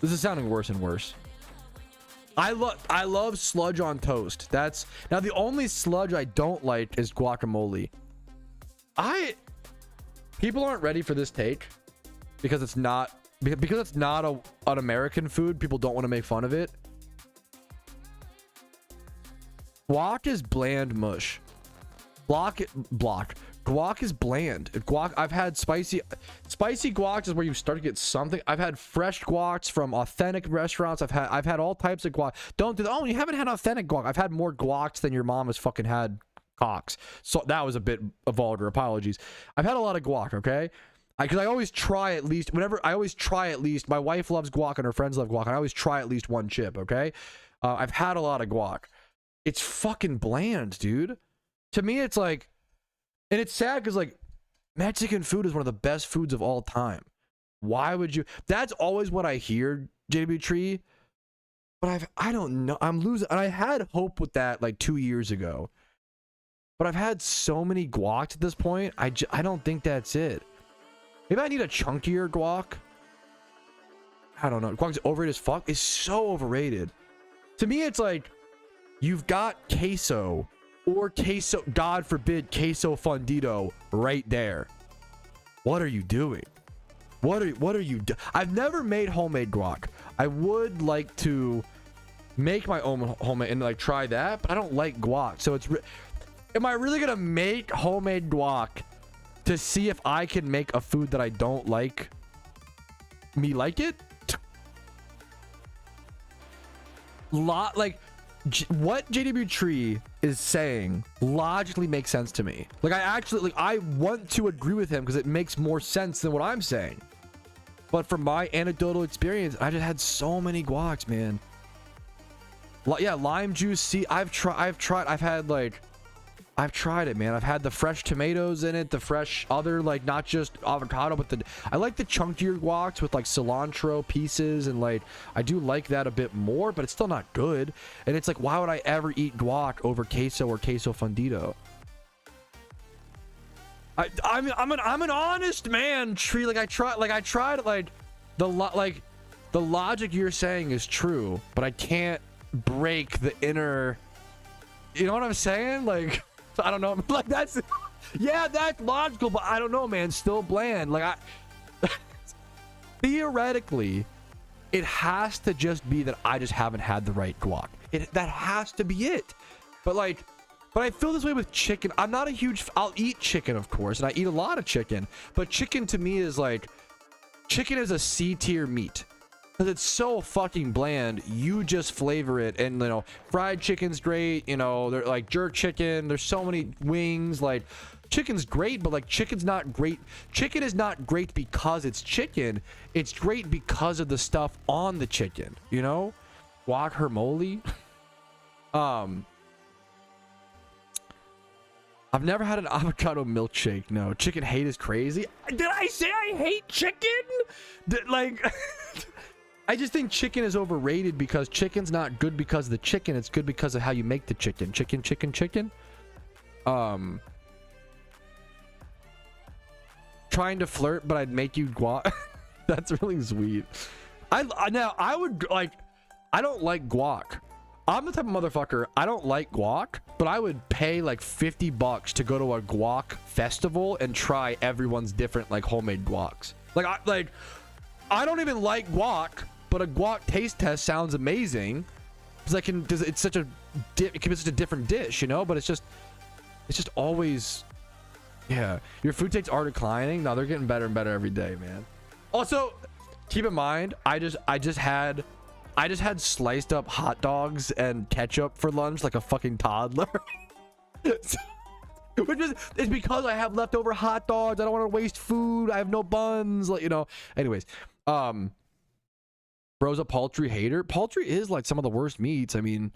A: this is sounding worse and worse. I love sludge on toast. That's now the only sludge I don't like is guacamole. People aren't ready for this take because it's not an American food. People don't want to make fun of it. Guac is bland mush. Guac is bland. Guac, I've had spicy guacs is where you start to get something. I've had fresh guacs from authentic restaurants. I've had all types of guac. Don't do that. Oh, you haven't had authentic guac. I've had more guacs than your mom has fucking had cocks. So that was a bit vulgar. Apologies. I've had a lot of guac, okay? Because I always try at least, my wife loves guac and her friends love guac, and I always try at least one chip, okay? I've had a lot of guac. It's fucking bland, dude. To me, it's like, and it's sad because like Mexican food is one of the best foods of all time. Why would you? That's always what I hear, JW Tree. But I don't know. I'm losing. And I had hope with that like 2 years ago. But I've had so many guacs at this point. I don't think that's it. Maybe I need a chunkier guac. I don't know. Guac's overrated as fuck. It's so overrated. To me, it's like you've got queso. Or queso, God forbid, queso fundido right there. What are you doing? What are you doing? I've never made homemade guac. I would like to make my own homemade and like try that, but I don't like guac. So it's, am I really gonna make homemade guac to see if I can make a food that I don't like me like it? Like what JW Tree is saying logically makes sense to me. Like I want to agree with him because it makes more sense than what I'm saying. But from my anecdotal experience, I just had so many guacs, man. Yeah, lime juice. See, I've tried it, man. I've had the fresh tomatoes in it, the fresh other, like not just avocado, but I like the chunkier guacs with like cilantro pieces, and like I do like that a bit more, but it's still not good. And it's like, why would I ever eat guac over queso or queso fundido? I'm an honest man, Tree. Like I tried the logic you're saying is true, but I can't break the inner, you know what I'm saying? Like I don't know, like that's, yeah, that's logical, but I don't know, man. Still bland. Like theoretically, it has to just be that I just haven't had the right guac. That has to be it. But I feel this way with chicken. I'm not a huge. I'll eat chicken, of course, and I eat a lot of chicken. But chicken to me is like, chicken is a C tier meat. because it's so fucking bland. You just flavor it, and you know, fried chicken's great. You know, they're like jerk chicken. There's so many wings. Like, chicken's great, but like chicken's not great. Chicken is not great because it's chicken. It's great because of the stuff on the chicken. You know, guacamole. I've never had an avocado milkshake. No, chicken hate is crazy. Did I say I hate chicken? Like, I just think chicken is overrated because chicken's not good because of the chicken. It's good because of how you make the chicken. Chicken. Trying to flirt, but I'd make you guac. That's really sweet. I would like. I don't like guac. I'm the type of motherfucker, I don't like guac, but I would pay like $50 to go to a guac festival and try everyone's different like homemade guacs. Like I don't even like guac, but a guac taste test sounds amazing because it's such a it can be such a different dish, you know. But it's just always, yeah. Your food takes are declining. No, they're getting better and better every day, man. Also, keep in mind, I just had sliced up hot dogs and ketchup for lunch like a fucking toddler. It's because I have leftover hot dogs. I don't want to waste food. I have no buns, like, you know. Anyways, bro's a poultry hater. Poultry is like some of the worst meats. I mean,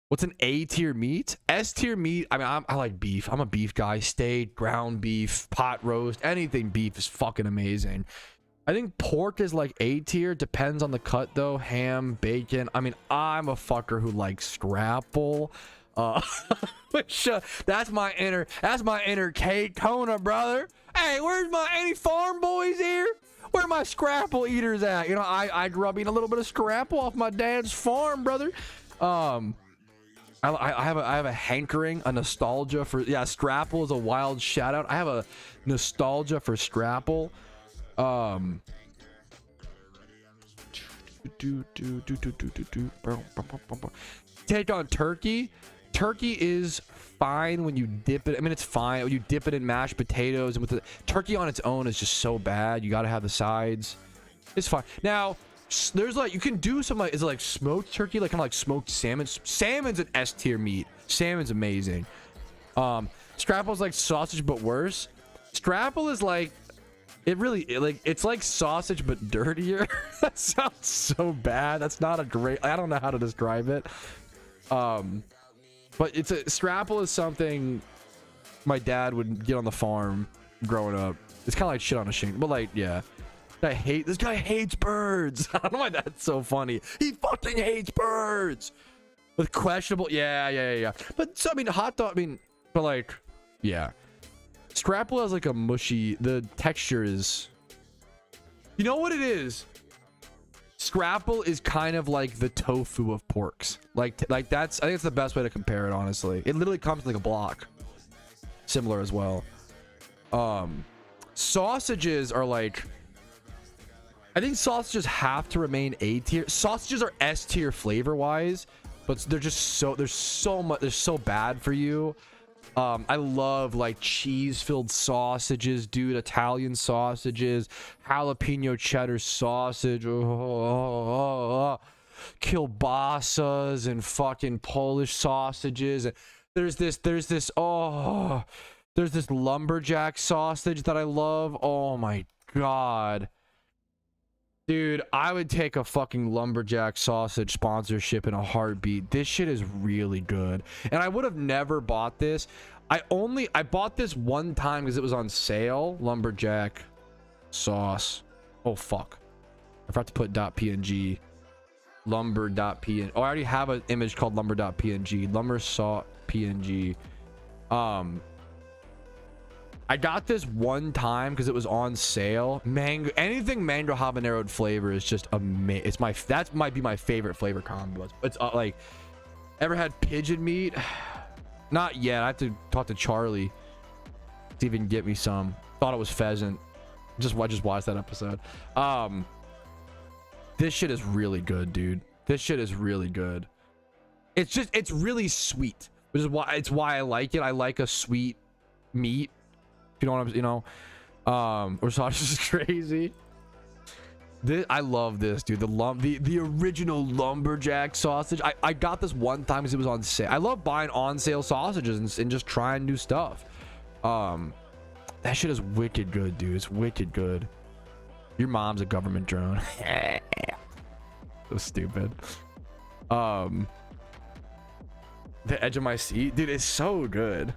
A: what's an A tier meat? S tier meat. I mean, I like beef. I'm a beef guy. Steak, ground beef, pot roast, anything beef is fucking amazing. I think pork is like A tier. Depends on the cut though. Ham, bacon. I mean, I'm a fucker who likes scrapple. Which that's my inner Kate Kona, brother. Hey, where's any farm boys here? Where my scrapple eaters at? You know, I grew up eating a little bit of scrapple off my dad's farm, brother. I have a hankering, a nostalgia for, yeah, scrapple is a wild shout out. I have a nostalgia for scrapple. Take on turkey. Turkey is fine when you dip it. I mean, it's fine when you dip it in mashed potatoes, and with the turkey on its own is just so bad. You gotta have the sides. It's fine. Now there's like, you can do some like, is it like smoked turkey, like kind of like smoked salmon? Salmon's an S tier meat. Salmon's amazing. Scrapple's like sausage but worse. Scrapple is like, it's like sausage but dirtier. That sounds so bad. That's not a great, I don't know how to describe it. But scrapple is something my dad would get on the farm growing up. It's kind of like shit on a shingle, but like, yeah. This guy hates birds. I don't know why that's so funny. He fucking hates birds. With questionable, yeah. But so, I mean, hot dog, I mean, but like, yeah. Scrapple has like a mushy, the texture is, you know what it is? Scrapple is kind of like the tofu of porks. Like that's, I think it's the best way to compare it, honestly. It literally comes like a block. Similar as well. Sausages are like, I think sausages have to remain A tier. Sausages are S tier flavor wise, but they're just so, they're so bad for you. I love like cheese filled sausages, dude. Italian sausages, jalapeno cheddar sausage, kielbasas and fucking Polish sausages. And there's this lumberjack sausage that I love. Oh my god. Dude, I would take a fucking lumberjack sausage sponsorship in a heartbeat. This shit is really good. And I would have never bought this. I bought this one time because it was on sale. Lumberjack sauce. Oh, fuck. I forgot to put .png. Lumber.png. Oh, I already have an image called lumber.png. Lumber saw PNG. I got this one time because it was on sale. Anything mango habanero flavor is just amazing. That might be my favorite flavor combo. It's like, ever had pigeon meat? Not yet. I have to talk to Charlie to even get me some. Thought it was pheasant. I just watched that episode. This shit is really good, dude. This shit is really good. It's really sweet, which is why I like it. I like a sweet meat. You know what I'm, or sausage is crazy. I love this, dude. The original lumberjack sausage. I got this one time because it was on sale. I love buying on sale sausages and just trying new stuff. That shit is wicked good, dude. It's wicked good. Your mom's a government drone. So stupid. The edge of my seat, dude, it's so good.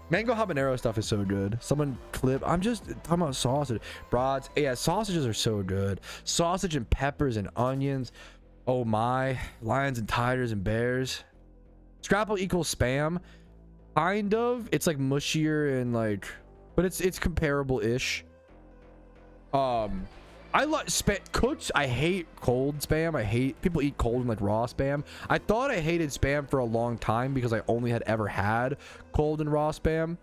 A: Mango habanero stuff is so good. Someone clip. I'm just talking about sausage. Broads. Yeah, sausages are so good. Sausage and peppers and onions. Oh my. Lions and tigers and bears. Scrapple equals spam. Kind of. It's like mushier and like, but it's comparable-ish. I like cooked. I hate cold spam. I hate people eat cold and like raw spam. I thought I hated spam for a long time because I only had ever had cold and raw spam,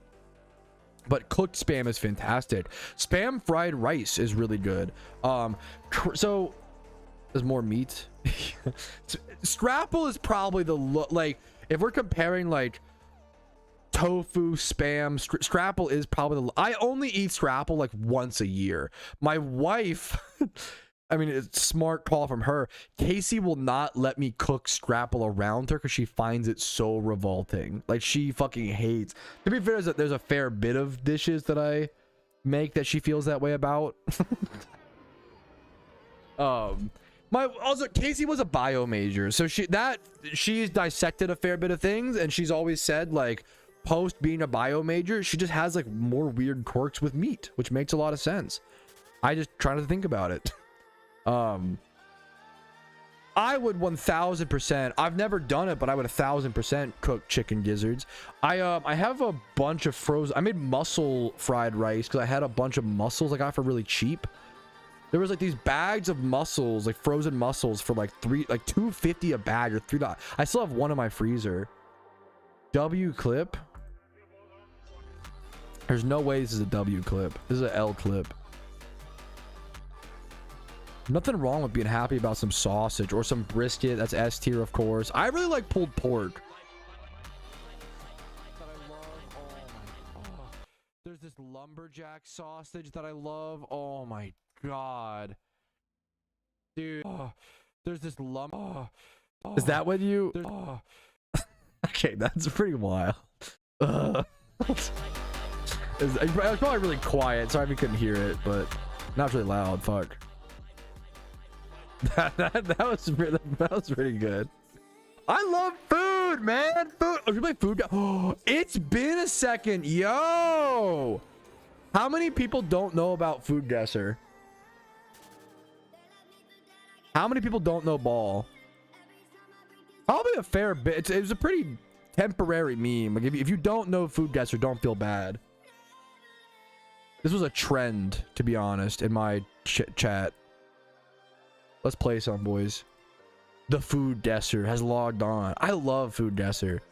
A: but cooked spam is fantastic. Spam fried rice is really good. So there's more meat. Scrapple is probably the like, if we're comparing like tofu, spam, scrapple is probably I only eat scrapple like once a year. My wife, I mean, it's a smart call from her. Casey will not let me cook scrapple around her because she finds it so revolting. Like, she fucking hates. To be fair, there's a fair bit of dishes that I make that she feels that way about. Also, Casey was a bio major, so she's dissected a fair bit of things, and she's always said, like, post being a bio major, she just has like more weird quirks with meat, which makes a lot of sense. I just trying to think about it. I would 1000%, I've never done it, but I would 1000% cook chicken gizzards. I have a bunch of frozen, I made mussel fried rice because I had a bunch of mussels I got for really cheap. There was like these bags of mussels, like frozen mussels, for like $2.50 a bag or $3. I still have one in my freezer. W clip. There's no way this is a W clip. This is an L clip. Nothing wrong with being happy about some sausage or some brisket. That's S tier, of course. I really like pulled pork. There's this lumberjack sausage that I love. Oh my god, dude. There's this Is that what you? Okay, that's pretty wild. It was probably really quiet. Sorry if you couldn't hear it, but not really loud. Fuck. That was pretty good. I love food, man. Food. Oh, you play food? Oh, it's been a second. Yo, how many people don't know about Food Guesser? How many people don't know Ball? Probably a fair bit. It was a pretty temporary meme. Like, if you don't know Food Guesser, don't feel bad. This was a trend, to be honest, in my chat. Let's play some, boys. The Food Guesser has logged on. I love Food Guesser.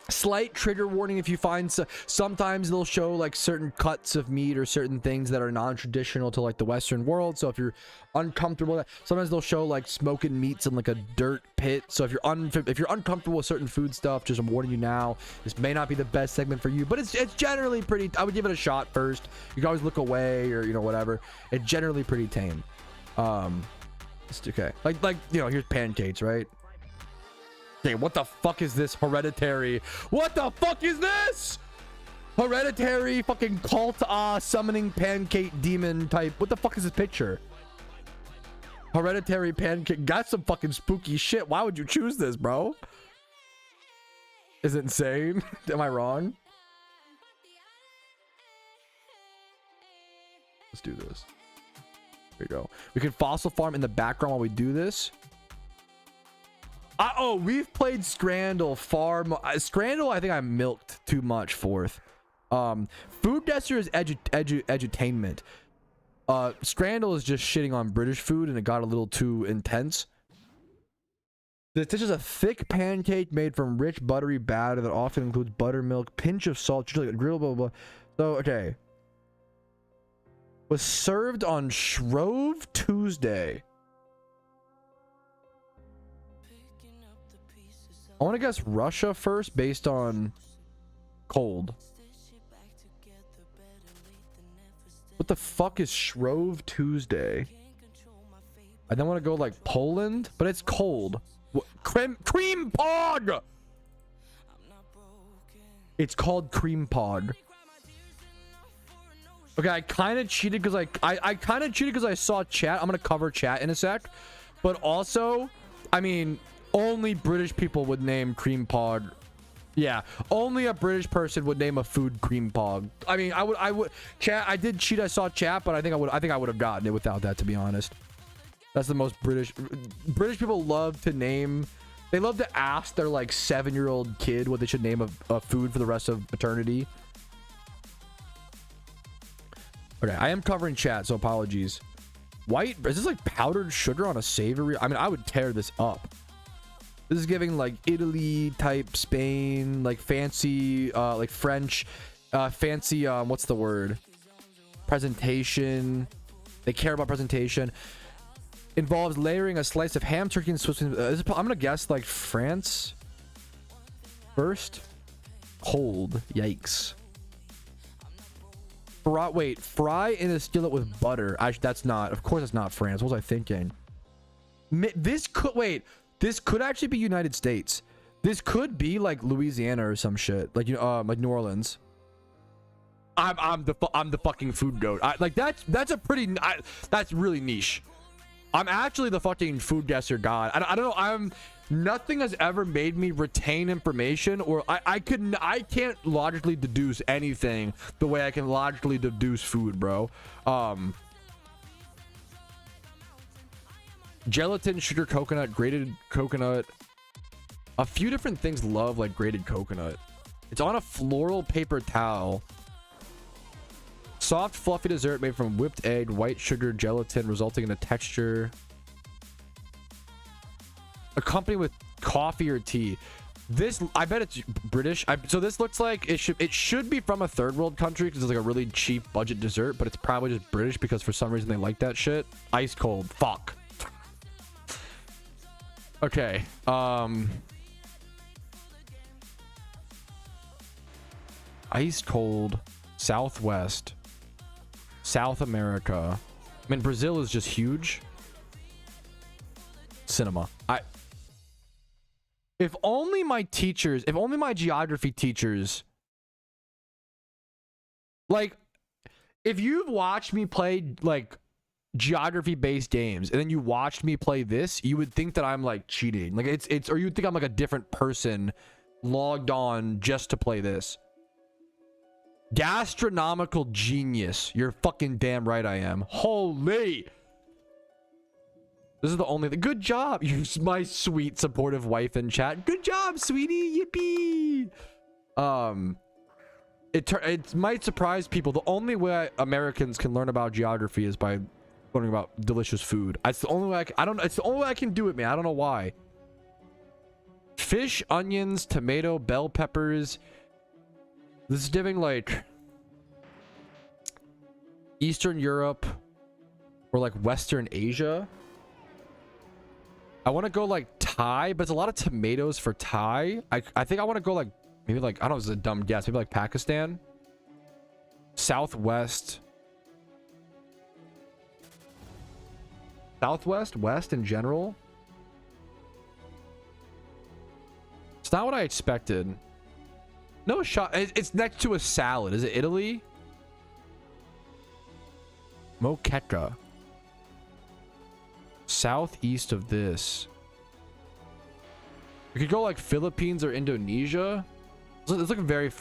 A: Slight trigger warning if you find sometimes they'll show like certain cuts of meat or certain things that are non-traditional to like the Western world. So if you're uncomfortable with that, sometimes they'll show like smoking meats in like a dirt pit. So if you're uncomfortable with certain food stuff, just I'm warning you now, this may not be the best segment for you, but it's generally pretty. I would give it a shot first. You can always look away or, you know, whatever. It's generally pretty tame. It's okay. Like you know, here's pancakes, right? Okay, what the fuck is this? Hereditary. What the fuck is this? Hereditary fucking cult summoning pancake demon type. What the fuck is this picture? Hereditary pancake. Got some fucking spooky shit. Why would you choose this, bro? Is it insane? Am I wrong? Let's do this. Here we go. We can fossil farm in the background while we do this. Oh, we've played Scrandle far more. Scrandle, I think I milked too much fourth. Food Guesser is edutainment. Scrandle is just shitting on British food, and it got a little too intense. This is a thick pancake made from rich buttery batter that often includes buttermilk, pinch of salt, usually grill, blah, blah, blah. So, okay. Was served on Shrove Tuesday. I want to guess Russia first based on cold. What the fuck is Shrove Tuesday? I don't want to go like Poland, but it's cold. What? Cream Pog! It's called Cream Pog. Okay, I kind of cheated because I kind of cheated because I saw chat. I'm gonna cover chat in a sec, but also, I mean, only British people would name Cream Pog. Yeah, only a British person would name a food Cream Pog. I mean, I would chat. I did cheat. I saw chat, but I think I would have gotten it without that, to be honest. That's the most British people love to name. They love to ask their like 7-year-old kid what they should name a food for the rest of eternity. Okay, I am covering chat, so apologies. White, is this like powdered sugar on a savory? I mean, I would tear this up. This is giving like Italy type, Spain, like fancy, like French, fancy, what's the word? Presentation. They care about presentation. Involves layering a slice of ham, turkey, and Swiss. I'm gonna guess like France. First. Cold. Yikes. Wait, fry in a skillet with butter. That's not, of course that's not France. What was I thinking? This could actually be United States. This could be like Louisiana or some shit, like like New Orleans. I'm the fucking food goat. That's a pretty that's really niche. I'm actually the fucking food guesser god. I don't know. Nothing has ever made me retain information, or I can't logically deduce anything the way I can logically deduce food, bro. Gelatin, sugar, coconut, grated coconut. A few different things love like grated coconut. It's on a floral paper towel. Soft, fluffy dessert made from whipped egg, white sugar, gelatin, resulting in a texture. Accompanied with coffee or tea. This, I bet it's British. So this looks like it should be from a third world country because it's like a really cheap budget dessert, but it's probably just British because for some reason they like that shit. Ice cold. Fuck. Okay. Ice cold. Southwest. South America. I mean, Brazil is just huge. Cinema. If only my geography teachers, like, if you've watched me play like geography based games and then you watched me play this, you would think that I'm like cheating. Like or you'd think I'm like a different person logged on just to play this. Gastronomical genius. You're fucking damn right I am. Holy. This is the only thing. Good job. You're my sweet supportive wife in chat. Good job, sweetie. Yippee. It might surprise people. The only way Americans can learn about geography is by learning about delicious food. It's the only way it's the only way I can do it, man. I don't know why. Fish, onions, tomato, bell peppers. This is giving like Eastern Europe or like Western Asia. I want to go like Thai, but it's a lot of tomatoes for Thai. I think I want to go like maybe like, I don't know, it's a dumb guess, maybe like Pakistan. Southwest, west in general. It's not what I expected. No shot. It's next to a salad. Is it Italy? Moqueca. Southeast of this. We could go like Philippines or Indonesia. It's looking very...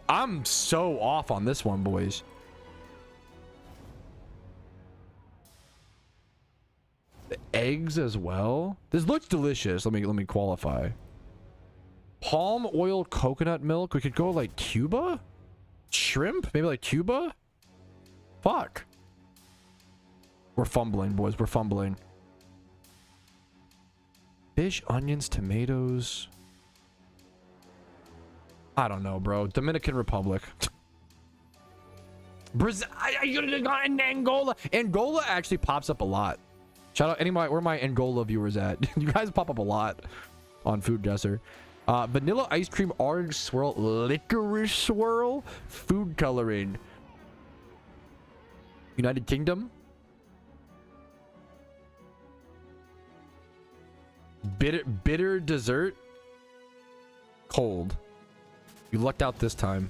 A: I'm so off on this one, boys. The eggs as well. This looks delicious. Let me qualify. Palm oil coconut milk. We could go like Cuba? Shrimp? Maybe like Cuba? Fuck. We're fumbling, boys. We're fumbling. Fish, onions, tomatoes. I don't know, bro. Dominican Republic. Brazil. Angola. Angola actually pops up a lot. Shout out anybody. Where are my Angola viewers at? You guys pop up a lot on Food Guesser. Vanilla ice cream, orange swirl, licorice swirl, food coloring. United Kingdom. Bitter dessert. Cold. You lucked out this time.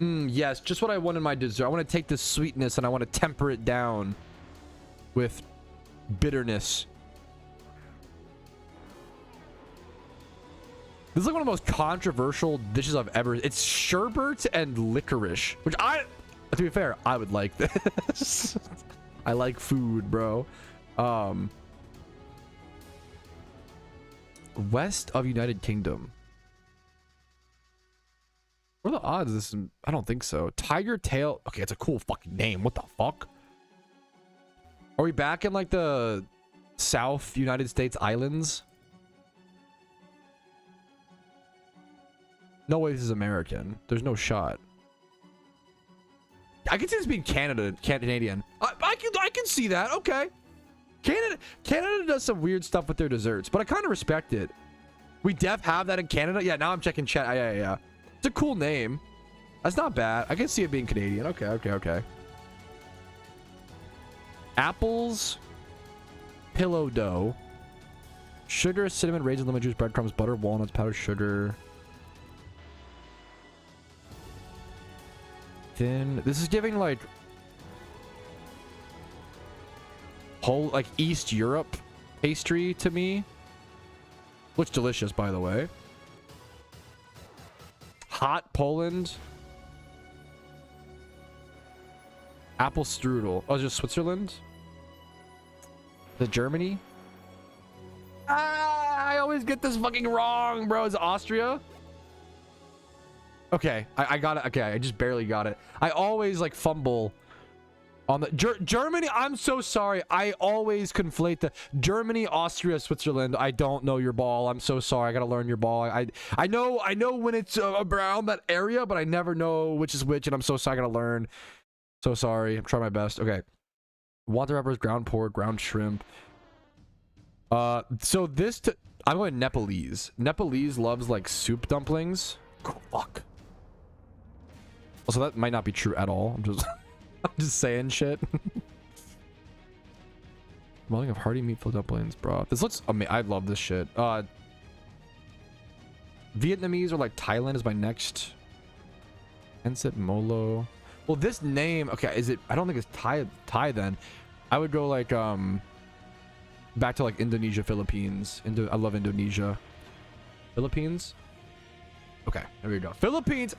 A: Yes, just what I want in my dessert. I want to take this sweetness and I want to temper it down with bitterness. This is like one of the most controversial dishes I've ever. It's sherbet and licorice, which to be fair, I would like this. I like food, bro. West of United Kingdom. What are the odds of this? I don't think so. Tiger tail. Okay, it's a cool fucking name. What the fuck? Are we back in like the South United States islands? No way this is American. There's no shot. I can see this being Canadian. I can see that. Okay. Canada does some weird stuff with their desserts, but I kind of respect it. We have that in Canada. Yeah, now I'm checking chat. Yeah. It's a cool name. That's not bad. I can see it being Canadian. Okay. Apples, pillow dough, sugar, cinnamon, raisin, lemon juice, breadcrumbs, butter, walnuts, powdered sugar. Thin. This is giving like whole like East Europe pastry to me. Looks delicious, by the way. Hot Poland. Apple strudel. Oh, just Switzerland? The Germany? I always get this fucking wrong, bro. Is it Austria? Okay, I got it. Okay, I just barely got it. I always like fumble on the Germany. I'm so sorry. I always conflate the Germany, Austria, Switzerland. I don't know your ball. I'm so sorry. I gotta learn your ball. I know when it's around that area, but I never know which is which, and I'm so sorry. I gotta learn. So sorry. I'm trying my best. Okay. Water wrappers, ground pork, ground shrimp. So this I'm going Nepalese. Nepalese loves like soup dumplings. Oh, fuck. Also, that might not be true at all. I'm just saying shit. Modeling of hearty meatful dumplings, bro. This looks amazing. I love this shit. Vietnamese or like Thailand is my next. Ensit Molo. Well, this name, okay, is it? I don't think it's Thai then. I would go like back to like Indonesia, Philippines. I love Indonesia. Philippines. Okay, there we go. Philippines.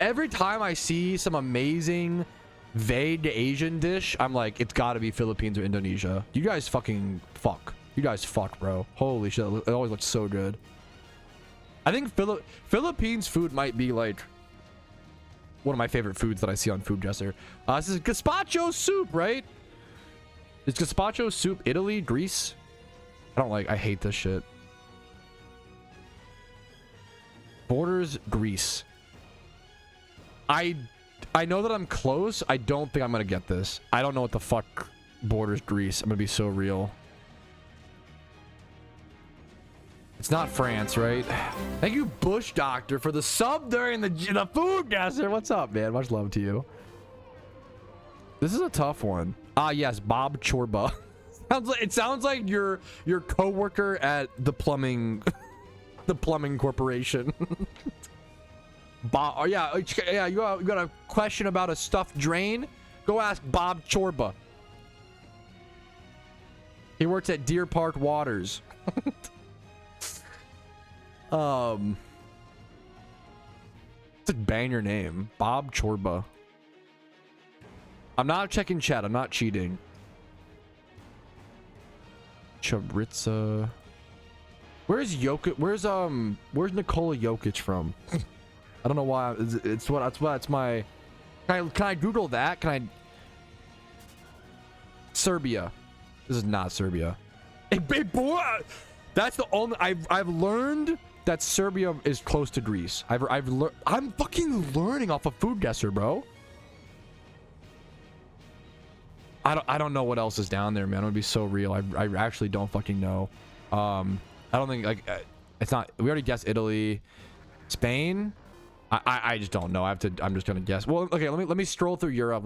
A: Every time I see some amazing vague Asian dish, I'm like, it's got to be Philippines or Indonesia. You guys fucking fuck. You guys fuck, bro. Holy shit, it always looks so good. I think Philippines food might be like one of my favorite foods that I see on Food Dresser. This is gazpacho soup, right? Is gazpacho soup Italy, Greece? I hate this shit. Borders, Greece. I know that I'm close. I don't think I'm gonna get this. I don't know what the fuck borders Greece. I'm gonna be so real. It's not France, right? Thank you, Bush Doctor, for the sub during the food gasser. What's up, man? Much love to you. This is a tough one. Yes, Bob Chorba. It sounds like your coworker at the plumbing corporation. Bob, yeah. You got a question about a stuffed drain? Go ask Bob Chorba. He works at Deer Park Waters. Let's bang your name, Bob Chorba. I'm not checking chat. I'm not cheating. Chabritza. Where's Jokic? Where's Nikola Jokic from? I don't know why. It's my. Can I Google that? Can I? Serbia. This is not Serbia. Hey, boy, that's the only. I've learned that Serbia is close to Greece. I'm fucking learning off of Food Guesser, bro. I don't know what else is down there, man. I'm gonna be so real. I actually don't fucking know. I don't think like it's not. We already guessed Italy, Spain. I just don't know. I'm just gonna guess. Well, okay, let me stroll through Europe.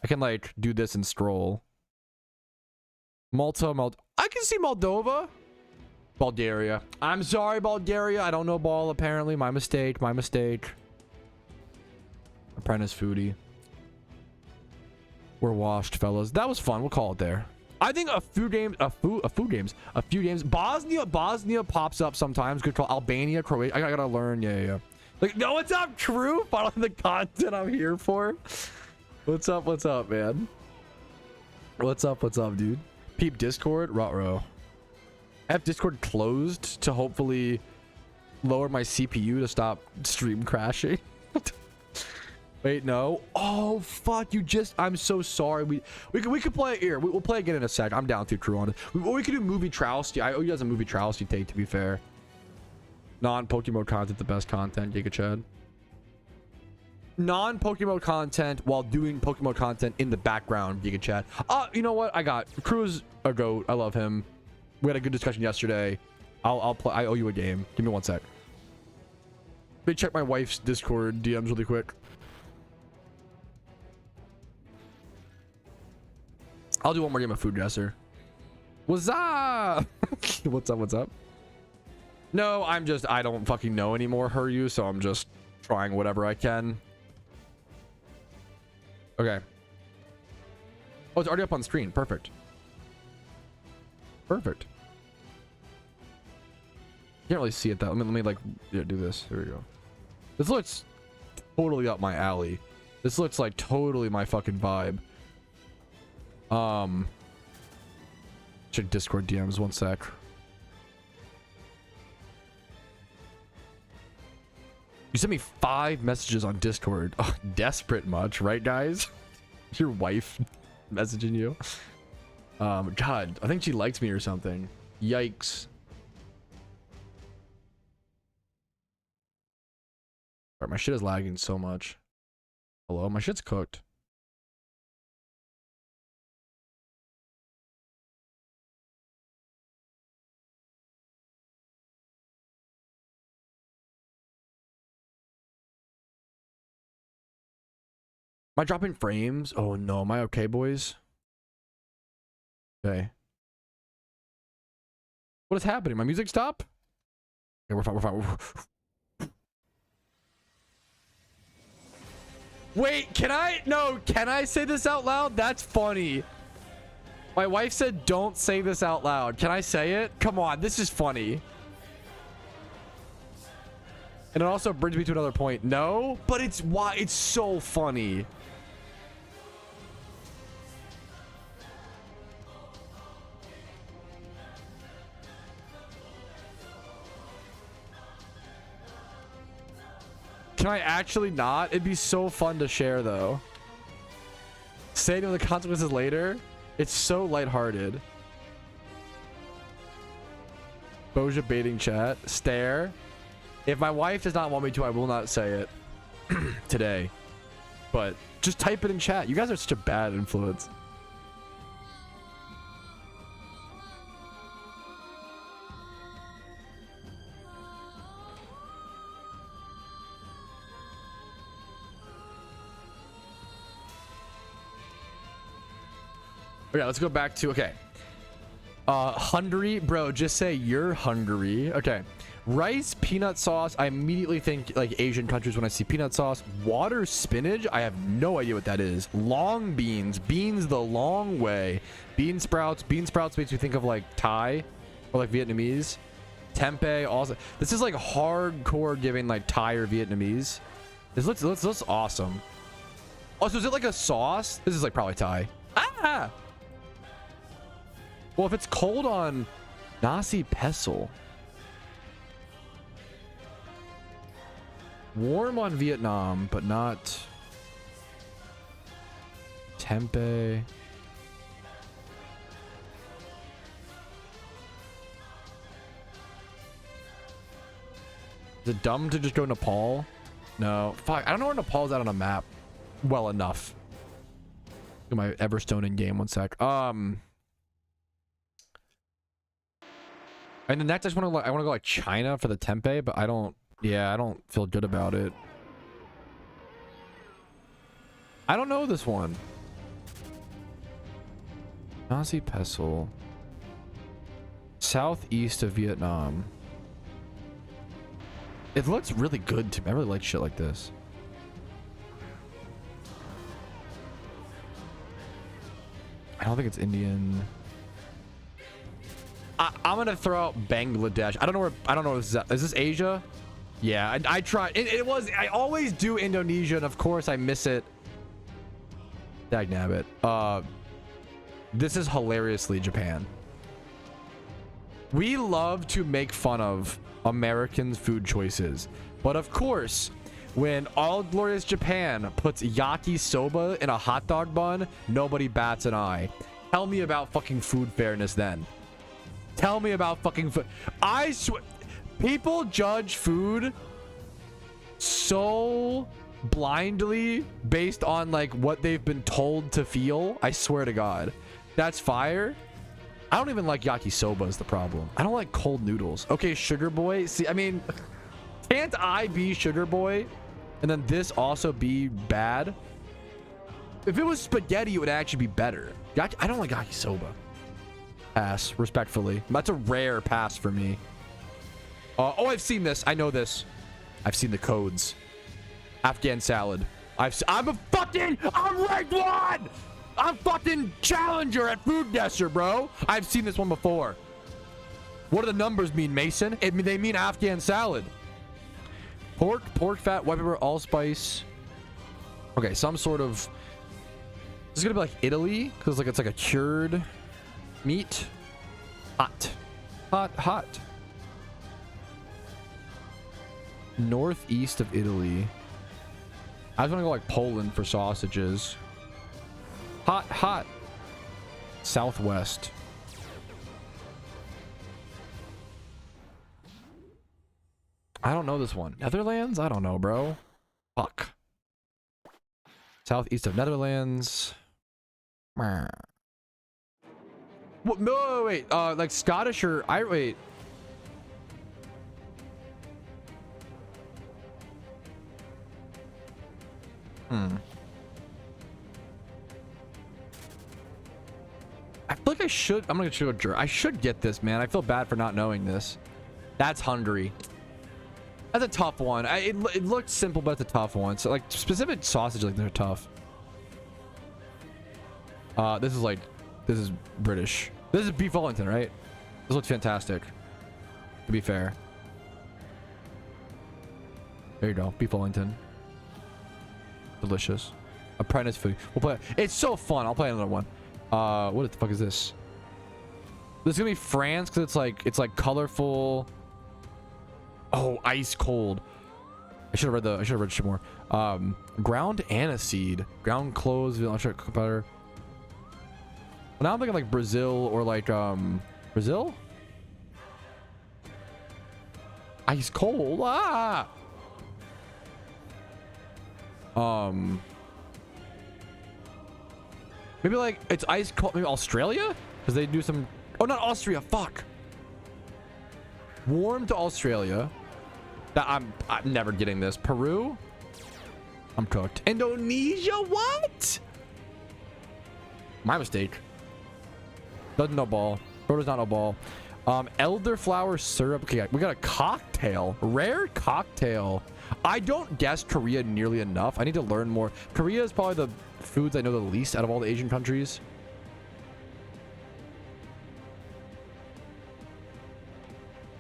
A: I can like do this and stroll. Malta. I can see Moldova. Bulgaria. I'm sorry, Bulgaria. I don't know ball apparently. My mistake. Apprentice foodie. We're washed, fellas. That was fun. We'll call it there. I think a few games. Bosnia pops up sometimes. Good call. Albania, Croatia. I gotta learn. Yeah. Like, no, what's up, True? Following the content I'm here for. What's up, man? What's up, dude? Peep Discord, Rotro. I have Discord closed to hopefully lower my CPU to stop stream crashing. Wait, no. Oh, fuck, I'm so sorry. We could play it here. We'll play again in a sec. I'm down to True on it. We could do movie Trousty. I owe you guys a movie Trousty take, to be fair. Non-PokeMMO content, the best content, Giga Chad. Non-PokeMMO content while doing PokeMMO content in the background, Giga Chad. You know what? I got Crew's a goat. I love him. We had a good discussion yesterday. I'll play. I owe you a game. Give me 1 sec. Let me check my wife's Discord DMs really quick. I'll do one more game of Food Dresser. What's up? What's up? No, I don't fucking know anymore, Heryu, so I'm just trying whatever I can. Okay. Oh, it's already up on screen. Perfect. Can't really see it though. Let me like do this. There we go. This looks totally up my alley. This looks like totally my fucking vibe. Check Discord DMs 1 sec. You sent me 5 messages on Discord. Oh, desperate much, right, guys? Your wife messaging you. God, I think she likes me or something. Yikes. Alright, my shit is lagging so much. Hello, my shit's cooked. Am I dropping frames? Oh no, am I okay, boys? Okay. What is happening? My music stop? Okay, we're fine. Wait, can I say this out loud? That's funny. My wife said don't say this out loud. Can I say it? Come on, this is funny. And it also brings me to another point. No, but it's so funny. Can I actually not? It'd be so fun to share though. Stating the consequences later. It's so lighthearted. Boja baiting chat. Stare. If my wife does not want me to, I will not say it today. But just type it in chat. You guys are such a bad influence. Okay, let's go back to, okay. Hungary, bro, just say you're hungry. Okay. Rice, peanut sauce. I immediately think like Asian countries when I see peanut sauce. Water spinach. I have no idea what that is. Long beans. Beans the long way. Bean sprouts. Bean sprouts makes me think of like Thai or like Vietnamese. Tempeh. Also, this is like hardcore giving like Thai or Vietnamese. This looks awesome. Also, is it like a sauce? This is like probably Thai. Ah. Well, if it's cold on nasi pestle, warm on Vietnam, but not tempeh. Is it dumb to just go Nepal? No, fuck. I don't know where Nepal's at on a map well enough. Look at my Everstone in game. 1 sec. And the next, I want to go like China for the tempeh, but I don't feel good about it. I don't know this one. Nazi Pestle. Southeast of Vietnam. It looks really good to me. I really like shit like this. I don't think it's Indian. I'm gonna throw out Bangladesh. I don't know where. I don't know. Is this Asia? Yeah, I tried. It was. I always do Indonesia, and of course I miss it. Dagnabbit. This is hilariously Japan. We love to make fun of Americans' food choices, but of course, when All Glorious Japan puts yakisoba in a hot dog bun, nobody bats an eye. Tell me about fucking food fairness then. Tell me about fucking food. I swear, people judge food so blindly based on like what they've been told to feel. I swear to God, that's fire. I don't even like yakisoba is the problem. I don't like cold noodles. Okay, Sugar Boy. See, I mean, can't I be Sugar Boy and then this also be bad? If it was spaghetti, it would actually be better. I don't like yakisoba. Pass, respectfully. That's a rare pass for me. Oh, I've seen this. I know this. I've seen the codes. Afghan salad. I'm ranked 1! I'm fucking challenger at Food Desert, bro. I've seen this one before. What do the numbers mean, Mason? They mean Afghan salad. Pork fat, white pepper, allspice. Okay, some sort of. This is gonna be like Italy, because it's like a cured meat. Hot. Northeast of Italy. I was gonna go like Poland for sausages. Hot. Southwest. I don't know this one. Netherlands? I don't know, bro. Fuck. Southeast of Netherlands. What? No, wait. Like Scottish or wait. I feel like I should. I'm gonna show a I should get this, man. I feel bad for not knowing this. That's Hungary. That's a tough one. It looked simple, but it's a tough one. So like specific sausage, like they're tough. This is British. This is beef Wellington, right? This looks fantastic. To be fair. There you go, beef Wellington. Delicious. Apprentice food. We'll play. It's so fun. I'll play another one. What the fuck is this? This is gonna be France because it's like colorful. Oh, ice cold. I should have read shit more. Ground aniseed, ground cloves, cook butter. Well, now I'm thinking like Brazil or like Brazil. Ice cold. Maybe like it's ice cold. Maybe Australia because they do some. Oh, not Austria. Fuck. Warm to Australia. I'm never getting this. Peru. I'm cooked. Indonesia. What? My mistake. Doesn't know ball. Bro does not know ball. Elderflower syrup. Okay, we got a cocktail. Rare cocktail. I don't guess Korea nearly enough. I need to learn more. Korea is probably the foods I know the least out of all the Asian countries.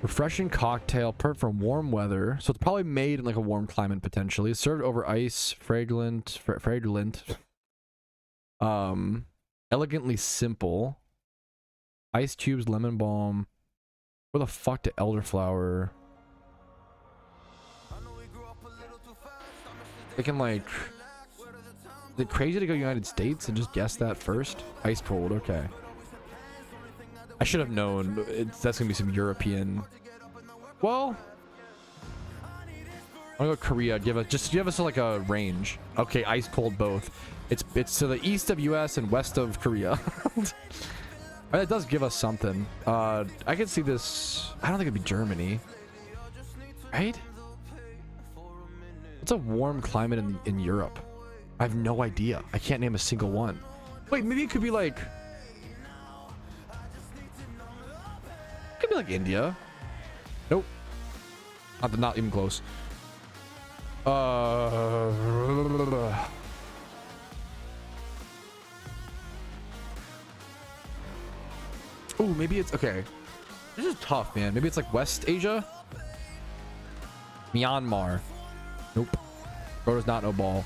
A: Refreshing cocktail, perfect for warm weather. So it's probably made in like a warm climate potentially. Served over ice, fragrant. Elegantly simple. Ice cubes, lemon balm. Where the fuck did elderflower? They can like. Is it crazy to go United States and just guess that first? Ice cold, okay. I should have known. That's gonna be some European. Well, I'm gonna go Korea. Give us like a range. Okay, ice cold both. It's to the east of US and west of Korea. That does give us something. I can see this. I don't think it'd be Germany, right? It's a warm climate in Europe. I have no idea. I can't name a single one. Wait, maybe it could be like... Could be like India. Nope. Not even close. Oh, maybe it's okay. This is tough, man. Maybe it's like West Asia. Myanmar. Nope. Bro does not know ball.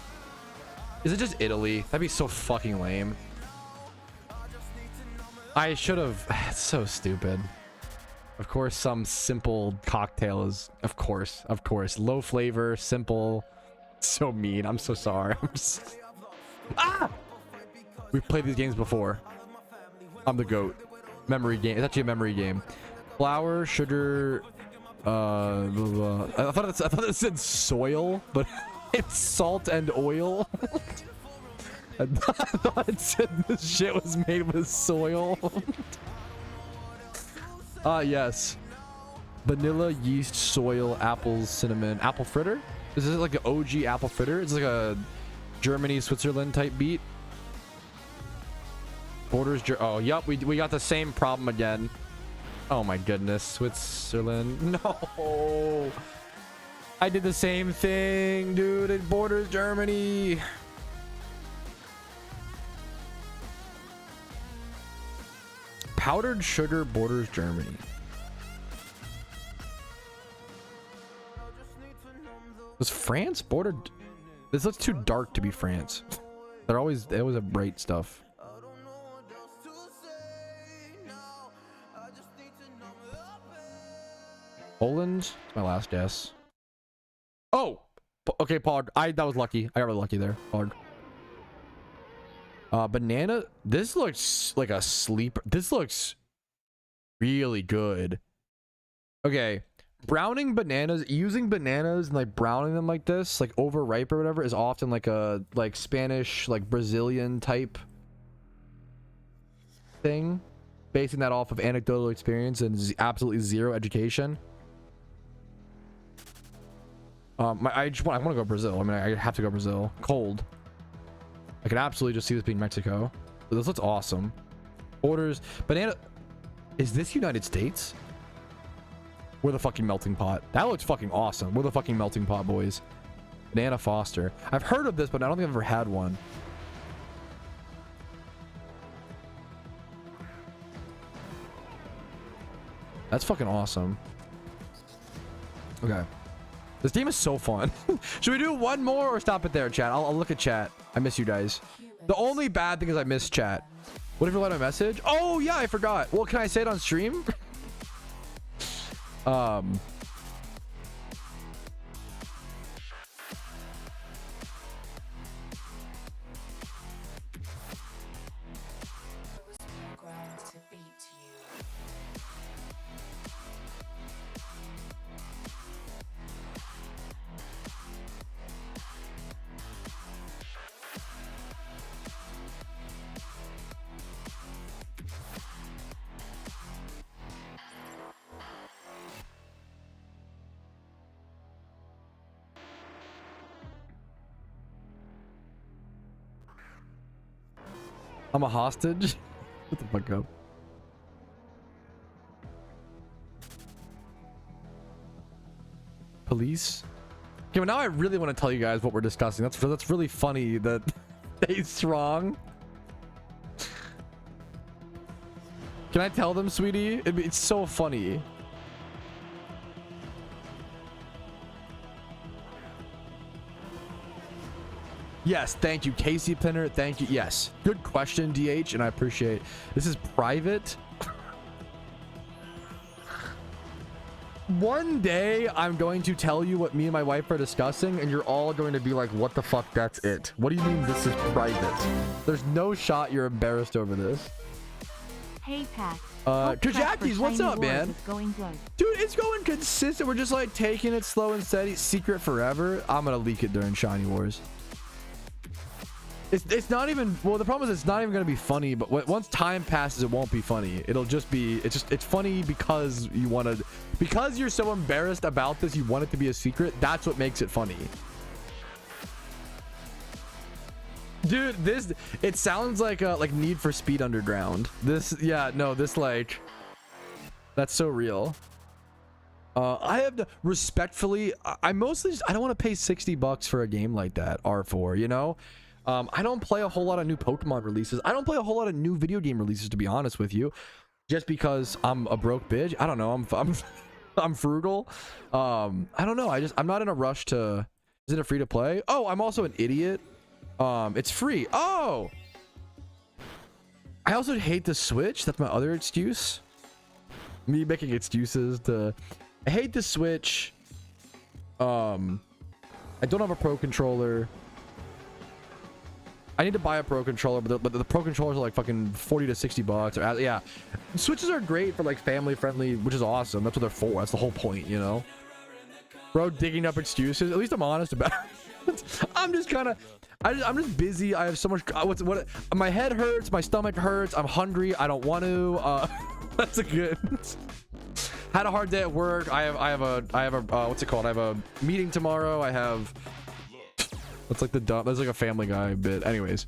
A: Is it just Italy? That'd be so fucking lame. I should have. It's so stupid. Of course, some simple cocktail is. Of course. Low flavor, simple. So mean. I'm so sorry. I'm just... Ah! We've played these games before. I'm the GOAT. Memory game. It's actually a memory game. Flour, sugar. Blah, blah. I thought it said soil, but it's salt and oil. I thought it said this shit was made with soil. Yes. Vanilla, yeast, soil, apples, cinnamon, apple fritter. Is this like an OG apple fritter? It's like a Germany, Switzerland type beat. Borders. Oh, yep. We got the same problem again. Oh my goodness, Switzerland. No. I did the same thing, dude. It borders Germany. Powdered sugar borders Germany. Was France bordered? This looks too dark to be France. They always have bright stuff. Poland? That's my last guess. Oh! Okay, Pog. That was lucky. I got really lucky there. Pog. Banana. This looks like a sleeper. This looks really good. Okay. Browning bananas, using bananas and like browning them like this, like overripe or whatever, is often like a Spanish, like Brazilian type thing. Basing that off of anecdotal experience and absolutely zero education. I want to go Brazil. I mean, I have to go Brazil. Cold. I could absolutely just see this being Mexico. But this looks awesome. Orders. Banana. Is this United States? We're the fucking melting pot. That looks fucking awesome. We're the fucking melting pot, boys. Banana Foster. I've heard of this, but I don't think I've ever had one. That's fucking awesome. Okay. This game is so fun. Should we do one more or stop it there, chat? I'll look at chat. I miss you guys. The only bad thing is I miss chat. What if you let a message? Oh, yeah, I forgot. Well, can I say it on stream? I'm a hostage? What the fuck up? Police? Okay, well now I really want to tell you guys what we're discussing. That's really funny that they strong. Can I tell them, sweetie? It's so funny. Yes, thank you, Casey Pinner. Thank you. Yes, good question, DH, and I appreciate. This is private. One day I'm going to tell you what me and my wife are discussing, and you're all going to be like, "What the fuck? That's it. What do you mean this is private?" There's no shot you're embarrassed over this.
B: Hey Pat.
A: Kajakis, what's up, man?
B: It's going good.
A: Dude, it's going consistent. We're just like taking it slow and steady. Secret forever. I'm gonna leak it during Shiny Wars. It's not even, well, the problem is it's not even gonna be funny, but once time passes it won't be funny. It'll just be, it's funny because you want to, because you're so embarrassed about this, you want it to be a secret. That's what makes it funny. Dude, this, it sounds like Need for Speed Underground. This, yeah, no, this like, that's so real. I have to respectfully, I mostly just, I don't want to pay $60 for a game like that, R4, you know? I don't play a whole lot of new Pokemon releases. I don't play a whole lot of new video game releases, to be honest with you, just because I'm a broke bitch. I don't know. I'm frugal. I don't know. I'm not in a rush to, is it a free to play? Oh, I'm also an idiot. It's free. Oh, I also hate the Switch. That's my other excuse. Me making excuses to, I hate the Switch. I don't have a Pro controller. I need to buy a Pro controller, but the Pro controllers are like fucking 40 to 60 bucks. Or, yeah, Switches are great for like family friendly, which is awesome. That's what they're for. That's the whole point, you know. Bro, digging up excuses. At least I'm honest about it. I'm just kind of, I'm just busy. I have so much. What? My head hurts. My stomach hurts. I'm hungry. I don't want to. That's a good. Had a hard day at work. I have a what's it called? I have a meeting tomorrow. I have. That's like the dumb. That's like a Family Guy bit. Anyways.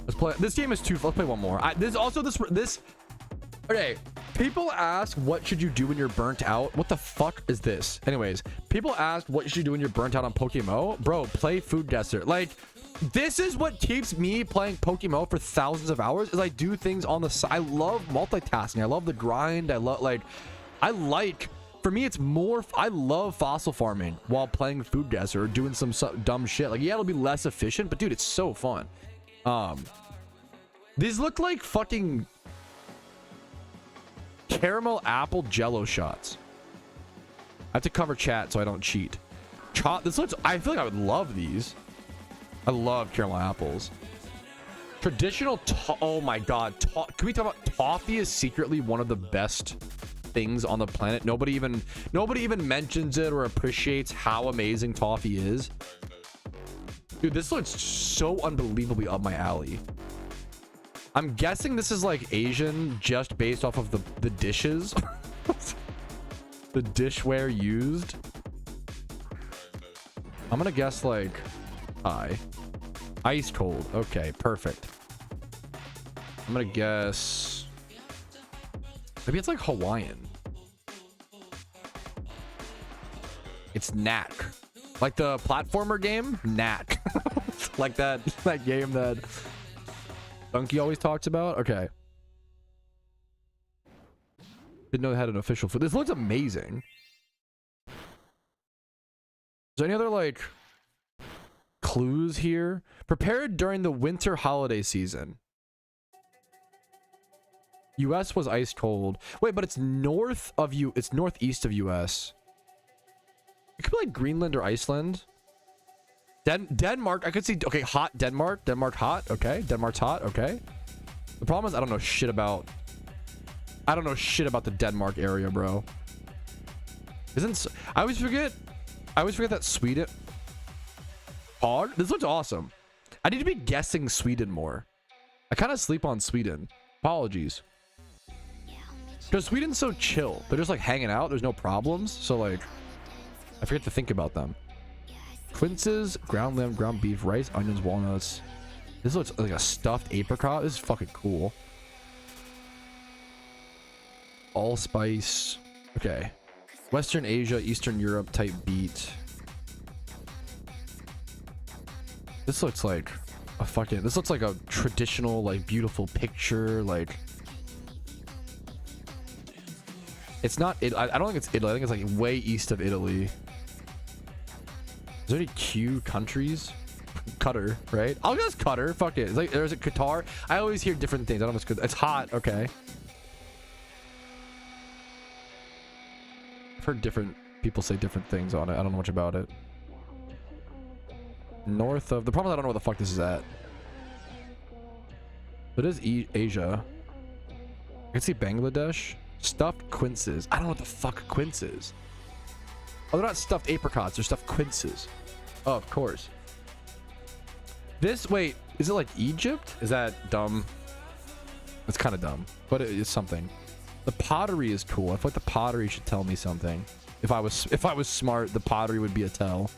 A: Let's play. This game is too. Let's play one more. This. Okay. People ask, what should you do when you're burnt out? What the fuck is this? Anyways, people ask what you should do when you're burnt out on PokeMMO. Bro, play Food Guesser. Like, this is what keeps me playing PokeMMO for thousands of hours, is I do things on the side. I love multitasking. I love the grind. For me, it's more, I love fossil farming while playing Food Guesser or doing some dumb shit. Like, yeah, it'll be less efficient, but dude, it's so fun. These look like fucking caramel apple jello shots. I have to cover chat so I don't cheat. This looks, I feel like I would love these. I love caramel apples. Traditional, oh my god, can we talk about toffee? Is secretly one of the best things on the planet. Nobody even mentions it or appreciates how amazing toffee is. Dude, this looks so unbelievably up my alley. I'm guessing this is like Asian, just based off of the dishes. The dishware used. I'm gonna guess like ice cold. Okay, perfect. I'm gonna guess maybe it's like Hawaiian. It's Knack, like the platformer game Knack. Like that game that Donkey always talks about. Okay, didn't know they had an official food. This looks amazing. Is there any other like clues here? Prepared during the winter holiday season. US was ice cold. Wait, but it's north of you. It's northeast of US. It could be like Greenland or Iceland. Denmark. I could see. Okay, hot Denmark. Denmark hot. Okay, Denmark's hot. Okay. The problem is I don't know shit about. I don't know shit about the Denmark area, bro. I always forget that Sweden. Hard. This looks awesome. I need to be guessing Sweden more. I kind of sleep on Sweden. Apologies. Because Sweden's so chill. They're just like hanging out. There's no problems. So like, I forget to think about them. Quinces, ground lamb, ground beef, rice, onions, walnuts. This looks like a stuffed apricot. This is fucking cool. Allspice. Okay. Western Asia, Eastern Europe type beet. This looks like a fucking, this looks like a traditional, like beautiful picture. Like, it's not, I don't think it's Italy. I think it's like way east of Italy. Is there any Q countries? Qatar, right? I'll guess Qatar. Fuck it. It's like, there's a Qatar. I always hear different things. I don't know if it's good. It's hot. Okay. I've heard different people say different things on it. I don't know much about it. North of, the problem is I don't know where the fuck this is at. It is Asia. I can see Bangladesh. Stuffed quinces. I don't know what the fuck quince is. Oh, they're not stuffed apricots. They're stuffed quinces. Oh, of course. This, wait, is it like Egypt? Is that dumb? It's kind of dumb, but it is something. The pottery is cool. I feel like the pottery should tell me something. If I was smart, the pottery would be a tell.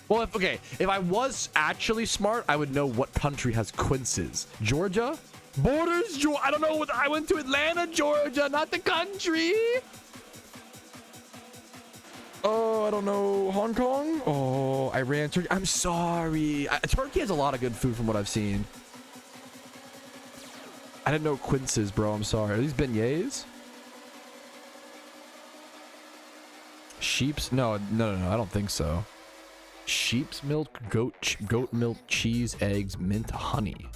A: Well, if I was actually smart, I would know what country has quinces. Georgia? Borders? I don't know. I went to Atlanta, Georgia, not the country. Oh, I don't know. Hong Kong? Oh, Iran, Turkey. I'm sorry. Turkey has a lot of good food from what I've seen. I didn't know quinces, bro. I'm sorry. Are these beignets? Sheep's? No. I don't think so. Sheep's milk, goat milk, cheese, eggs, mint, honey.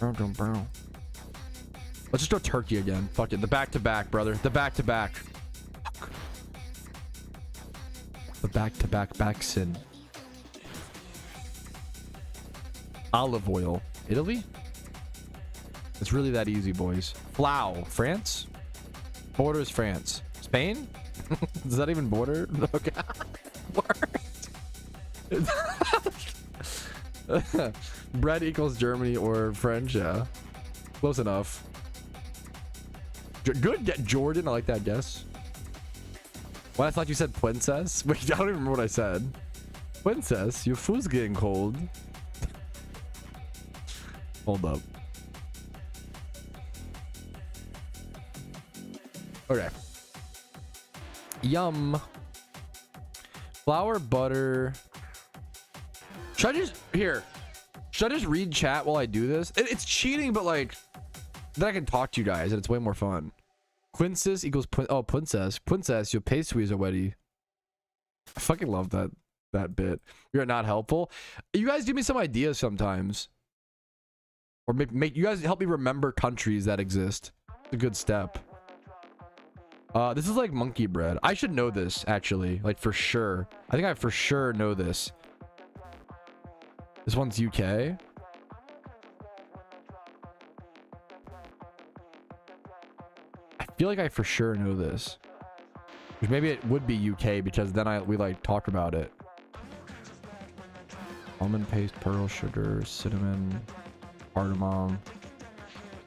A: Let's just go turkey again. Fuck it. The back-to-back, brother. The back-to-back. The back-to-back backsin. Olive oil. Italy? It's really that easy, boys. Flour. France? Borders France. Spain? Does that even border? Okay. Bread equals Germany or French. Yeah. Close enough. Good. Get Jordan. I like that guess. Well, I thought you said princess. Wait, I don't even remember what I said. Princess, your food's getting cold. Hold up. Okay. Yum. Flour, butter. Should I just read chat while I do this? It's cheating, but like, then I can talk to you guys and it's way more fun. Quinces equals princess. Princess, your pastries are ready. I fucking love that bit. You're not helpful. You guys give me some ideas sometimes. Or make you guys help me remember countries that exist. It's a good step. This is like monkey bread. I should know this actually, like for sure. I think I for sure know this. This one's UK. I feel like I for sure know this. Which maybe it would be UK because then we like talk about it. Almond paste, pearl sugar, cinnamon, cardamom.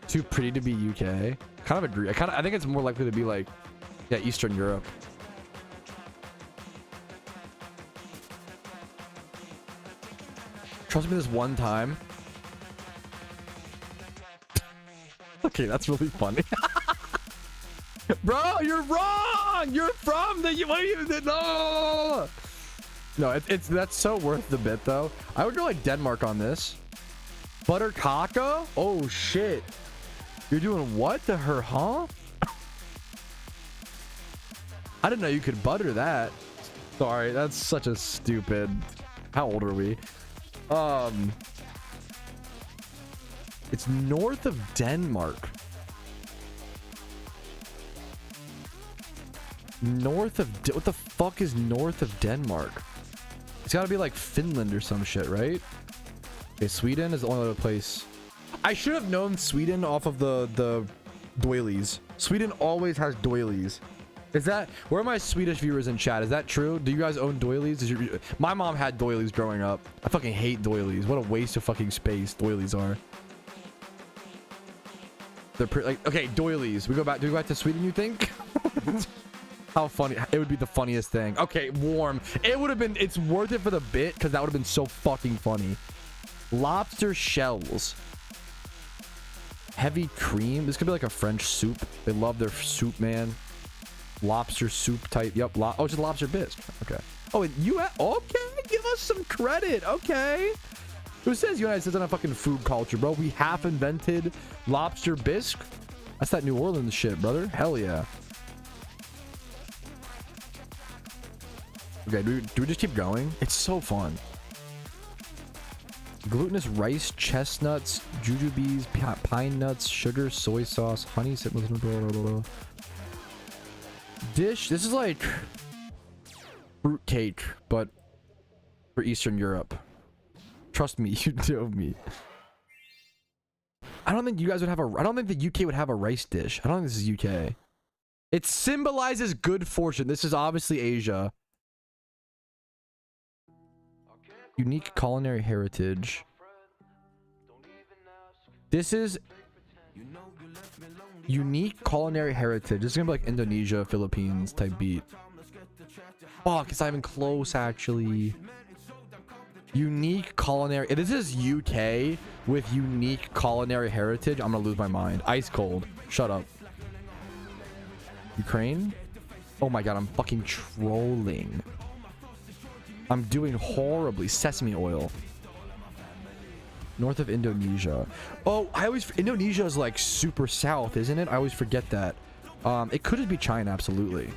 A: Too pretty to be UK. Kind of agree. I think it's more likely to be like, yeah, Eastern Europe. Trust me this one time. Okay, that's really funny. Bro, you're wrong. You're from the. What are you? No. No, that's so worth the bit though. I would go like Denmark on this. Butter caca? Oh shit. You're doing what to her, huh? I didn't know you could butter that. Sorry, that's such a stupid. How old are we? It's north of Denmark. What the fuck is north of Denmark? It's gotta be like Finland or some shit, right? Okay, Sweden is the only other place. I should have known Sweden off of the doilies. Sweden always has doilies. Is that where are my Swedish viewers in chat? Is that true? Do you guys own doilies? My mom had doilies growing up. I fucking hate doilies. What a waste of fucking space doilies are. They're like, okay, doilies. Do we go back to Sweden, you think? How funny. It would be the funniest thing. Okay, warm. It would have been, it's worth it for the bit because that would have been so fucking funny. Lobster shells. Heavy cream. This could be like a French soup. They love their soup, man. Lobster soup type. Yep. Oh, it's just lobster bisque. Okay. Oh, and okay. Give us some credit. Okay. Who says United States on a fucking food culture, bro? We half invented lobster bisque. That's that New Orleans shit, brother. Hell yeah. Okay. Do we just keep going? It's so fun. Glutinous rice, chestnuts, jujubes, pine nuts, sugar, soy sauce, honey, blah, blah, blah, blah. Dish. This is like fruit cake, but for Eastern Europe. Trust me, you know me. I don't think you guys would have I don't think the UK would have a rice dish. I don't think this is UK. It symbolizes good fortune. This is obviously Asia. Unique culinary heritage. This is Unique culinary heritage. This is gonna be like Indonesia, Philippines type beat. Fuck, it's not even close actually. Unique culinary. This is UK with unique culinary heritage. I'm gonna lose my mind. Ice cold. Shut up. Ukraine? Oh my god, I'm fucking trolling. I'm doing horribly. Sesame oil. North of Indonesia. Oh, Indonesia is like super south, isn't it? I always forget that. It could just be China, absolutely.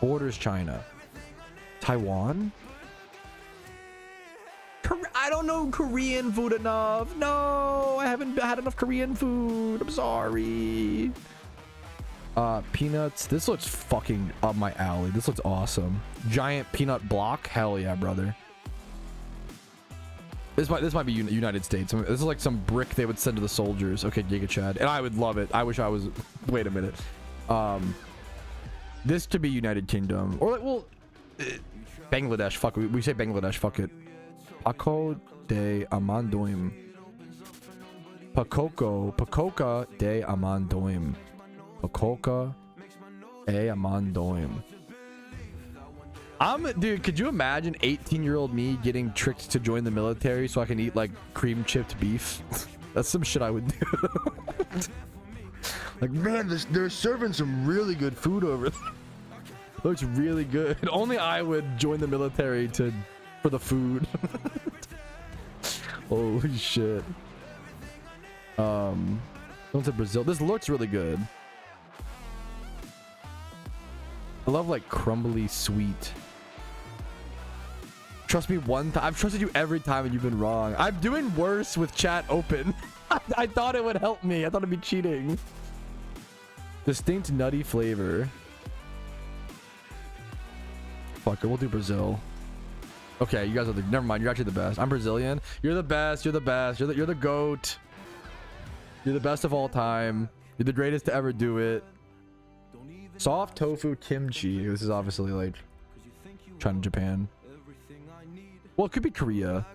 A: Borders China. Taiwan? I don't know Korean food enough. No, I haven't had enough Korean food. I'm sorry. Peanuts. This looks fucking up my alley. This looks awesome. Giant peanut block. Hell yeah, brother. This might be United States. This is like some brick they would send to the soldiers. Okay, Giga Chad. And I would love it. I wish I was... Wait a minute. This could be United Kingdom. Or like, well... Bangladesh. Fuck. We say Bangladesh. Fuck it. Paco de Amandoim. Pacoca de Amandoim. Pacoca de Amandoim. Dude, could you imagine 18-year-old me getting tricked to join the military so I can eat like cream chipped beef? That's some shit I would do. Like, man, they're serving some really good food over there. Looks really good. Only I would join the military for the food. Holy shit. Going to Brazil. This looks really good. I love like crumbly sweet. Trust me one time. I've trusted you every time and you've been wrong. I'm doing worse with chat open. I thought it would help me. I thought it'd be cheating. Distinct nutty flavor. Fuck it. We'll do Brazil. Okay, you guys are never mind. You're actually the best. I'm Brazilian. You're the best. You're the best. You're the GOAT. You're the best of all time. You're the greatest to ever do it. Soft tofu kimchi. This is obviously like China, Japan. Well, it could be Korea.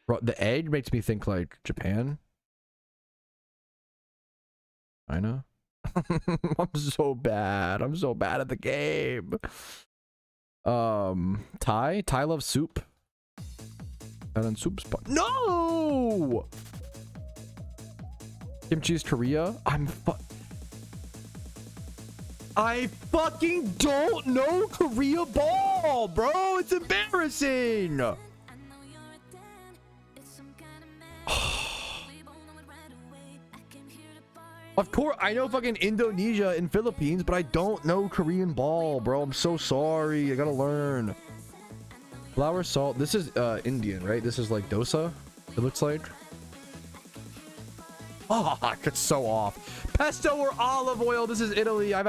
A: Bro, the egg makes me think like Japan. China. I'm so bad. I'm so bad at the game. Thai loves soup. And then soup spot. No! Kimchi is Korea. I fucking don't know Korea ball, bro. It's embarrassing. Of course, I know fucking Indonesia and Philippines, but I don't know Korean ball, bro. I'm so sorry. I gotta learn. Flour, salt. This is Indian, right? This is like dosa, it looks like. Oh, it's so off. Pesto or olive oil. This is Italy. I've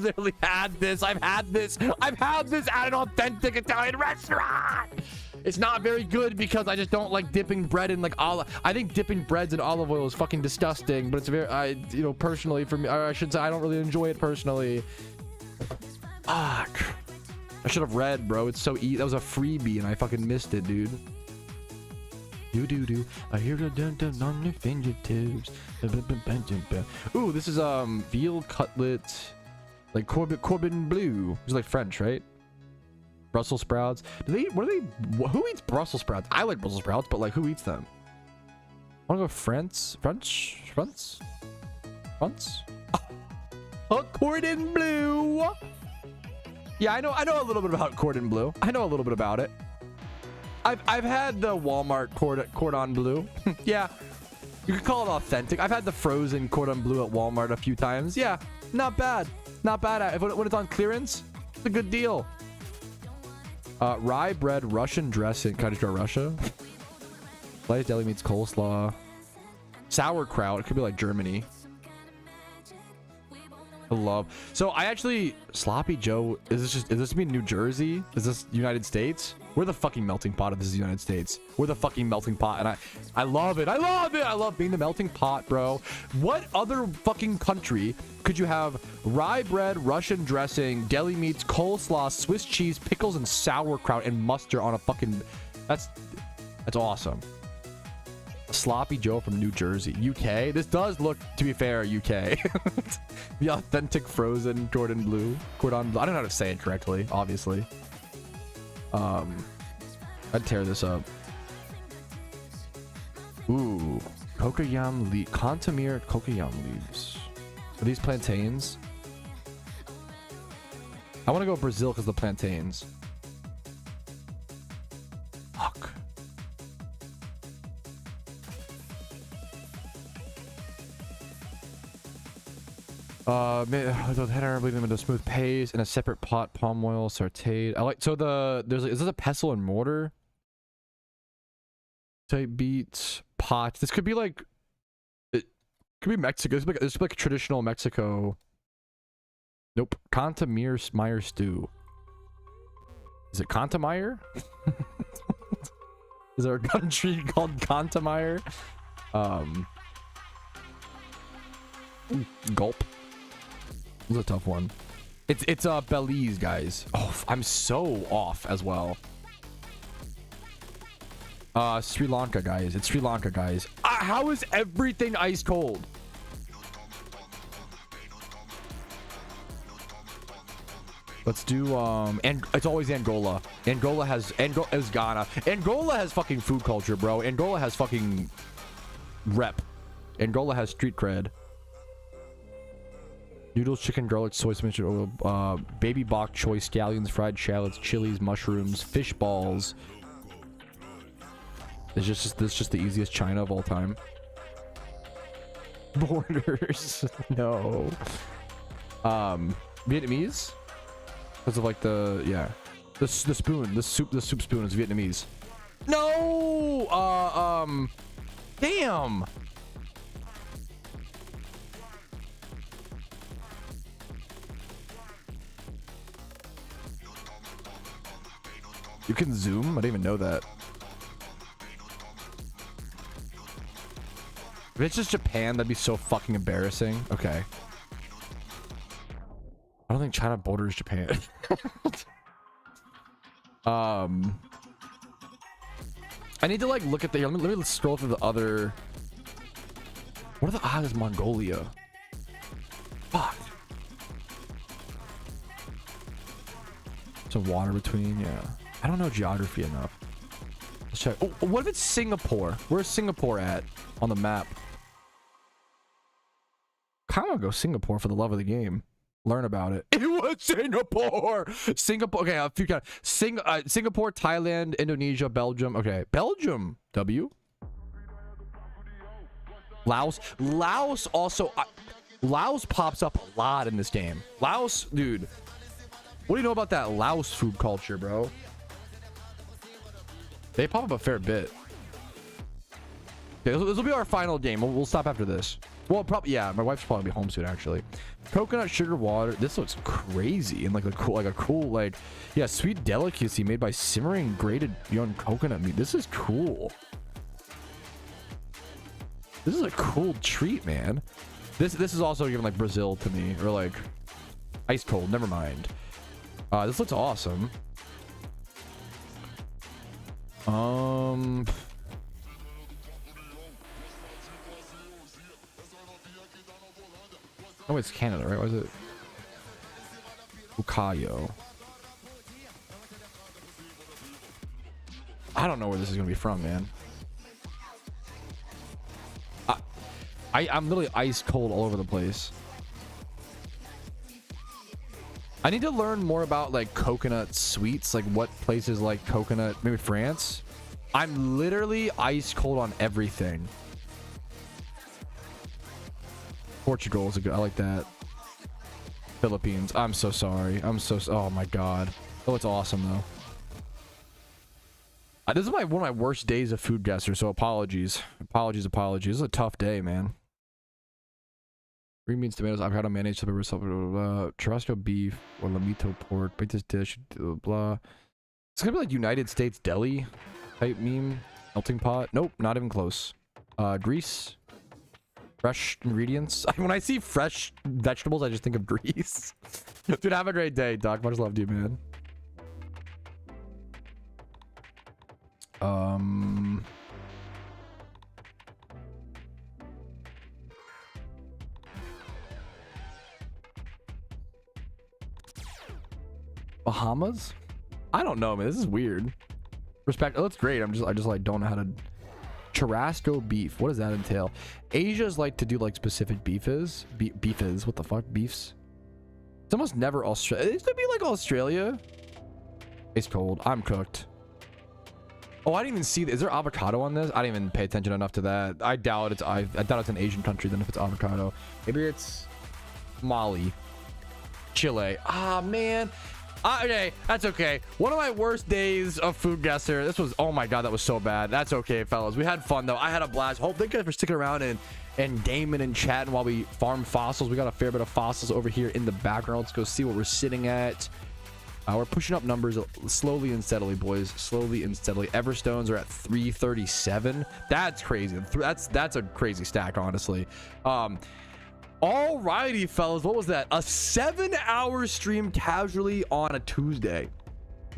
A: literally had this. I've had this at an authentic Italian restaurant. It's not very good because I just don't like dipping bread in like olive. I think dipping breads in olive oil is fucking disgusting, but it's very, personally for me, or I should say I don't really enjoy it personally. Fuck. I should have read, bro. It's so easy. That was a freebie and I fucking missed it, dude. Do. I hear the dun on your fingertips. Ooh, this is veal cutlet, like Corbin bleu. It's like French, right? Brussels sprouts. Who eats Brussels sprouts? I like Brussels sprouts, but like who eats them? I wanna go French. Cordon bleu. Yeah, I know a little bit about cordon bleu. I know a little bit about it. I've had the Walmart cordon bleu. Yeah, you could call it authentic. I've had the frozen cordon bleu at Walmart a few times. Yeah, not bad. Not bad. When it's on clearance, it's a good deal. Rye bread, Russian dressing. Can I just draw Russia? Sliced deli meats, coleslaw. Sauerkraut. It could be like Germany. I love. So I actually Sloppy Joe. Is this mean New Jersey? Is this United States? We're the fucking melting pot of this United States. We're the fucking melting pot, and I love it. I love it. I love being the melting pot, bro. What other fucking country could you have rye bread, Russian dressing, deli meats, coleslaw, Swiss cheese, pickles, and sauerkraut and mustard on a fucking? That's awesome. Sloppy Joe from New Jersey. UK. This does look, to be fair, UK. The authentic frozen Cordon Bleu. Cordon Bleu. I don't know how to say it correctly, obviously. I'd tear this up. Ooh. Pokeyen leaf. Contamere Pokeyen leaves. Are these plantains? I want to go Brazil because the plantains. Fuck. The header, leave them into a smooth paste in a separate pot, palm oil, sauteed. I like, so is this a pestle and mortar type beets pot? This could be like, it could be Mexico. This could be like a traditional Mexico. Nope. Contamere stew. Is it Contamire? Is there a country called Contamire? Gulp. This is a tough one. It's Belize, guys. Oh, I'm so off as well. Sri Lanka, guys. It's Sri Lanka, guys. How is everything ice cold? Let's do and it's always Angola. Angola is Ghana. Angola has fucking food culture, bro. Angola has fucking rep. Angola has street cred. Noodles, chicken, garlic, soy, spinach, oil, baby bok choy, scallions, fried shallots, chilies, mushrooms, fish balls. It's just this just the easiest China of all time. Borders. No. Vietnamese? Because of like the spoon, the soup spoon is Vietnamese. No. Damn. You can zoom? I didn't even know that. If it's just Japan, that'd be so fucking embarrassing. Okay. I don't think China borders Japan. I need to like look at the. Let me scroll through the other. What are the odds? Mongolia. Fuck. Some water between. Yeah. I don't know geography enough. Let's check. Oh, what if it's Singapore? Where's Singapore at on the map? Kind of want to go Singapore for the love of the game. Learn about it. It was Singapore. Singapore. Okay, a few counts. Singapore, Thailand, Indonesia, Belgium. Okay, Belgium. W. Laos. Laos also. Laos pops up a lot in this game. Laos, dude. What do you know about that Laos food culture, bro? They pop up a fair bit. Okay, this will be our final game. We'll stop after this. Well, probably, yeah. My wife's probably be home soon, actually. Coconut, sugar, water. This looks crazy and like a cool, yeah, sweet delicacy made by simmering grated young coconut meat. This is cool. This is a cool treat, man. This is also giving like Brazil to me, or like ice cold. Never mind. This looks awesome. Oh, it's Canada, right? What is it? Bukayo. I don't know where this is gonna be from, man. I'm literally ice cold all over the place. I need to learn more about like coconut sweets, like what places like coconut, maybe France. I'm literally ice cold on everything. Portugal is a good, I like that. Philippines. I'm so sorry. Oh my god. Oh, it's awesome though. This is one of my worst days of food guesser, so apologies. Apologies. This is a tough day, man. Green beans, tomatoes, avocado, mayonnaise, blah, blah, blah, Churrasco beef, or lamito pork, make this dish, blah, blah. It's gonna be like United States deli type meme. Melting pot. Nope, not even close. Grease. Fresh ingredients. When I see fresh vegetables, I just think of grease. Dude, have a great day, Doc. Much love to you, man. Bahamas? I don't know, man. This is weird. Respect. Oh, that's great. I just like don't know how to. Churrasco beef. What does that entail? Asia's like to do like specific beefs. Beefs. What the fuck? Beefs. It's almost never Australia. It's gonna be like Australia. It's cold. I'm cooked. Oh, I didn't even see. Is there avocado on this? I didn't even pay attention enough to that. I doubt it's. I doubt it's an Asian country. Then if it's avocado, maybe it's Mali, Chile. Ah, man. Okay, that's okay. One of my worst days of food guesser. This was, oh my god, that was so bad. That's okay, fellas. We had fun though. I had a blast. Hope thank you guys for sticking around and gaming and chatting while we farm fossils. We got a fair bit of fossils over here in the background. Let's go see what we're sitting at. We're pushing up numbers slowly and steadily, boys. Slowly and steadily. Everstones are at 337. That's crazy. That's a crazy stack, honestly. Alrighty, fellas. What was that? A 7-hour stream casually on a Tuesday.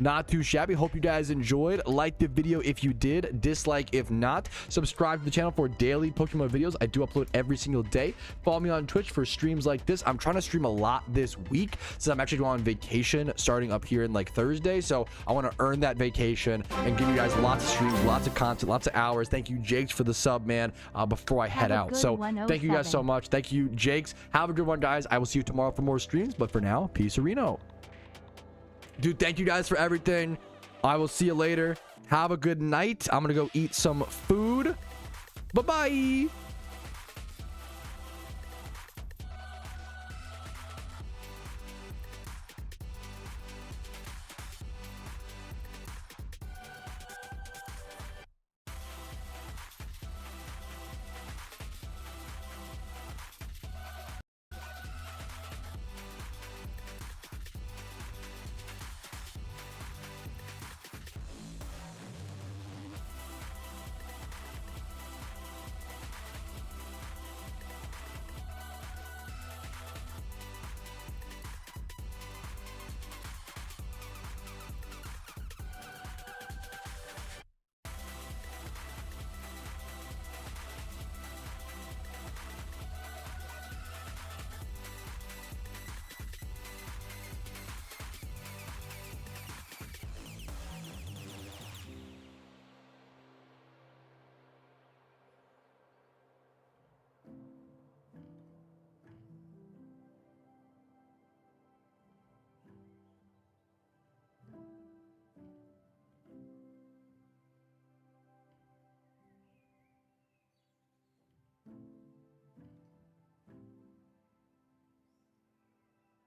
A: Not too shabby. Hope you guys enjoyed. Like the video if you did, dislike if not. Subscribe to the channel for daily Pokemon videos. I do upload every single day. Follow me on Twitch for streams like this. I'm trying to stream a lot this week since I'm actually going on vacation starting up here in like Thursday. So I want to earn that vacation and give you guys lots of streams, lots of content, lots of hours. Thank you, Jakes, for the sub, man, before I head out. So thank you guys so much. Thank you, Jakes. Have a good one, guys. I will see you tomorrow for more streams. But for now, peace, Reno. Dude, thank you guys for everything. I will see you later. Have a good night. I'm gonna go eat some food. Bye-bye.